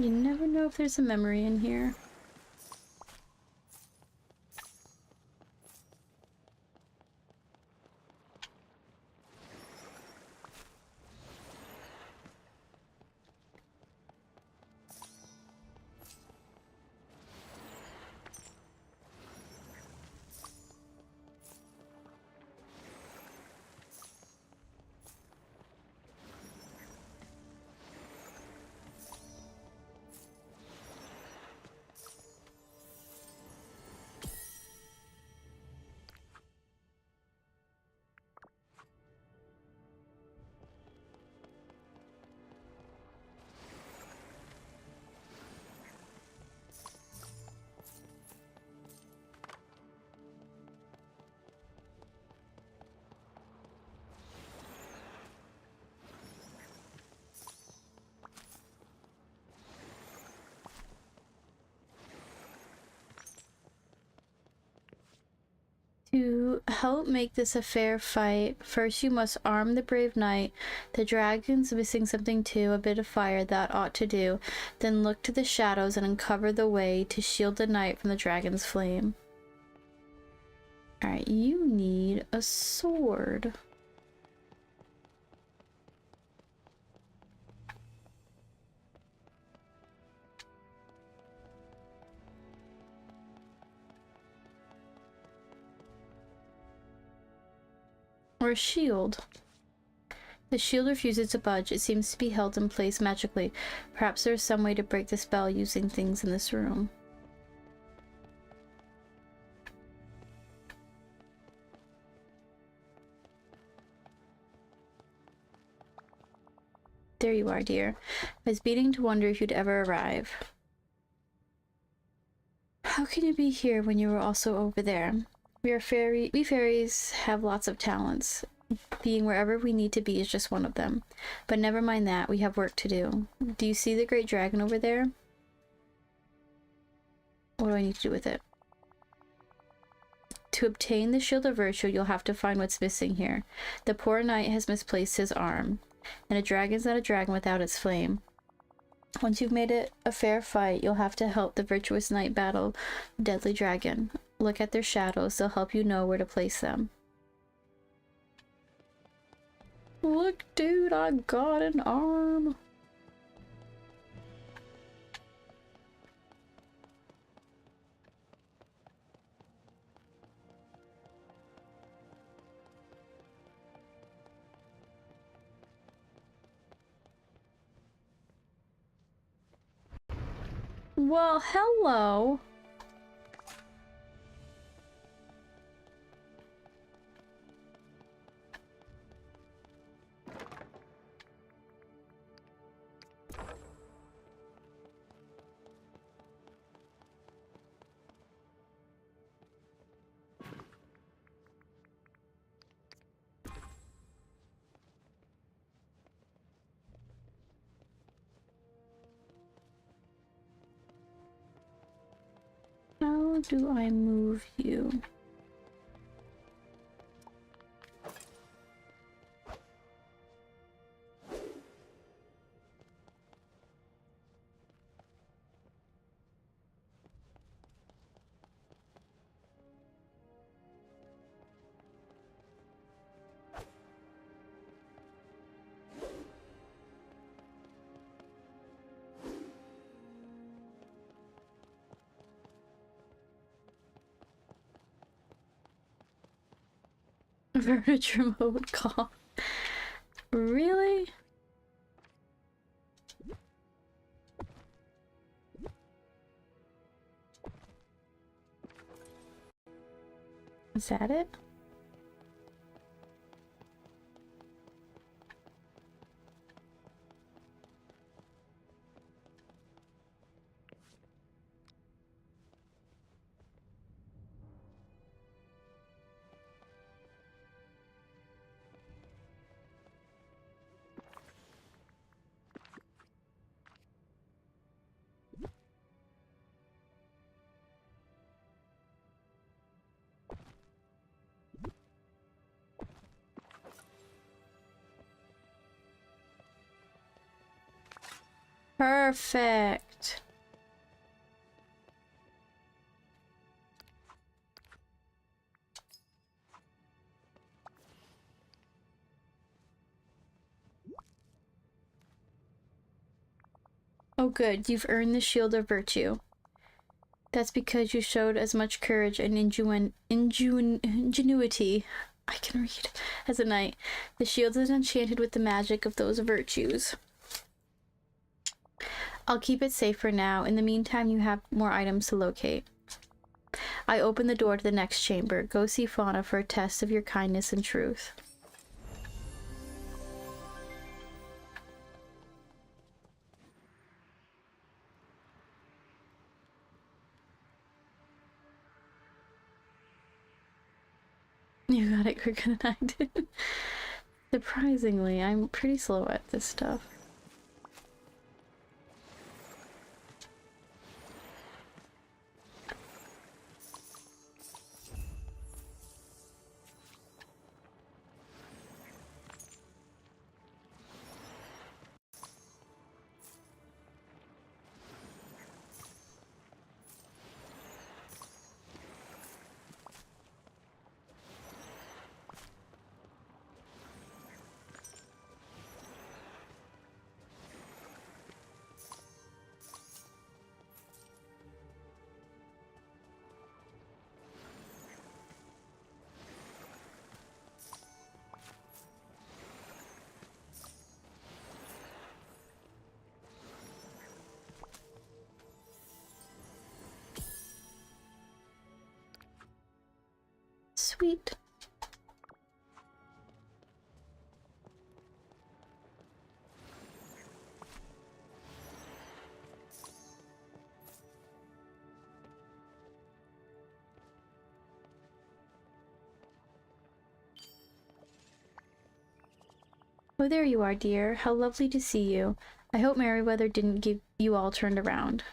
You never know if there's a memory in here. To help make this a fair fight, first you must arm the brave knight. The dragon's missing something too, a bit of fire, that ought to do. Then look to the shadows and uncover the way to shield the knight from the dragon's flame. Alright, you need a sword. Or a shield. The shield refuses to budge. It seems to be held in place magically. Perhaps there is some way to break the spell using things in this room. There you are, dear. I was beginning to wonder if you'd ever arrive. How can you be here when you were also over there? We fairies have lots of talents. Being wherever we need to be is just one of them. But never mind that, we have work to do. Do you see the great dragon over there? What do I need to do with it? To obtain the Shield of Virtue, you'll have to find what's missing here. The poor knight has misplaced his arm, and a dragon's not a dragon without its flame. Once you've made it a fair fight, you'll have to help the virtuous knight battle deadly dragon. Look at their shadows, they'll help you know where to place them. Look, dude, I got an arm. Well, hello. How do I move you? Furniture mode call. Really? Is that it? Perfect. Oh good, you've earned the Shield of Virtue. That's because you showed as much courage and ingenuity, I can read, as a knight. The shield is enchanted with the magic of those virtues. I'll keep it safe for now. In the meantime, you have more items to locate. I open the door to the next chamber. Go see Fauna for a test of your kindness and truth. You got it quicker than I did. Surprisingly, I'm pretty slow at this stuff. Sweet. Oh, there you are, dear. How lovely to see you. I hope Merryweather didn't get you all turned around.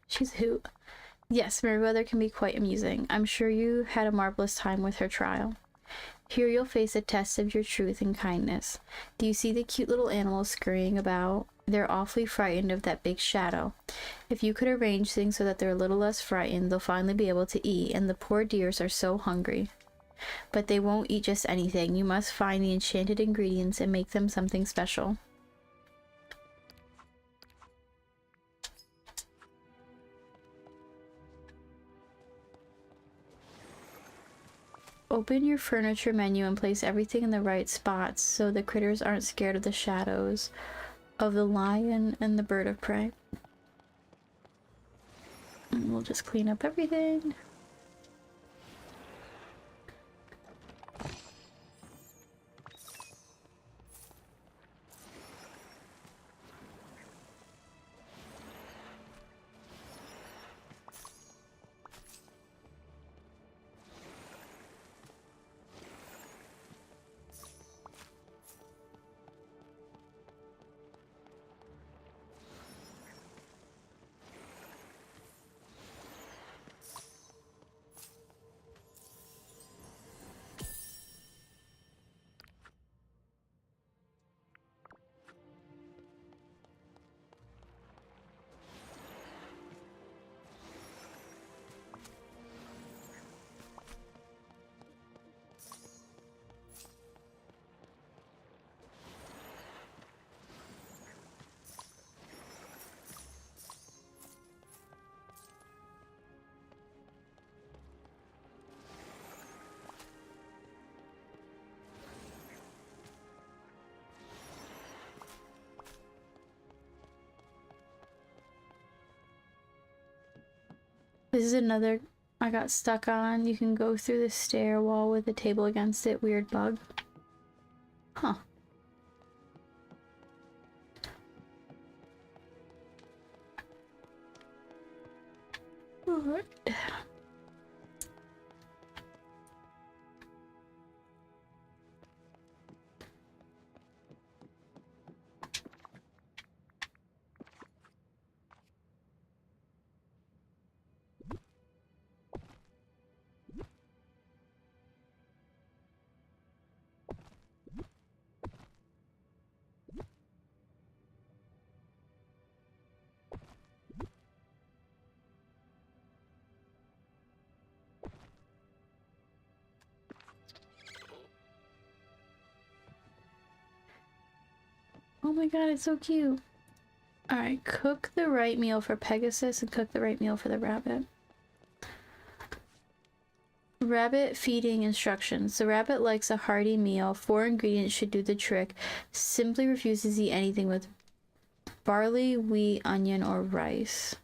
She's a hoot. Yes, Merryweather can be quite amusing. I'm sure you had a marvelous time with her trial. Here you'll face a test of your truth and kindness. Do you see the cute little animals scurrying about? They're awfully frightened of that big shadow. If you could arrange things so that they're a little less frightened, they'll finally be able to eat, and the poor dears are so hungry. But they won't eat just anything. You must find the enchanted ingredients and make them something special. Open your furniture menu and place everything in the right spots so the critters aren't scared of the shadows of the lion and the bird of prey. And we'll just clean up everything. This is another I got stuck on. You can go through the stair wall with a table against it. Weird bug. Huh. Alright. Oh my god, it's so cute. Alright, cook the right meal for Pegasus and cook the right meal for the rabbit. Rabbit feeding instructions. The rabbit likes a hearty meal. 4 ingredients should do the trick. Simply refuses to eat anything with barley, wheat, onion, or rice.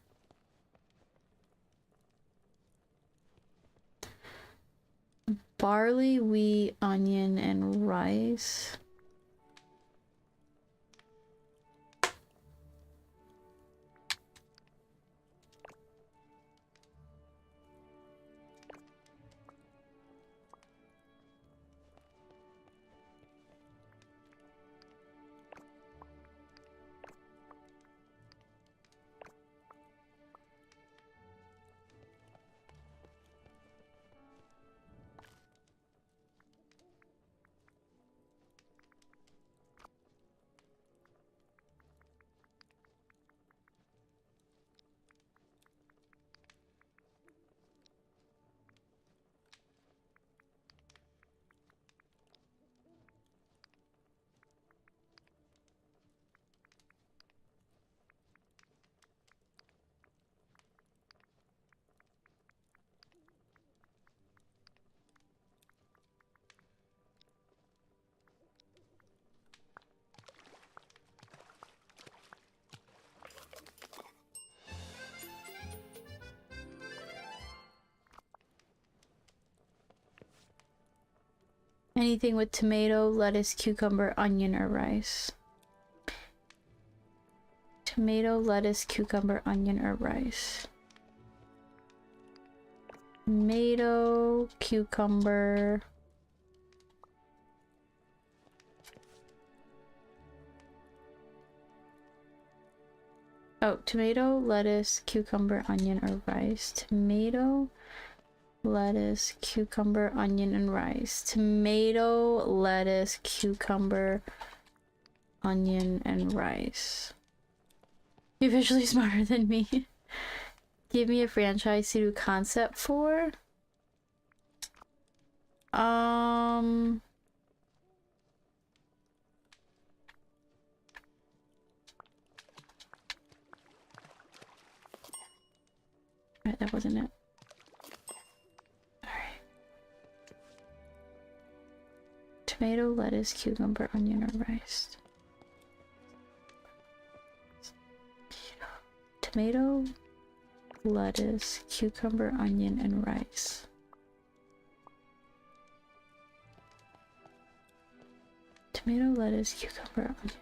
Barley, wheat, onion, and rice. Anything with tomato, lettuce, cucumber, onion, or rice. Tomato, lettuce, cucumber, onion, or rice. Tomato, cucumber. Oh, tomato, lettuce, cucumber, onion, or rice. Tomato, lettuce, cucumber, onion, and rice. Tomato, lettuce, cucumber, onion, and rice. You're visually smarter than me. Give me a franchise to do concept for. Right, that wasn't it. Alright. Tomato, lettuce, cucumber, onion, or rice. Tomato, lettuce, cucumber, onion, and rice. Tomato, lettuce, cucumber, onion.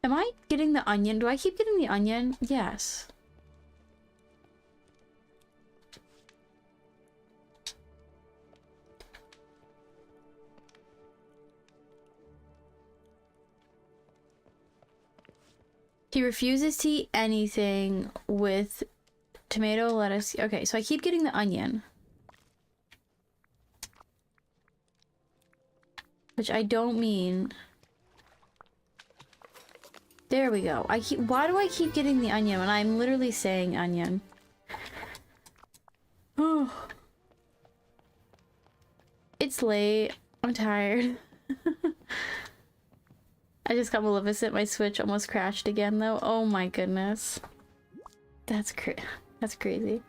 Am I getting the onion? Do I keep getting the onion? Yes. He refuses to eat anything with tomato, lettuce. Okay, so I keep getting the onion. Which I don't mean... There we go. Why do I keep getting the onion when I'm literally saying onion? Oh. It's late. I'm tired. I just got Maleficent. My Switch almost crashed again though. Oh my goodness. That's crazy.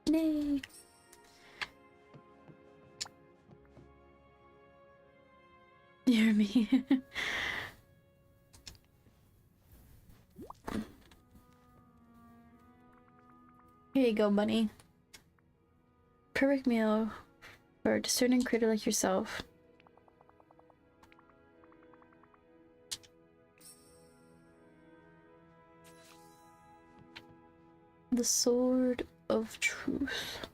Nay. Near me. Here you go, bunny. Perfect meal for a discerning critter like yourself. The Sword of Truth.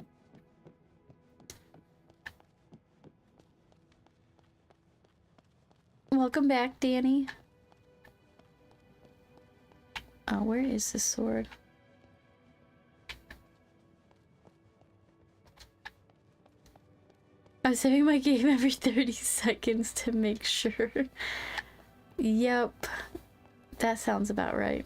Welcome back, Danny. Oh, where is the sword? I'm saving my game every 30 seconds to make sure. Yep. That sounds about right.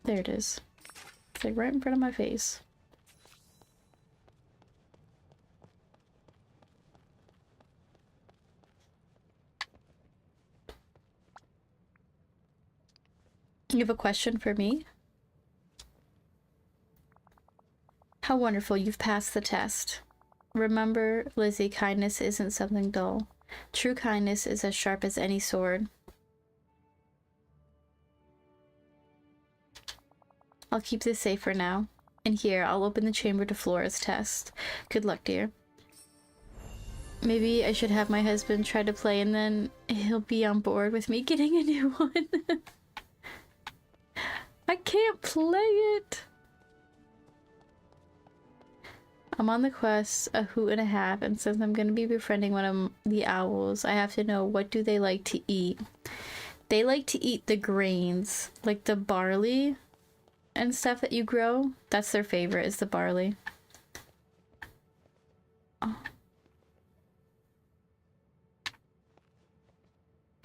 There it is. It's like right in front of my face. You have a question for me? How wonderful, you've passed the test. Remember, Lizzie, kindness isn't something dull. True kindness is as sharp as any sword. I'll keep this safe for now. And here, I'll open the chamber to Flora's test. Good luck, dear. Maybe I should have my husband try to play and then he'll be on board with me getting a new one. I can't play it! I'm on the quest, a hoot and a half, and since I'm gonna be befriending one of the owls, I have to know what do they like to eat. They like to eat the grains, like the barley and stuff that you grow. That's their favorite, is the barley. Oh.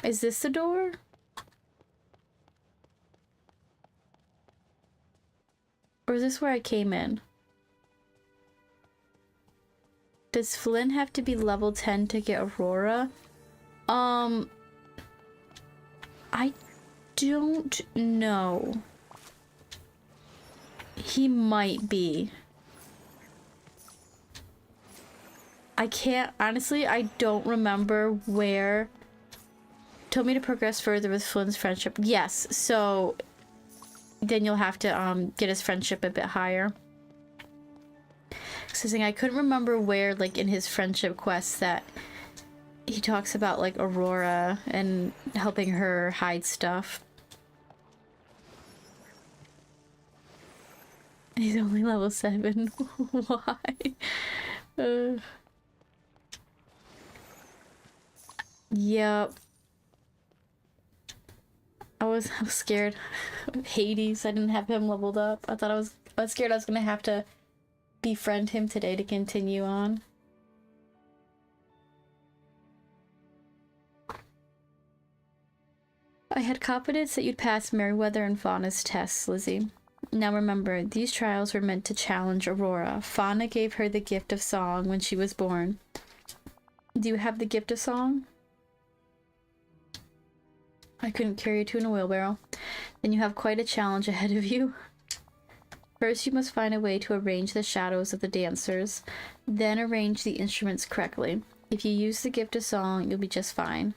Is this the door? Or is this where I came in? Does Flynn have to be level 10 to get Aurora? I don't know. He might be. I can't, honestly, I don't remember where. Told me to progress further with Flynn's friendship. Yes, so then you'll have to get his friendship a bit higher. So I couldn't remember where, like, in his friendship quests that he talks about, like, Aurora and helping her hide stuff. He's only level 7. Why? Yep. I was scared. Hades, I didn't have him leveled up. I was scared I was gonna have to befriend him today to continue on. I had confidence that you'd pass Meriwether and Fauna's tests, Lizzie. Now remember, these trials were meant to challenge Aurora. Fauna gave her the gift of song when she was born. Do you have the gift of song? I couldn't carry you two in a wheelbarrow. Then you have quite a challenge ahead of you. First, you must find a way to arrange the shadows of the dancers, then arrange the instruments correctly. If you use the gift of song, you'll be just fine.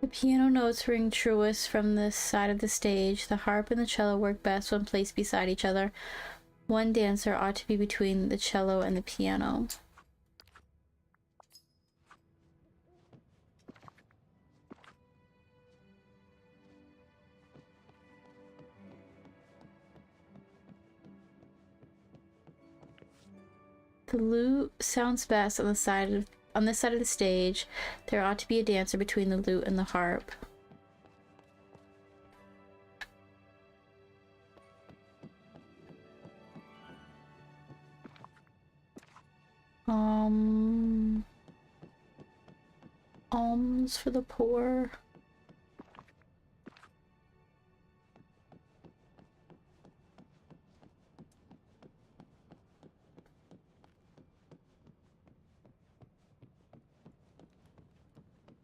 The piano notes ring truest from this side of the stage. The harp and the cello work best when placed beside each other. One dancer ought to be between the cello and the piano. The lute sounds best on this side of the stage. There ought to be a dancer between the lute and the harp. Alms for the poor.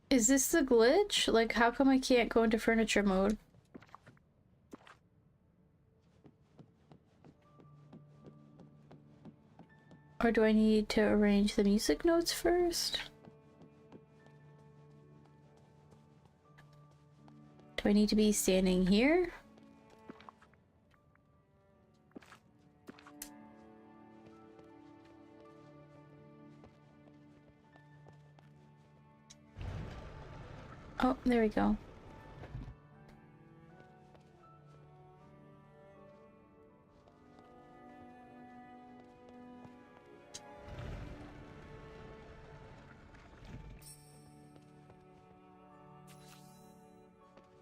Is this the glitch? Like, how come I can't go into furniture mode? Or do I need to arrange the music notes first? Do I need to be standing here? Oh, there we go.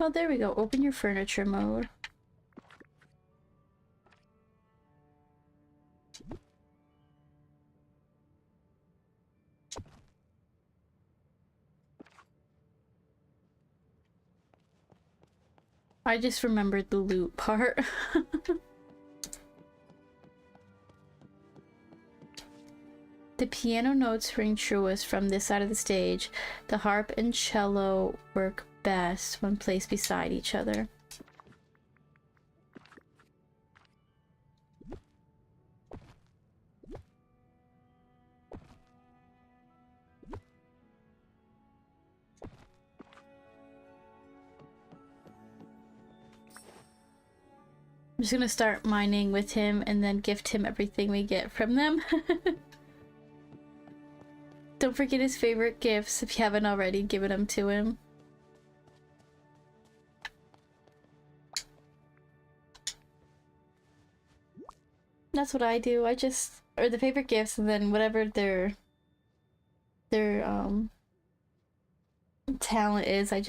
Oh, there we go. Open your furniture mode. I just remembered the loot part. The piano notes ring truest from this side of the stage. The harp and cello work best when placed beside each other. I'm just gonna start mining with him and then gift him everything we get from them. Don't forget his favorite gifts if you haven't already given them to him. That's what I do. I just, or the favorite gifts, and then whatever their talent is, I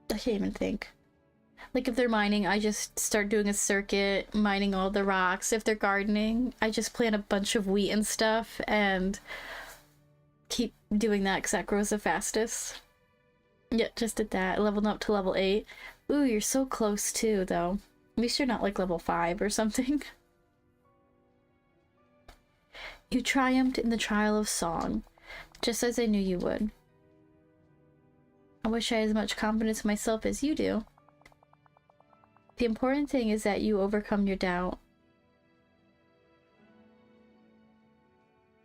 can't even think. Like if they're mining, I just start doing a circuit, mining all the rocks. If they're gardening, I just plant a bunch of wheat and stuff and keep doing that because that grows the fastest. Yeah, just did that. I leveled up to level 8. Ooh, you're so close too, though. At least you're not like level 5 or something. You triumphed in the trial of song, just as I knew you would. I wish I had as much confidence in myself as you do. The important thing is that you overcome your doubt.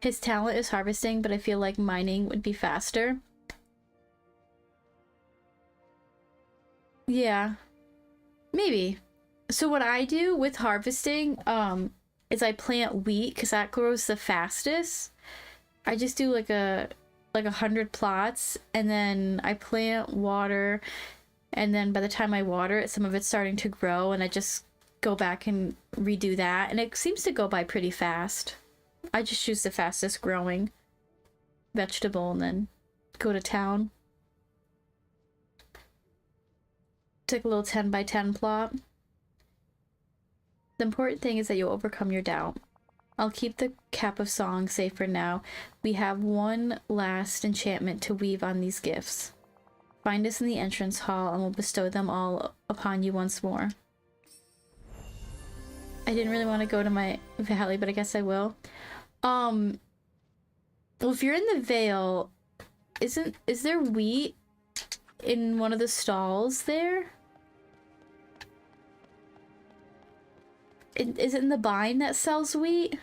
His talent is harvesting, but I feel like mining would be faster. Yeah, maybe. So what I do with harvesting is I plant wheat because that grows the fastest. I just do like 100 plots, and then I plant, water, and then by the time I water it, some of it's starting to grow, and I just go back and redo that, and it seems to go by pretty fast. I just choose the fastest growing vegetable and then go to town. Take a little 10 by 10 plot. The important thing is that you'll overcome your doubt. I'll keep the cap of song safe for now. We have one last enchantment to weave on these gifts. Find us in the entrance hall and we'll bestow them all upon you once more. I didn't really want to go to my valley, but I guess I will. Well, if you're in the Vale, is there wheat in one of the stalls there? Is it in the bind that sells wheat?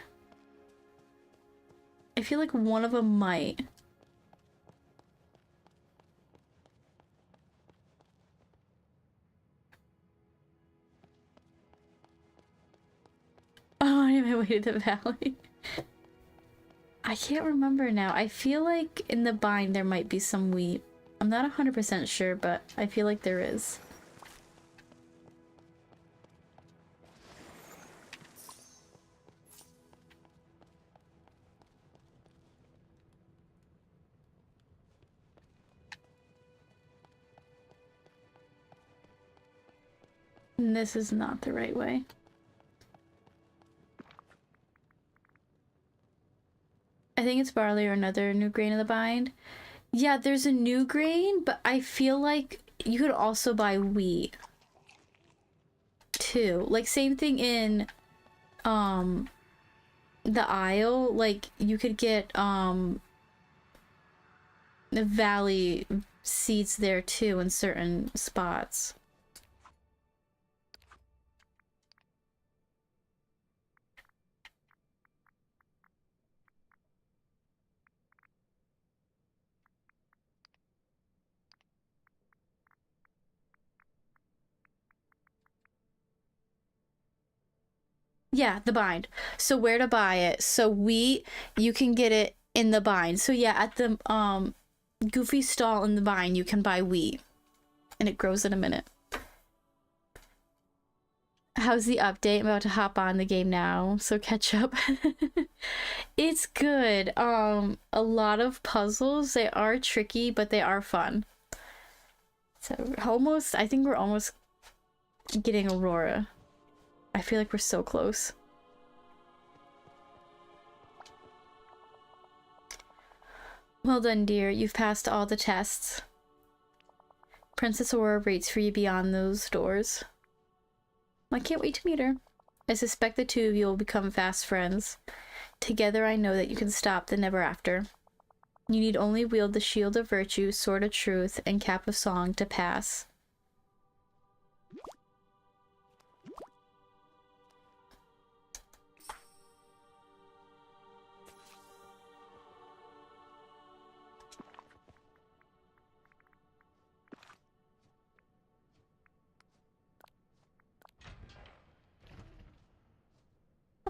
I feel like one of them might. Oh, I made my way to the valley. I can't remember now. I feel like in the bind there might be some wheat. I'm not 100% sure, but I feel like there is. And this is not the right way. I think it's barley or another new grain in the bind. Yeah, there's a new grain, but I feel like you could also buy wheat too. Like same thing in the Isle, like you could get the valley seeds there too in certain spots. Yeah, the bind. So where to buy it? So wheat, you can get it in the bind. So yeah, at the Goofy stall in the bind, you can buy wheat. And it grows in a minute. How's the update? I'm about to hop on the game now, so catch up. It's good. A lot of puzzles. They are tricky, but they are fun. So almost, I think we're almost getting Aurora. I feel like we're so close. Well done, dear. You've passed all the tests. Princess Aurora waits for you beyond those doors. I can't wait to meet her. I suspect the two of you will become fast friends. Together I know that you can stop the never after. You need only wield the shield of virtue, sword of truth, and cap of song to pass.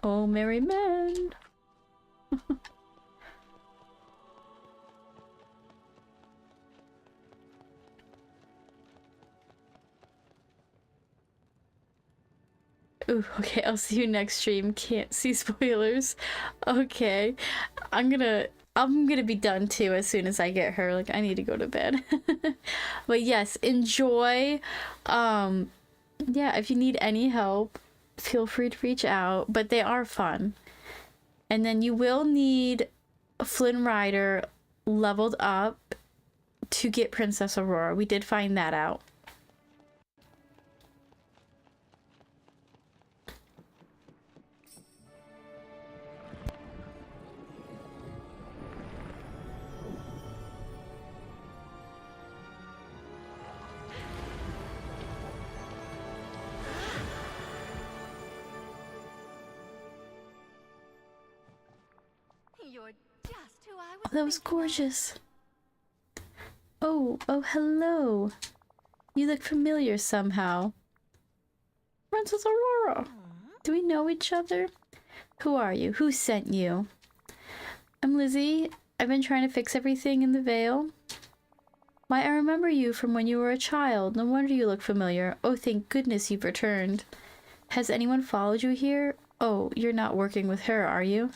Oh, merry men. Ooh, okay, I'll see you next stream. Can't see spoilers. Okay. I'm gonna be done too as soon as I get her. Like, I need to go to bed. But yes, enjoy. Yeah, if you need any help, feel free to reach out. But they are fun. And then you will need Flynn Rider leveled up to get Princess Aurora. We did find that out. You're just who I was That was thinking of. gorgeous. Oh, hello. You look familiar somehow. Princess Aurora. Do we know each other? Who are you? Who sent you? I'm Lizzie. I've been trying to fix everything in the Vale. Why, I remember you from when you were a child. No wonder you look familiar. Oh, thank goodness you've returned. Has anyone followed you here? Oh, you're not working with her, are you?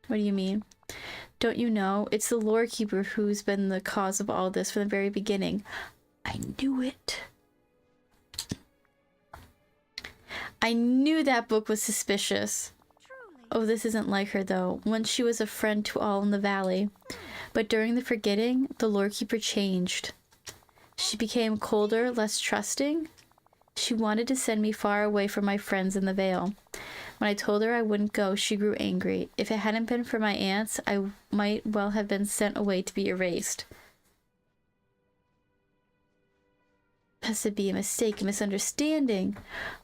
What do you mean? Don't you know? It's the lore keeper who's been the cause of all this from the very beginning. I knew it. I knew that book was suspicious. Truly. Oh, this isn't like her, though. Once she was a friend to all in the valley. But during the forgetting, the lore keeper changed. She became colder, less trusting. She wanted to send me far away from my friends in the Vale. When I told her I wouldn't go, she grew angry. If it hadn't been for my aunts, I might well have been sent away to be erased. Has to be a mistake, a misunderstanding.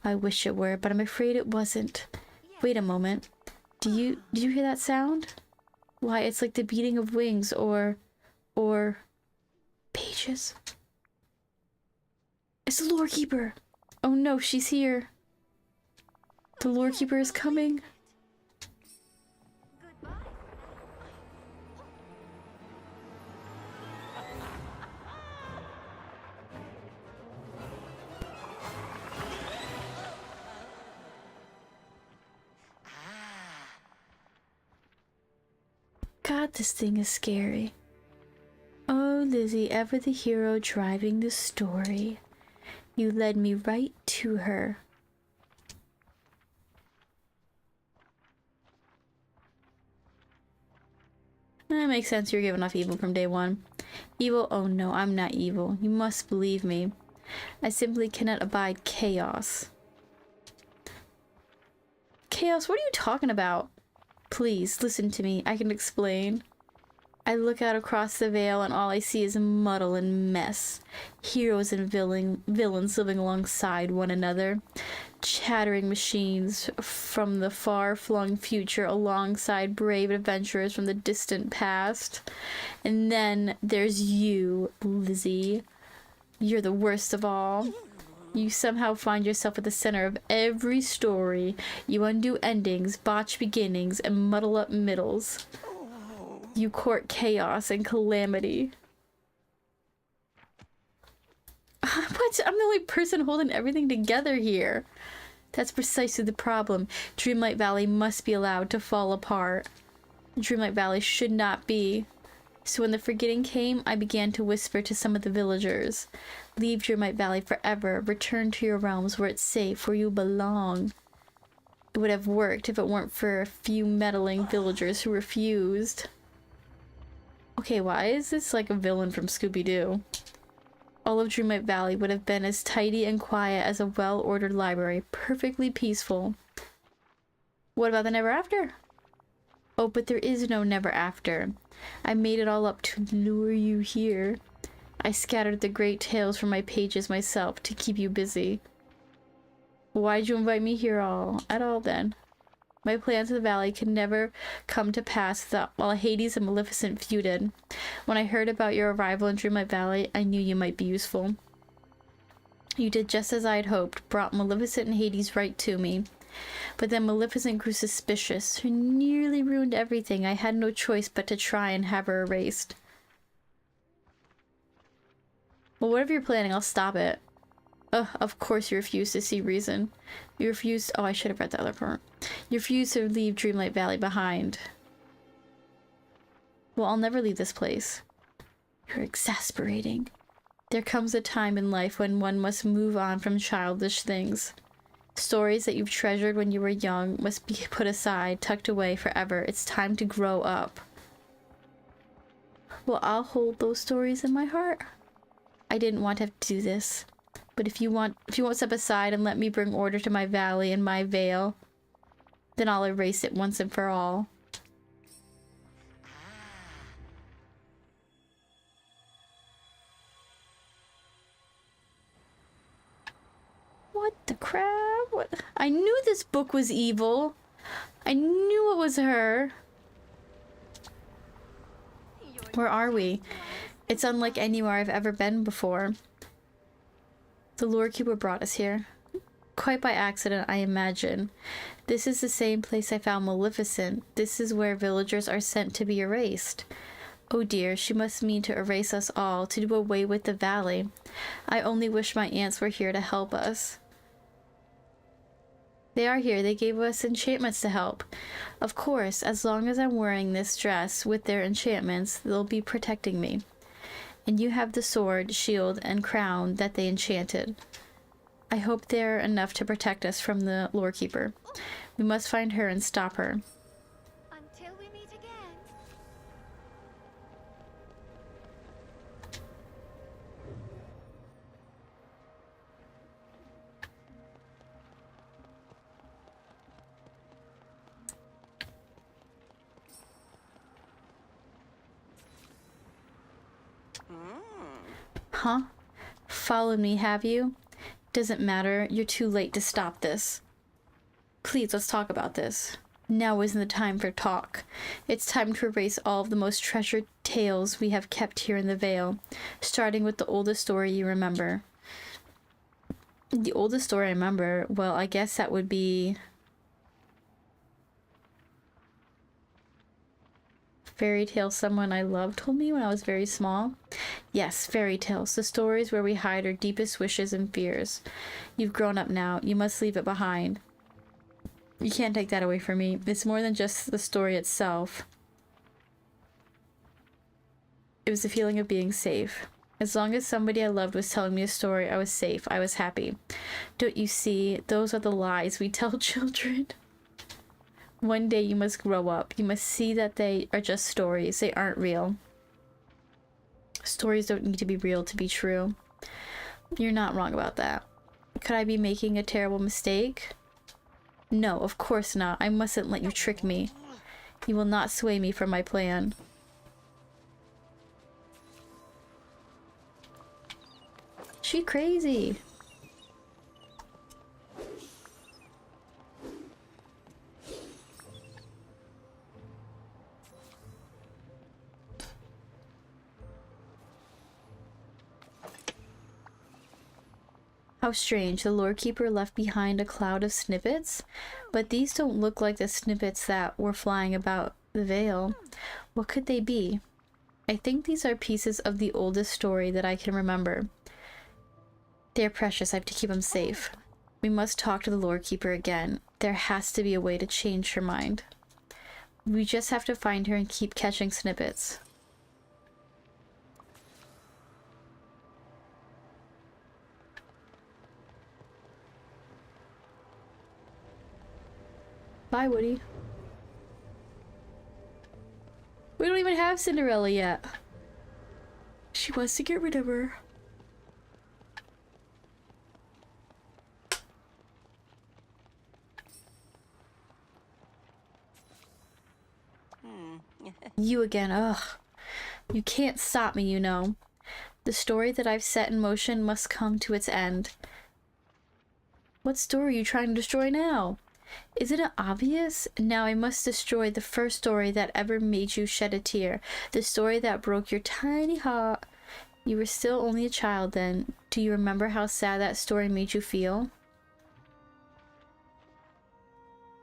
I wish it were, but I'm afraid it wasn't. Wait a moment. Did you hear that sound? Why, it's like the beating of wings or pages. It's the lore keeper. Oh no, she's here. The lore keeper is coming. Goodbye. God, this thing is scary. Oh, Lizzie, ever the hero driving the story. You led me right to her. That makes sense, you're giving off evil from day one. Evil? Oh no, I'm not evil. You must believe me. I simply cannot abide chaos. Chaos? What are you talking about? Please, listen to me. I can explain. I look out across the Vale and all I see is muddle and mess. Heroes and villains living alongside one another. Chattering machines from the far-flung future alongside brave adventurers from the distant past. And then there's you, Lizzie. You're the worst of all. You somehow find yourself at the center of every story. You undo endings, botch beginnings, and muddle up middles. You court chaos and calamity. What? I'm the only person holding everything together here. That's precisely the problem. Dreamlight Valley must be allowed to fall apart. Dreamlight Valley should not be. So when the forgetting came, I began to whisper to some of the villagers. Leave Dreamlight Valley forever. Return to your realms where it's safe, where you belong. It would have worked if it weren't for a few meddling villagers who refused. Okay, why is this like a villain from Scooby-Doo? All of Dreamlight Valley would have been as tidy and quiet as a well-ordered library, perfectly peaceful. What about the Never After? Oh, but there is no never after. I made it all up to lure you here. I scattered the great tales from my pages myself to keep you busy. Why'd you invite me here at all then? My plans in the valley could never come to pass while Hades and Maleficent feuded. When I heard about your arrival in Dreamlight Valley, I knew you might be useful. You did just as I had hoped, brought Maleficent and Hades right to me. But then Maleficent grew suspicious. She nearly ruined everything. I had no choice but to try and have her erased. Well, whatever you're planning, I'll stop it. Ugh, of course you refuse to see reason. You refused— oh, I should have read the other part. You refuse to leave Dreamlight Valley behind. Well, I'll never leave this place. You're exasperating. There comes a time in life when one must move on from childish things. Stories that you've treasured when you were young must be put aside, tucked away forever. It's time to grow up. Well, I'll hold those stories in my heart. I didn't want to have to do this. But if you won't step aside and let me bring order to my valley and my vale, then I'll erase it once and for all. What the crap? What? I knew this book was evil. I knew it was her. Where are we? It's unlike anywhere I've ever been before. The lore keeper brought us here. Quite by accident, I imagine. This is the same place I found Maleficent. This is where villagers are sent to be erased. Oh dear, she must mean to erase us all, to do away with the valley. I only wish my aunts were here to help us. They are here. They gave us enchantments to help. Of course, as long as I'm wearing this dress with their enchantments, they'll be protecting me. And you have the sword, shield, and crown that they enchanted. I hope they're enough to protect us from the lore keeper. We must find her and stop her. Until we meet again. Huh? Followed me, have you? Doesn't matter. You're too late to stop this. Please, let's talk about this. Now isn't the time for talk. It's time to erase all of the most treasured tales we have kept here in the Vale, starting with the oldest story you remember. The oldest story I remember? Well, I guess that would be fairy tale someone I loved told me when I was very small. Yes, fairy tales, the stories where we hide our deepest wishes and fears. You've grown up now. You must leave it behind. You can't take that away from me. It's more than just the story itself. It was the feeling of being safe. As long as somebody I loved was telling me a story, I was safe. I was happy. Don't you see? Those are the lies we tell children. One day you must grow up. You must see that they are just stories. They aren't real. Stories don't need to be real to be true. You're not wrong about that. Could I be making a terrible mistake? No, of course not. I mustn't let you trick me. You will not sway me from my plan. She crazy. How strange, the lore keeper left behind a cloud of snippets, but these don't look like the snippets that were flying about the Vale. What could they be? I think these are pieces of the oldest story that I can remember. They're precious. I have to keep them safe. We must talk to the lore keeper again. There has to be a way to change her mind. We just have to find her and keep catching snippets. Bye, Woody. We don't even have Cinderella yet. She wants to get rid of her. You again, ugh. You can't stop me, you know. The story that I've set in motion must come to its end. What story are you trying to destroy now? Isn't it obvious? Now I must destroy the first story that ever made you shed a tear. The story that broke your tiny heart. You were still only a child then. Do you remember how sad that story made you feel?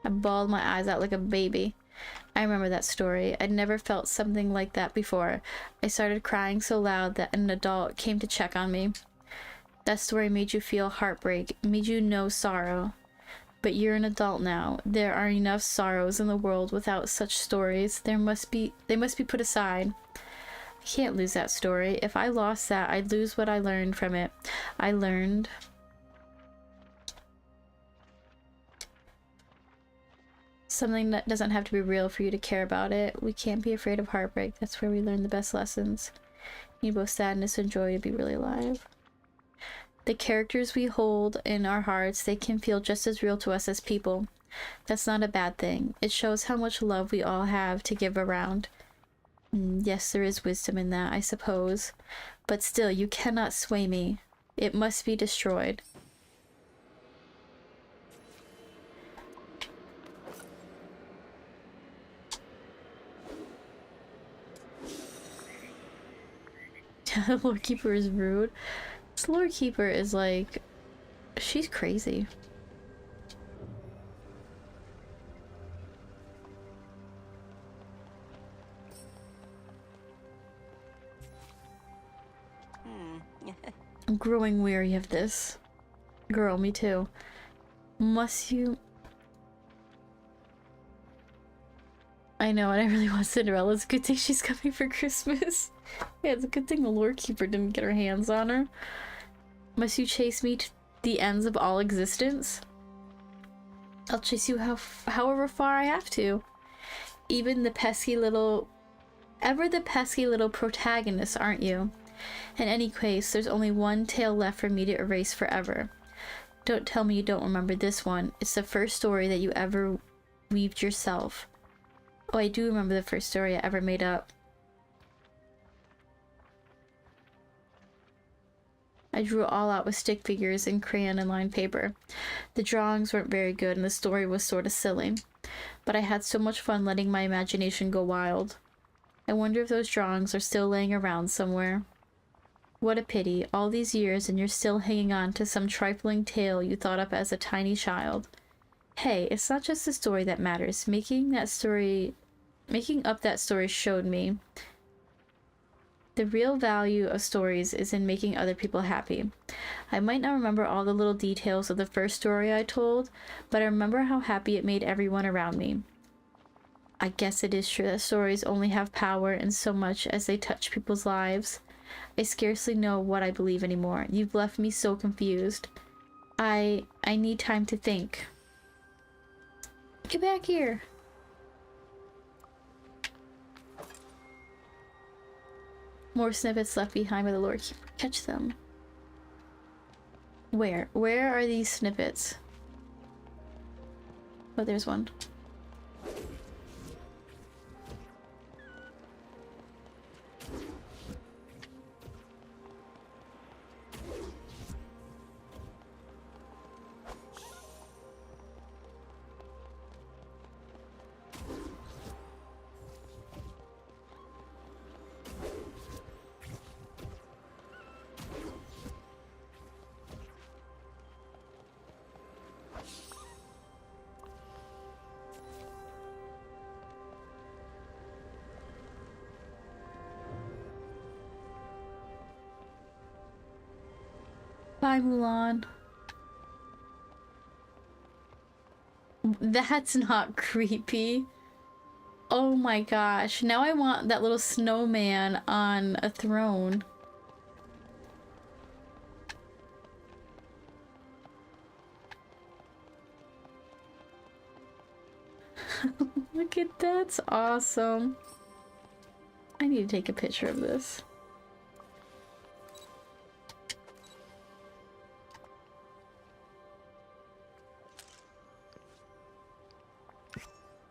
I bawled my eyes out like a baby. I remember that story. I'd never felt something like that before. I started crying so loud that an adult came to check on me. That story made you feel heartbreak, made you know sorrow. But you're an adult now. There are enough sorrows in the world without such stories. They must be put aside. I can't lose that story. If I lost that, I'd lose what I learned from it. I learned something that doesn't have to be real for you to care about it. We can't be afraid of heartbreak. That's where we learn the best lessons. You need both sadness and joy to be really alive. The characters we hold in our hearts, they can feel just as real to us as people. That's not a bad thing. It shows how much love we all have to give around. Yes, there is wisdom in that, I suppose. But still, you cannot sway me. It must be destroyed. The Lord Keeper is rude. This Lord Keeper is like... she's crazy. I'm growing weary of this. Girl, me too. Must you... I know, and I really want Cinderella. It's a good thing she's coming for Christmas. Yeah, it's a good thing the Lord Keeper didn't get her hands on her. Must you chase me to the ends of all existence? I'll chase you however far I have to. Even the pesky little... Ever the pesky little protagonist, aren't you? In any case, there's only one tale left for me to erase forever. Don't tell me you don't remember this one. It's the first story that you ever weaved yourself. Oh, I do remember the first story I ever made up. I drew it all out with stick figures and crayon and lined paper. The drawings weren't very good and the story was sort of silly. But I had so much fun letting my imagination go wild. I wonder if those drawings are still laying around somewhere. What a pity, all these years and you're still hanging on to some trifling tale you thought up as a tiny child. Hey, it's not just the story that matters. Making up that story showed me the real value of stories is in making other people happy. I might not remember all the little details of the first story I told, but I remember how happy it made everyone around me. I guess it is true that stories only have power in so much as they touch people's lives. I scarcely know what I believe anymore. You've left me so confused. I need time to think. Get back here. More snippets left behind by the Lord Keeper. Catch them. Where? Where are these snippets? Oh, there's one. Bye, Mulan. That's not creepy. Oh my gosh. Now I want that little snowman on a throne. Look at that. That's awesome. I need to take a picture of this.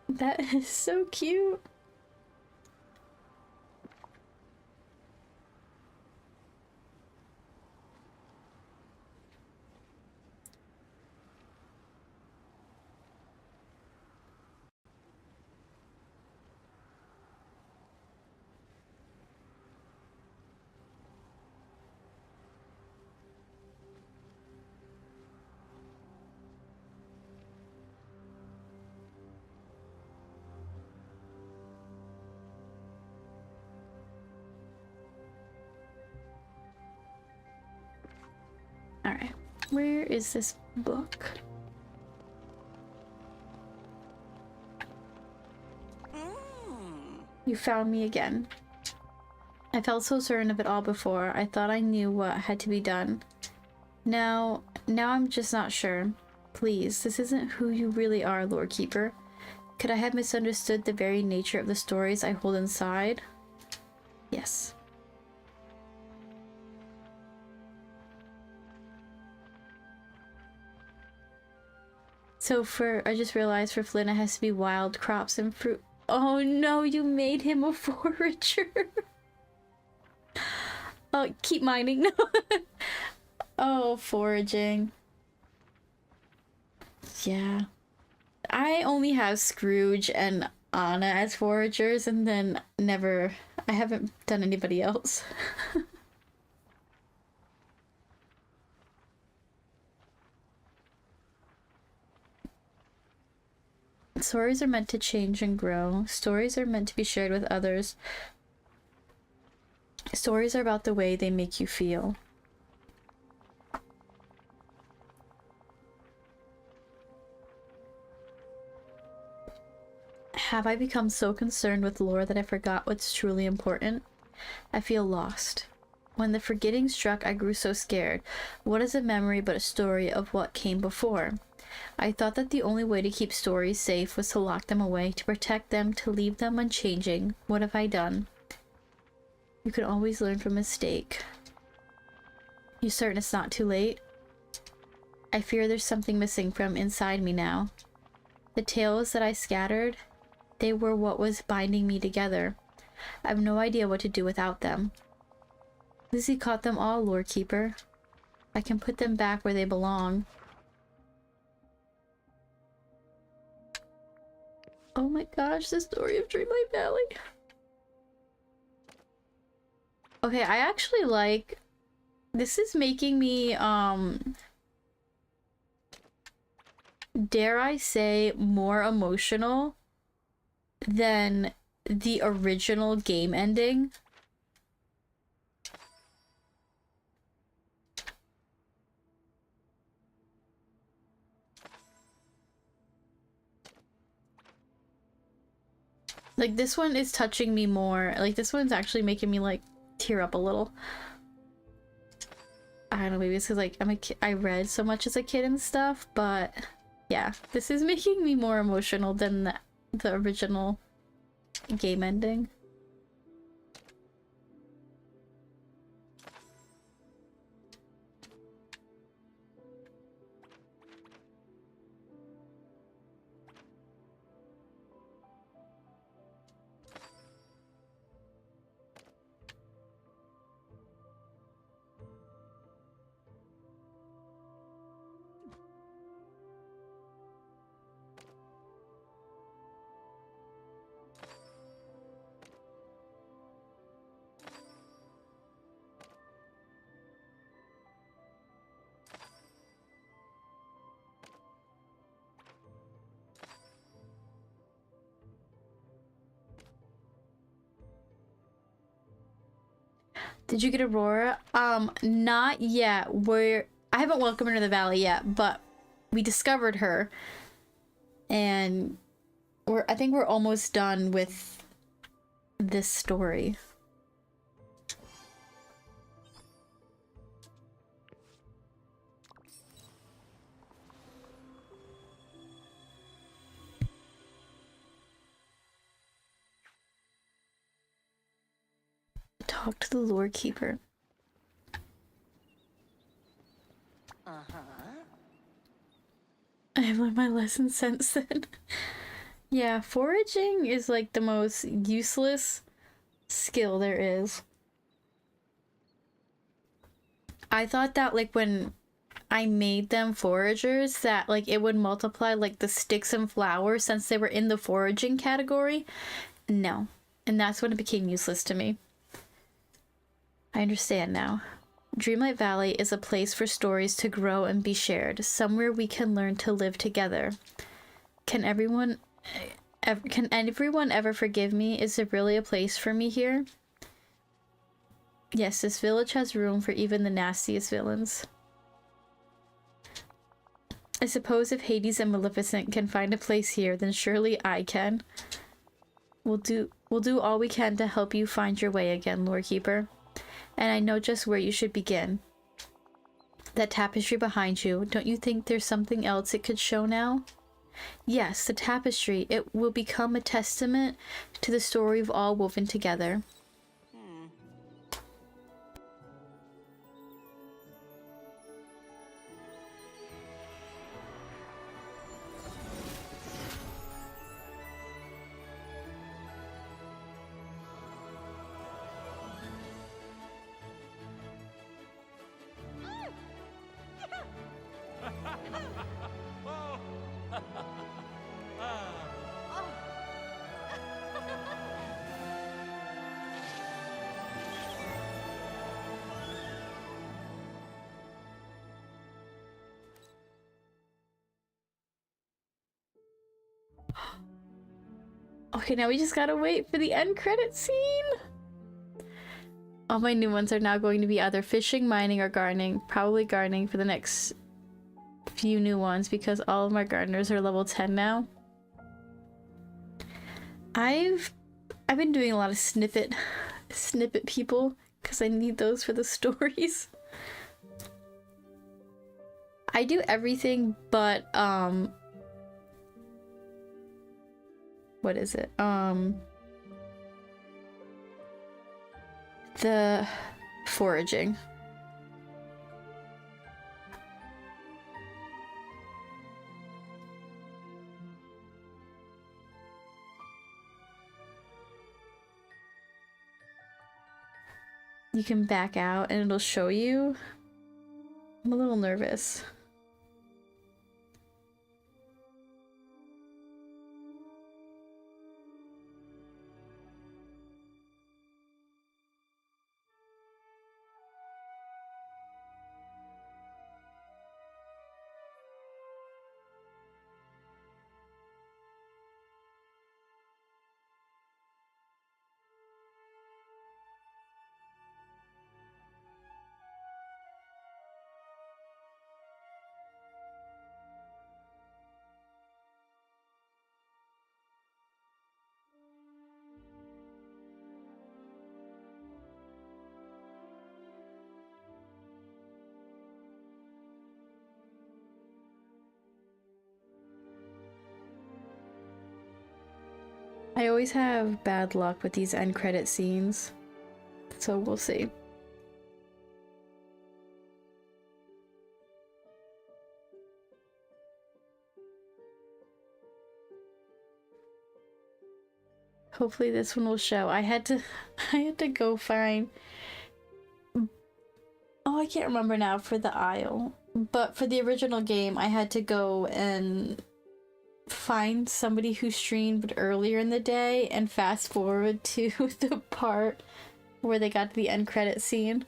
That is so cute. Alright, where is this book? You found me again. I felt so certain of it all before. I thought I knew what had to be done. Now I'm just not sure. Please, this isn't who you really are, Lord Keeper. Could I have misunderstood the very nature of the stories I hold inside? Yes. So I just realized for Flynn it has to be wild crops and fruit. Oh no, you made him a forager. Oh, keep mining. No. Oh, foraging. Yeah. I only have Scrooge and Anna as foragers, and then I haven't done anybody else. Stories are meant to change and grow. Stories are meant to be shared with others. Stories are about the way they make you feel. Have I become so concerned with lore that I forgot what's truly important? I feel lost. When the forgetting struck, I grew so scared. What is a memory but a story of what came before? I thought that the only way to keep stories safe was to lock them away, to protect them, to leave them unchanging. What have I done? You can always learn from mistake. You certain it's not too late? I fear there's something missing from inside me now. The tales that I scattered, they were what was binding me together. I have no idea what to do without them. Lizzie caught them all, Lord Keeper. I can put them back where they belong. Oh my gosh, the story of Dreamlight Valley. Okay, I actually like... This is making me, dare I say, more emotional than the original game ending. Like, this one is touching me more. Like, this one's actually making me, like, tear up a little. I don't know, maybe it's because, like, I read so much as a kid and stuff, but yeah, this is making me more emotional than the original game ending. Did you get Aurora? Not yet. I haven't welcomed her to the valley yet, but we discovered her. And I think we're almost done with this story. Talk to the Lord Keeper. I have learned my lesson since then. Yeah, foraging is like the most useless skill there is. I thought that like when I made them foragers that like it would multiply like the sticks and flowers since they were in the foraging category. No. And that's when it became useless to me. I understand now. Dreamlight Valley is a place for stories to grow and be shared, somewhere we can learn to live together. Can everyone ever forgive me? Is there really a place for me here? Yes, this village has room for even the nastiest villains. I suppose if Hades and Maleficent can find a place here, then surely I can. We'll do all we can to help you find your way again, Lord Keeper. And I know just where you should begin. That tapestry behind you, don't you think there's something else it could show now? Yes, the tapestry. It will become a testament to the story we've all woven together. Okay, now we just gotta wait for the end credit scene. All my new ones are now going to be either fishing, mining, or gardening. Probably gardening for the next few new ones because all of my gardeners are level 10 now. I've been doing a lot of snippet people because I need those for the stories. I do everything but what is it? The foraging. You can back out and it'll show you. I'm a little nervous. I always have bad luck with these end credit scenes, so we'll see. Hopefully this one will show. I had to go find. Oh, I can't remember now for the Isle, but for the original game, I had to go and find somebody who streamed earlier in the day and fast forward to the part where they got to the end credit scene.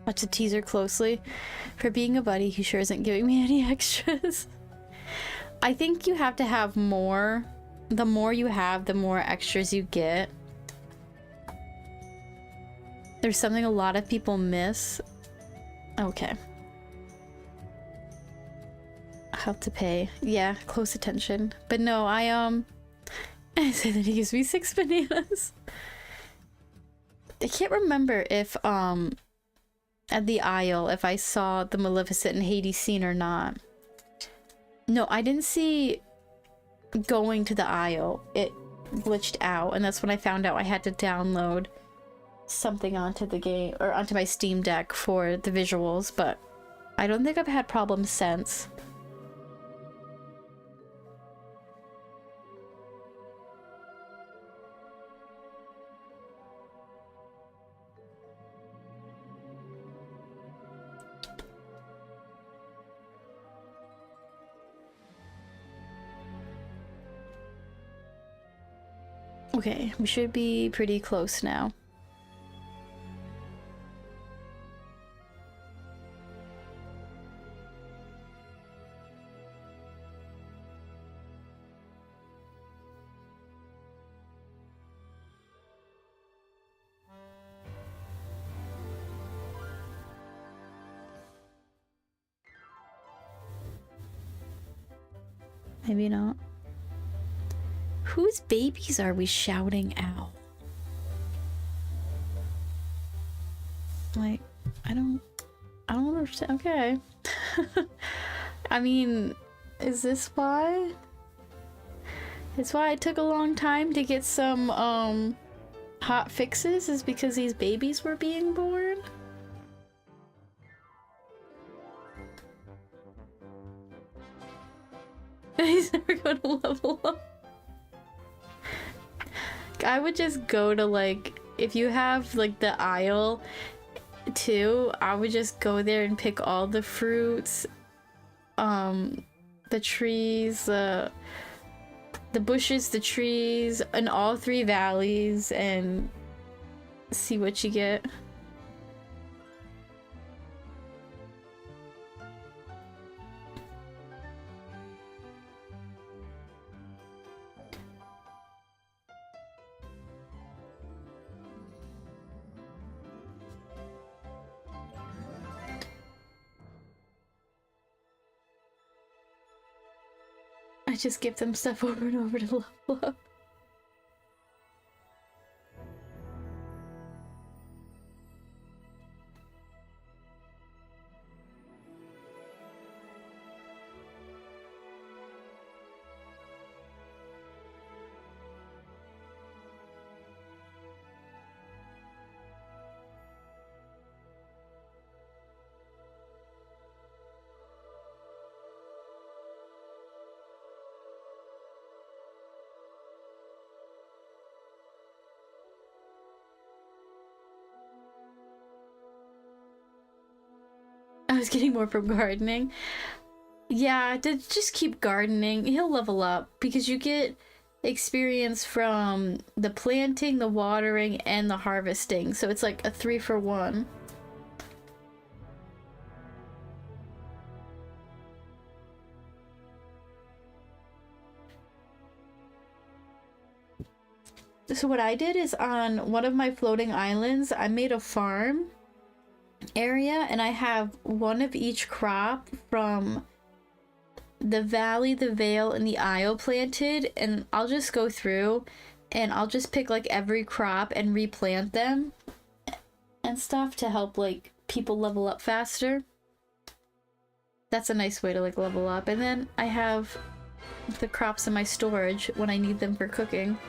Watch the teaser closely. For being a buddy, he sure isn't giving me any extras. I think you have to have more. The more you have, the more extras you get. There's something a lot of people miss Okay. How to pay. Yeah, close attention. But no, I said that he gives me 6 bananas. I can't remember if, at the Isle, if I saw the Maleficent and Hades scene or not. No, I didn't see going to the Isle. It glitched out, and that's when I found out I had to download something onto the game, or onto my Steam Deck for the visuals, but I don't think I've had problems since. Okay, we should be pretty close now. Maybe not. Whose babies are we shouting out? Like, I don't understand. Okay. I mean, is this why? It's why it took a long time to get some, hot fixes, is because these babies were being born? He's never gonna level up. I would just go to, like, if you have, like, the Isle too, I would just go there and pick all the fruits, the trees, the bushes, the trees, in all 3 valleys, and see what you get. I just give them stuff over and over to level up. I was getting more from gardening. Yeah, just keep gardening. He'll level up because you get experience from the planting, the watering, and the harvesting. So it's like a 3-for-1. So what I did is on one of my floating islands, I made a farm area, and I have one of each crop from the valley, the vale, and the isle planted, and I'll just go through and I'll just pick like every crop and replant them and stuff to help like people level up faster. That's a nice way to like level up. And then I have the crops in my storage when I need them for cooking.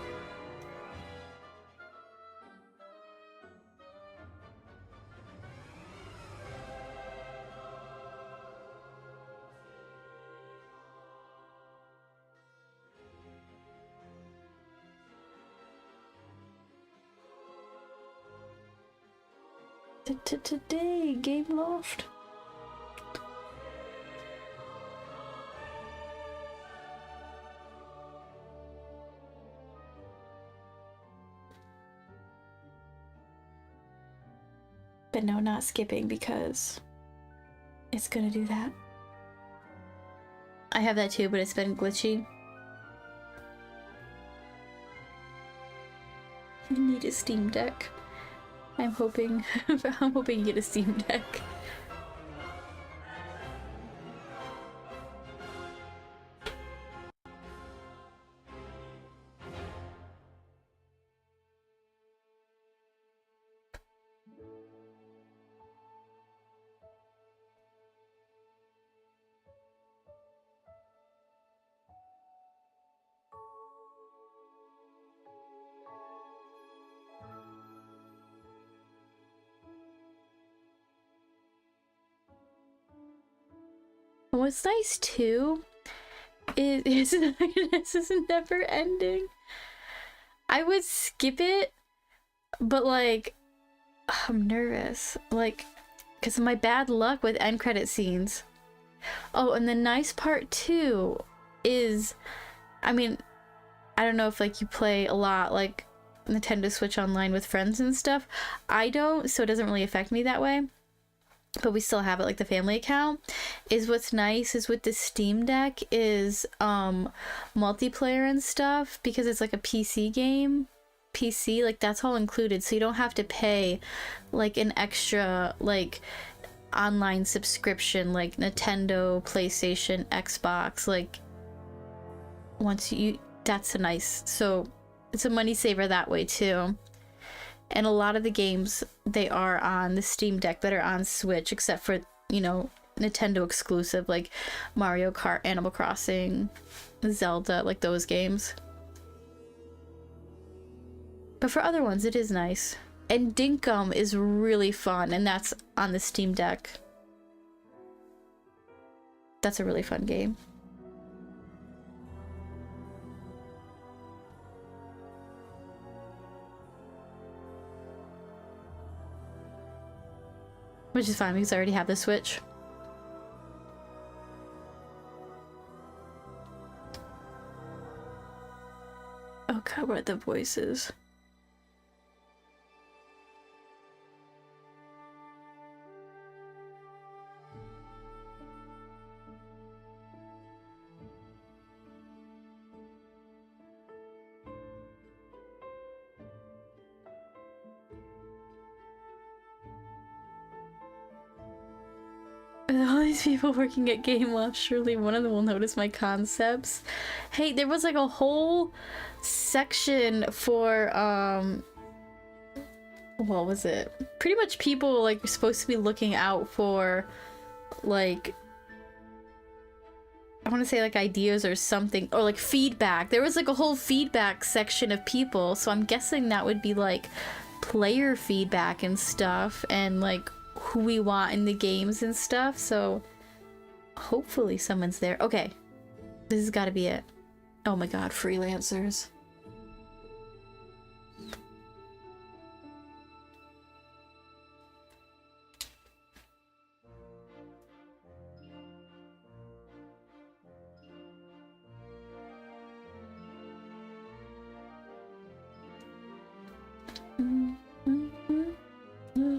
Today, Game Loft. But no, not skipping because it's gonna do that. I have that too, but it's been glitchy. You need a Steam Deck. I'm hoping you get a Steam Deck. what's nice too is this is never ending. I would skip it, but like I'm nervous, like because of my bad luck with end credit scenes. Oh, and the nice part too is, I mean, I don't know if like you play a lot like Nintendo Switch Online with friends and stuff. I don't, so it doesn't really affect me that way. But we still have it like the family account. Is what's nice is with the Steam Deck is multiplayer and stuff, because it's like a PC game. PC, like that's all included, so you don't have to pay like an extra like online subscription like Nintendo, PlayStation, Xbox. Like once you, that's a nice, so it's a money saver that way too. And a lot of the games, they are on the Steam Deck that are on Switch, except for, you know, Nintendo exclusive like Mario Kart, Animal Crossing, Zelda, like those games. But for other ones, it is nice. And Dinkum is really fun, and that's on the Steam Deck. That's a really fun game. Which is fine because I already have the Switch. Oh god, what are the voices? All these people working at Game Loft, surely one of them will notice my concepts. Hey, there was like a whole section for what was it? Pretty much people like supposed to be looking out for like, I want to say like ideas or something, or like feedback. There was like a whole feedback section of people, so I'm guessing that would be like player feedback and stuff, and like who we want in the games and stuff. So hopefully someone's there. Okay, this has got to be it. Oh my god, freelancers.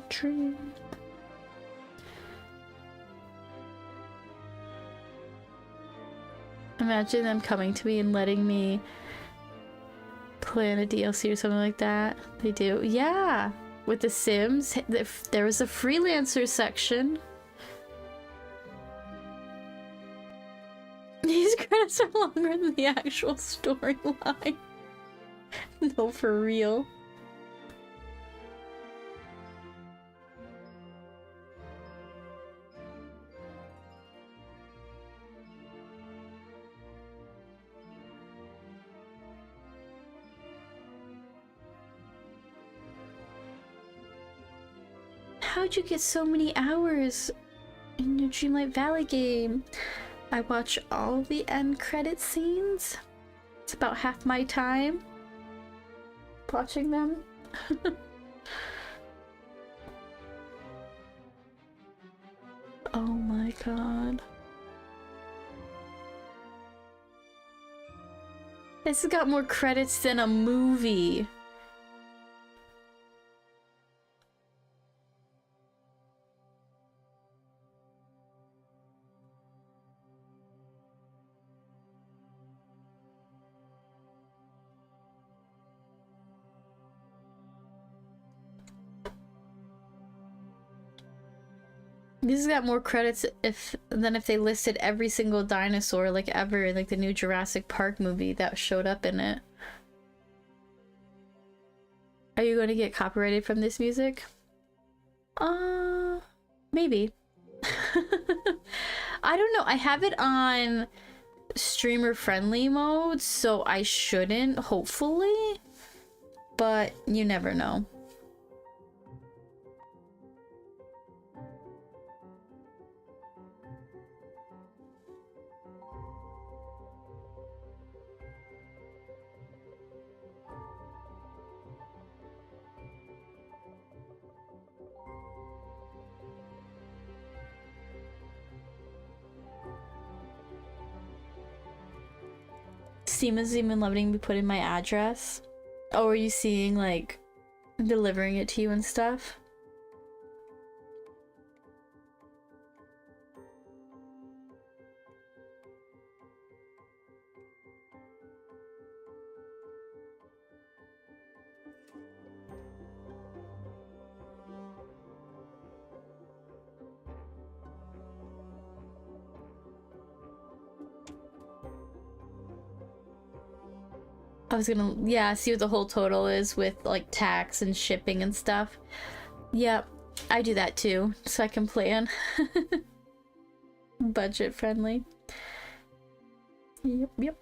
True. Imagine them coming to me and letting me plan a DLC or something like that. They do. Yeah. With The Sims, there was a freelancer section. These credits are longer than the actual storyline. No, for real. How'd you get so many hours in your Dreamlight Valley game? I watch all the end credit scenes. It's about half my time watching them. Oh my god. This has got more credits than a movie. This has got more credits than if they listed every single dinosaur like ever in like the new Jurassic Park movie that showed up in it. Are you going to get copyrighted from this music? Maybe. I don't know. I have it on streamer friendly mode, so I shouldn't, hopefully. But you never know. Steam isn't even letting me put in my address. Oh, are you seeing like delivering it to you and stuff? I was gonna, yeah, see what the whole total is with like tax and shipping and stuff. Yep, I do that too, so I can plan. Budget friendly. Yep, yep.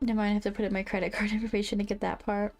Never mind, I have to put in my credit card information to get that part.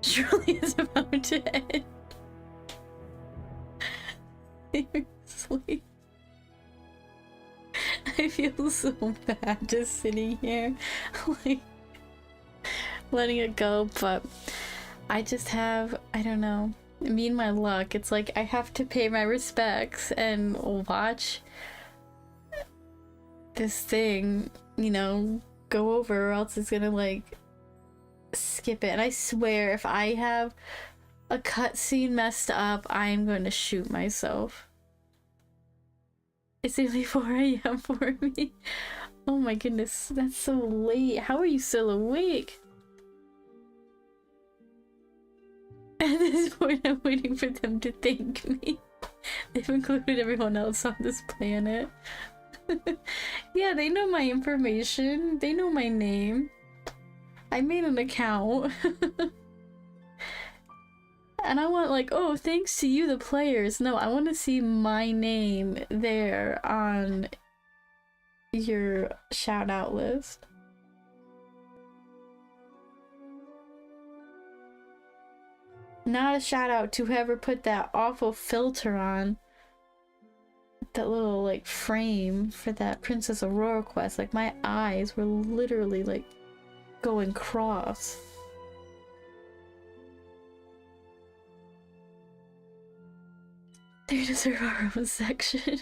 Surely is about to end. Seriously. I feel so bad just sitting here, like, letting it go, but I just have, I don't know, me and my luck, it's like I have to pay my respects and watch this thing, you know, go over, or else it's gonna, like, skip it. And I swear, if I have a cutscene messed up, I am going to shoot myself. It's nearly 4 a.m. for me. Oh my goodness, that's so late. How are you still awake? At this point, I'm waiting for them to thank me. They've included everyone else on this planet. Yeah, they know my information. They know my name. I made an account. And I want, like, oh, thanks to you, the players. No, I want to see my name there on your shout out list. Not a shout out to whoever put that awful filter on. That little, like, frame for that Princess Aurora quest. Like, my eyes were literally, like, going cross. They deserve our own section.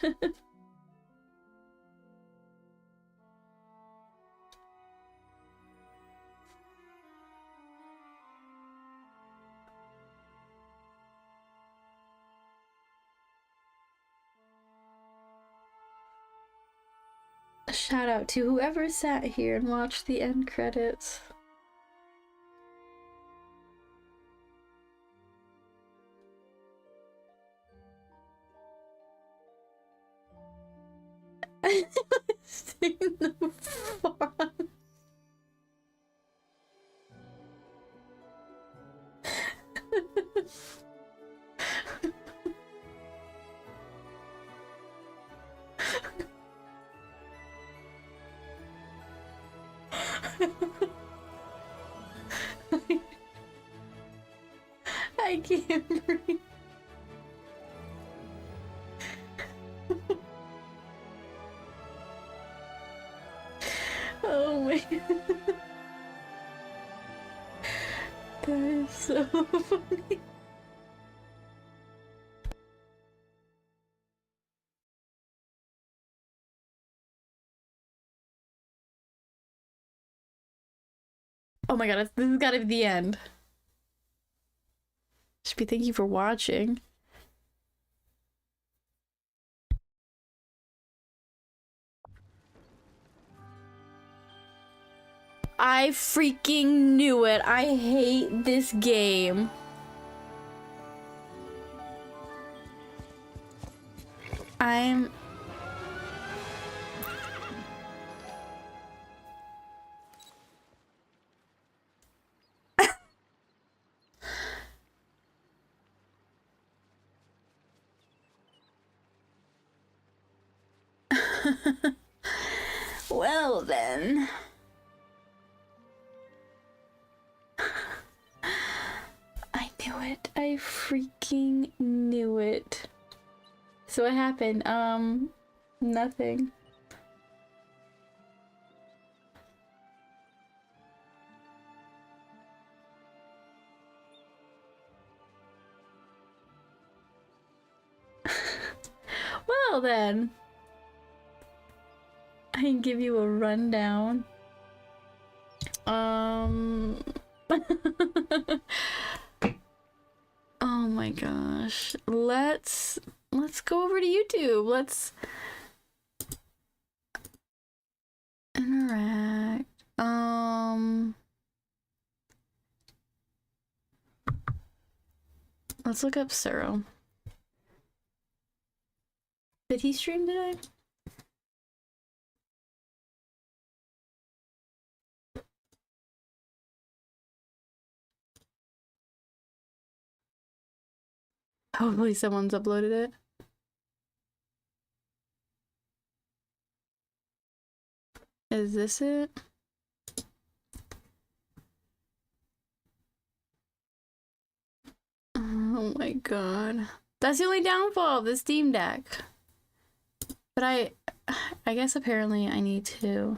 A shout out to whoever sat here and watched the end credits. In the font. I can't breathe. Oh my god. That is so funny. Oh my god, this has gotta be the end. Should be thank you for watching. I freaking knew it. I hate this game. I'm... Well then. I knew it. I freaking knew it. So what happened? Nothing. Well then. I can give you a rundown. Oh my gosh. Let's go over to YouTube. Let's interact. Let's look up Cyril. Did he stream today? Hopefully someone's uploaded it. Is this it? Oh my god. That's the only downfall of the Steam Deck. But I guess apparently I need to...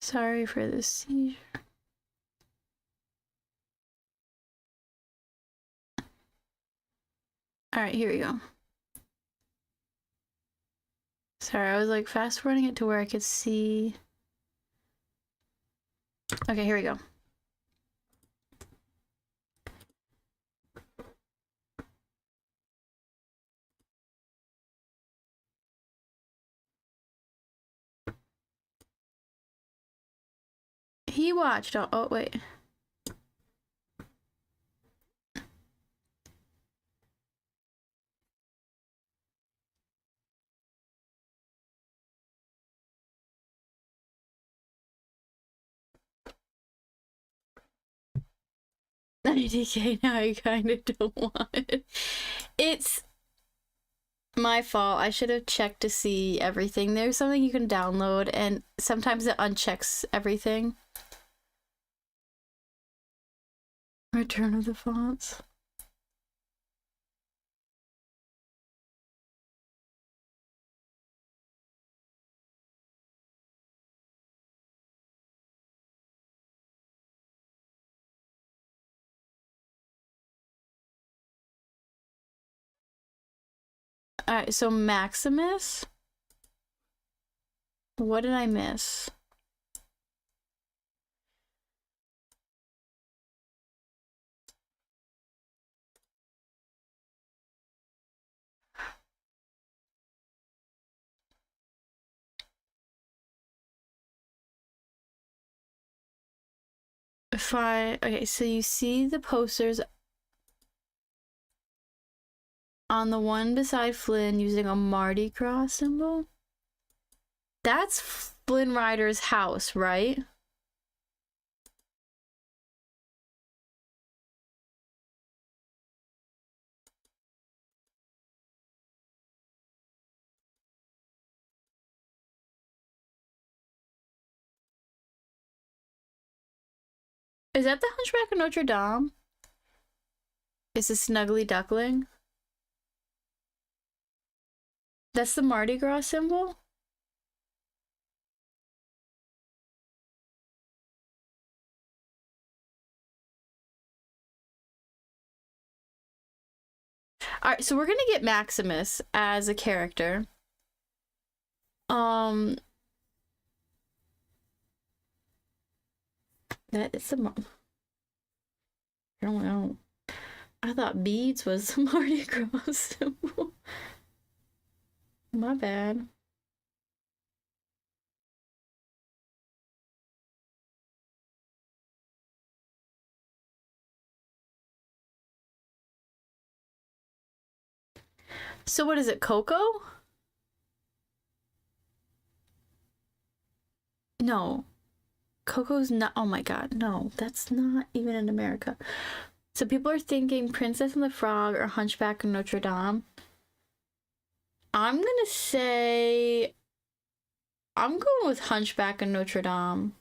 Sorry for the seizure. Alright, here we go. Sorry, I was like fast forwarding it to where I could see. Okay, here we go. He watched. Oh wait. DK, now I kind of don't want it. It's my fault. I should have checked to see everything. There's something you can download, and sometimes it unchecks everything. Return of the fonts. Alright, so Maximus? What did I miss? Okay, so you see the posters on the one beside Flynn using a Mardi Gras symbol? That's Flynn Rider's house, right? Is that the Hunchback of Notre Dame? Is the Snuggly Duckling? That's the Mardi Gras symbol? Alright, so we're gonna get Maximus as a character. That is the I don't know. I thought beads was the Mardi Gras symbol. My bad. So what is it, Coco? No. Coco's not. Oh my god, no. That's not even in America. So people are thinking Princess and the Frog or Hunchback of Notre Dame. I'm gonna say... I'm going with Hunchback of Notre Dame.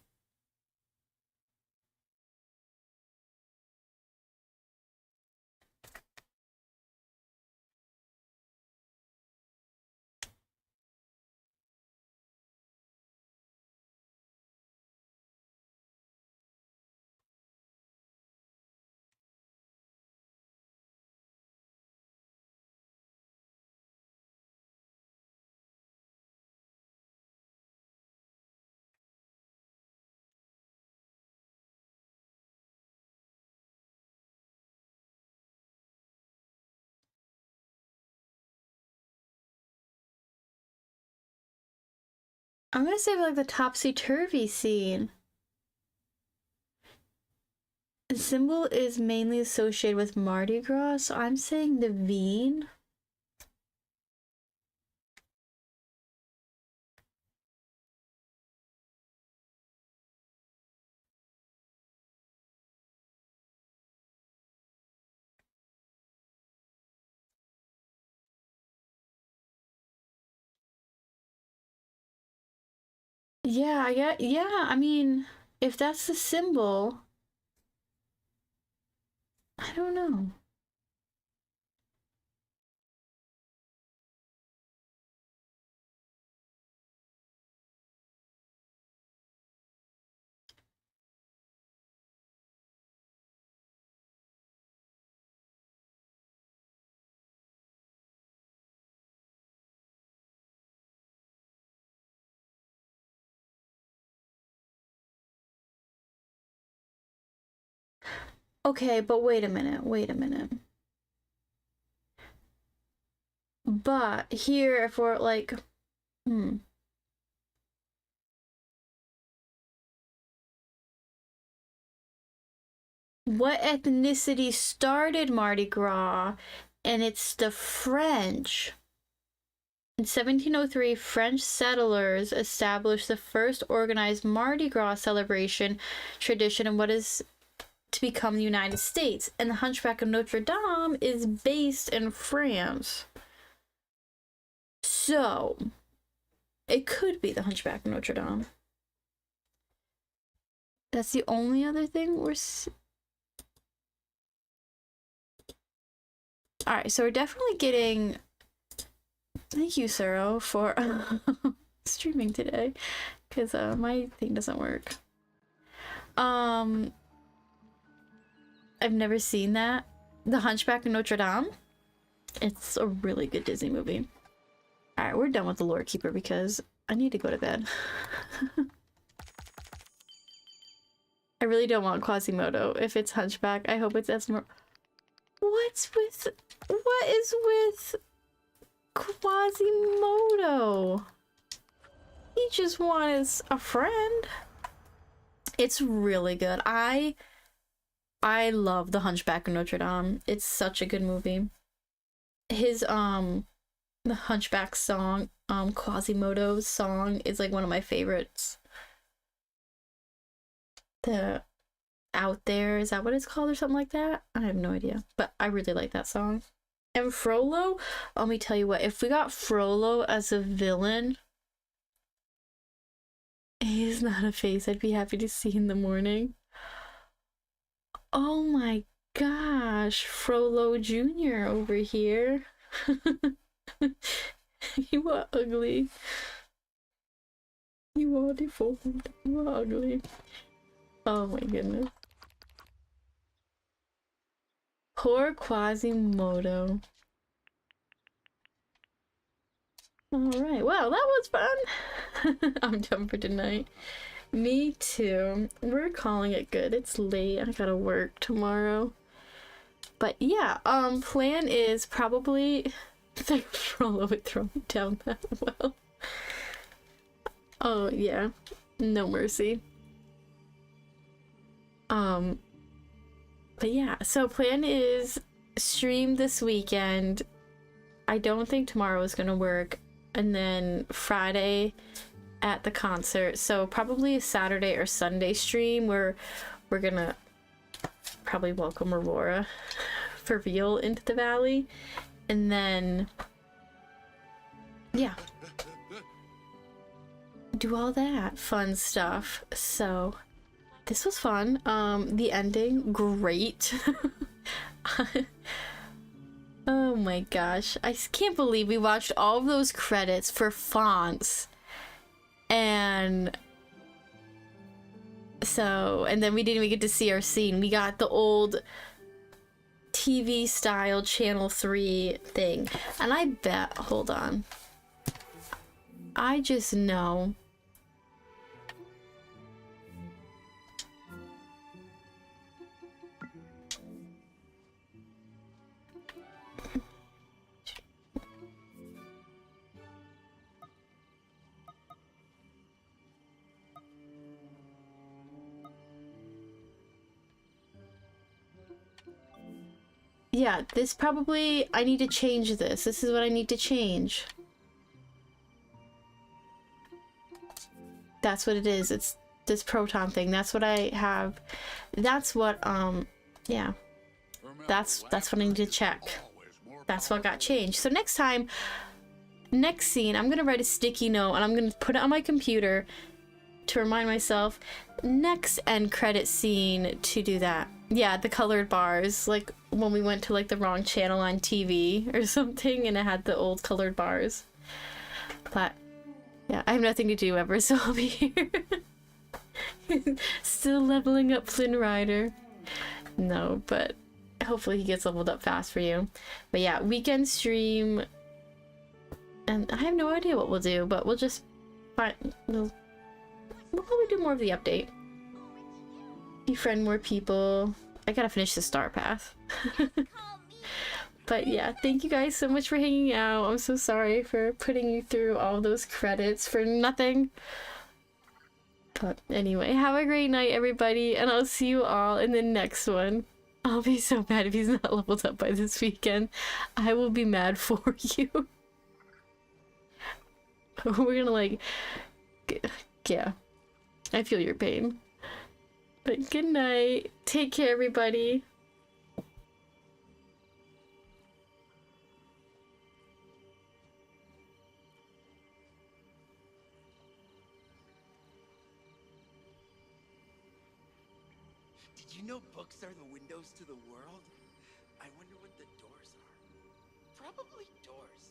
I'm gonna say like the topsy-turvy scene. The symbol is mainly associated with Mardi Gras, so I'm saying the Veen. Yeah, I mean, if that's the symbol, I don't know. Okay, but wait a minute, wait a minute. But here, if we're like, what ethnicity started Mardi Gras? And it's the French. In 1703, French settlers established the first organized Mardi Gras celebration tradition in what is to become the United States. And the Hunchback of Notre Dame is based in France. So, it could be the Hunchback of Notre Dame. That's the only other thing we're... Alright, so we're definitely getting... Thank you, Suro, for streaming today, because my thing doesn't work. I've never seen that. The Hunchback of Notre Dame. It's a really good Disney movie. Alright, we're done with the Lore Keeper because I need to go to bed. I really don't want Quasimodo. If it's Hunchback, I hope it's Esmer. What is with Quasimodo? He just wants a friend. It's really good. I love The Hunchback of Notre Dame. It's such a good movie. His the Hunchback song, Quasimodo's song is like one of my favorites. The Out There, is that what it's called or something like that? I have no idea, but I really like that song. And Frollo, let me tell you what, if we got Frollo as a villain, he's not a face I'd be happy to see in the morning. Oh my gosh, Frollo Jr. over here. You are ugly. You are deformed. You are ugly. Oh my goodness. Poor Quasimodo. Alright, wow, that was fun! I'm done for tonight. Me too. We're calling it good. It's late. I gotta work tomorrow. But yeah, plan is probably... Thanks for all of it thrown down that well. Oh, yeah. No mercy. But yeah, so plan is stream this weekend. I don't think tomorrow is gonna work. And then Friday at the concert. So probably a Saturday or Sunday stream where we're gonna probably welcome Aurora for real into the valley. And then, yeah. Do all that fun stuff. So this was fun. The ending, great. Oh my gosh. I can't believe we watched all of those credits for fonts. And so, and then we didn't even get to see our scene. We got the old TV style Channel 3 thing. And I bet, hold on. I just know. Yeah, this probably, I need to change this. This is what I need to change. That's what it is. It's this proton thing. That's what I have. That's what, yeah. That's what I need to check. That's what got changed. So next time, next scene, I'm gonna write a sticky note and I'm gonna put it on my computer to remind myself next end credit scene to do that. Yeah, the colored bars, like when we went to like the wrong channel on TV or something and it had the old colored bars. But yeah, I have nothing to do ever, so I'll be here. Still leveling up Flynn Rider. No, but hopefully he gets leveled up fast for you. But yeah, weekend stream. And I have no idea what we'll do, but we'll just find, we'll probably do more of the update. Befriend more people. I gotta finish the star path. But yeah, thank you guys so much for hanging out. I'm so sorry for putting you through all those credits for nothing. But anyway, have a great night, everybody, and I'll see you all in the next one. I'll be so mad if he's not leveled up by this weekend. I will be mad for you. We're gonna like... Yeah. I feel your pain. But good night. Take care, everybody. Did you know books are the windows to the world? I wonder what the doors are. Probably doors.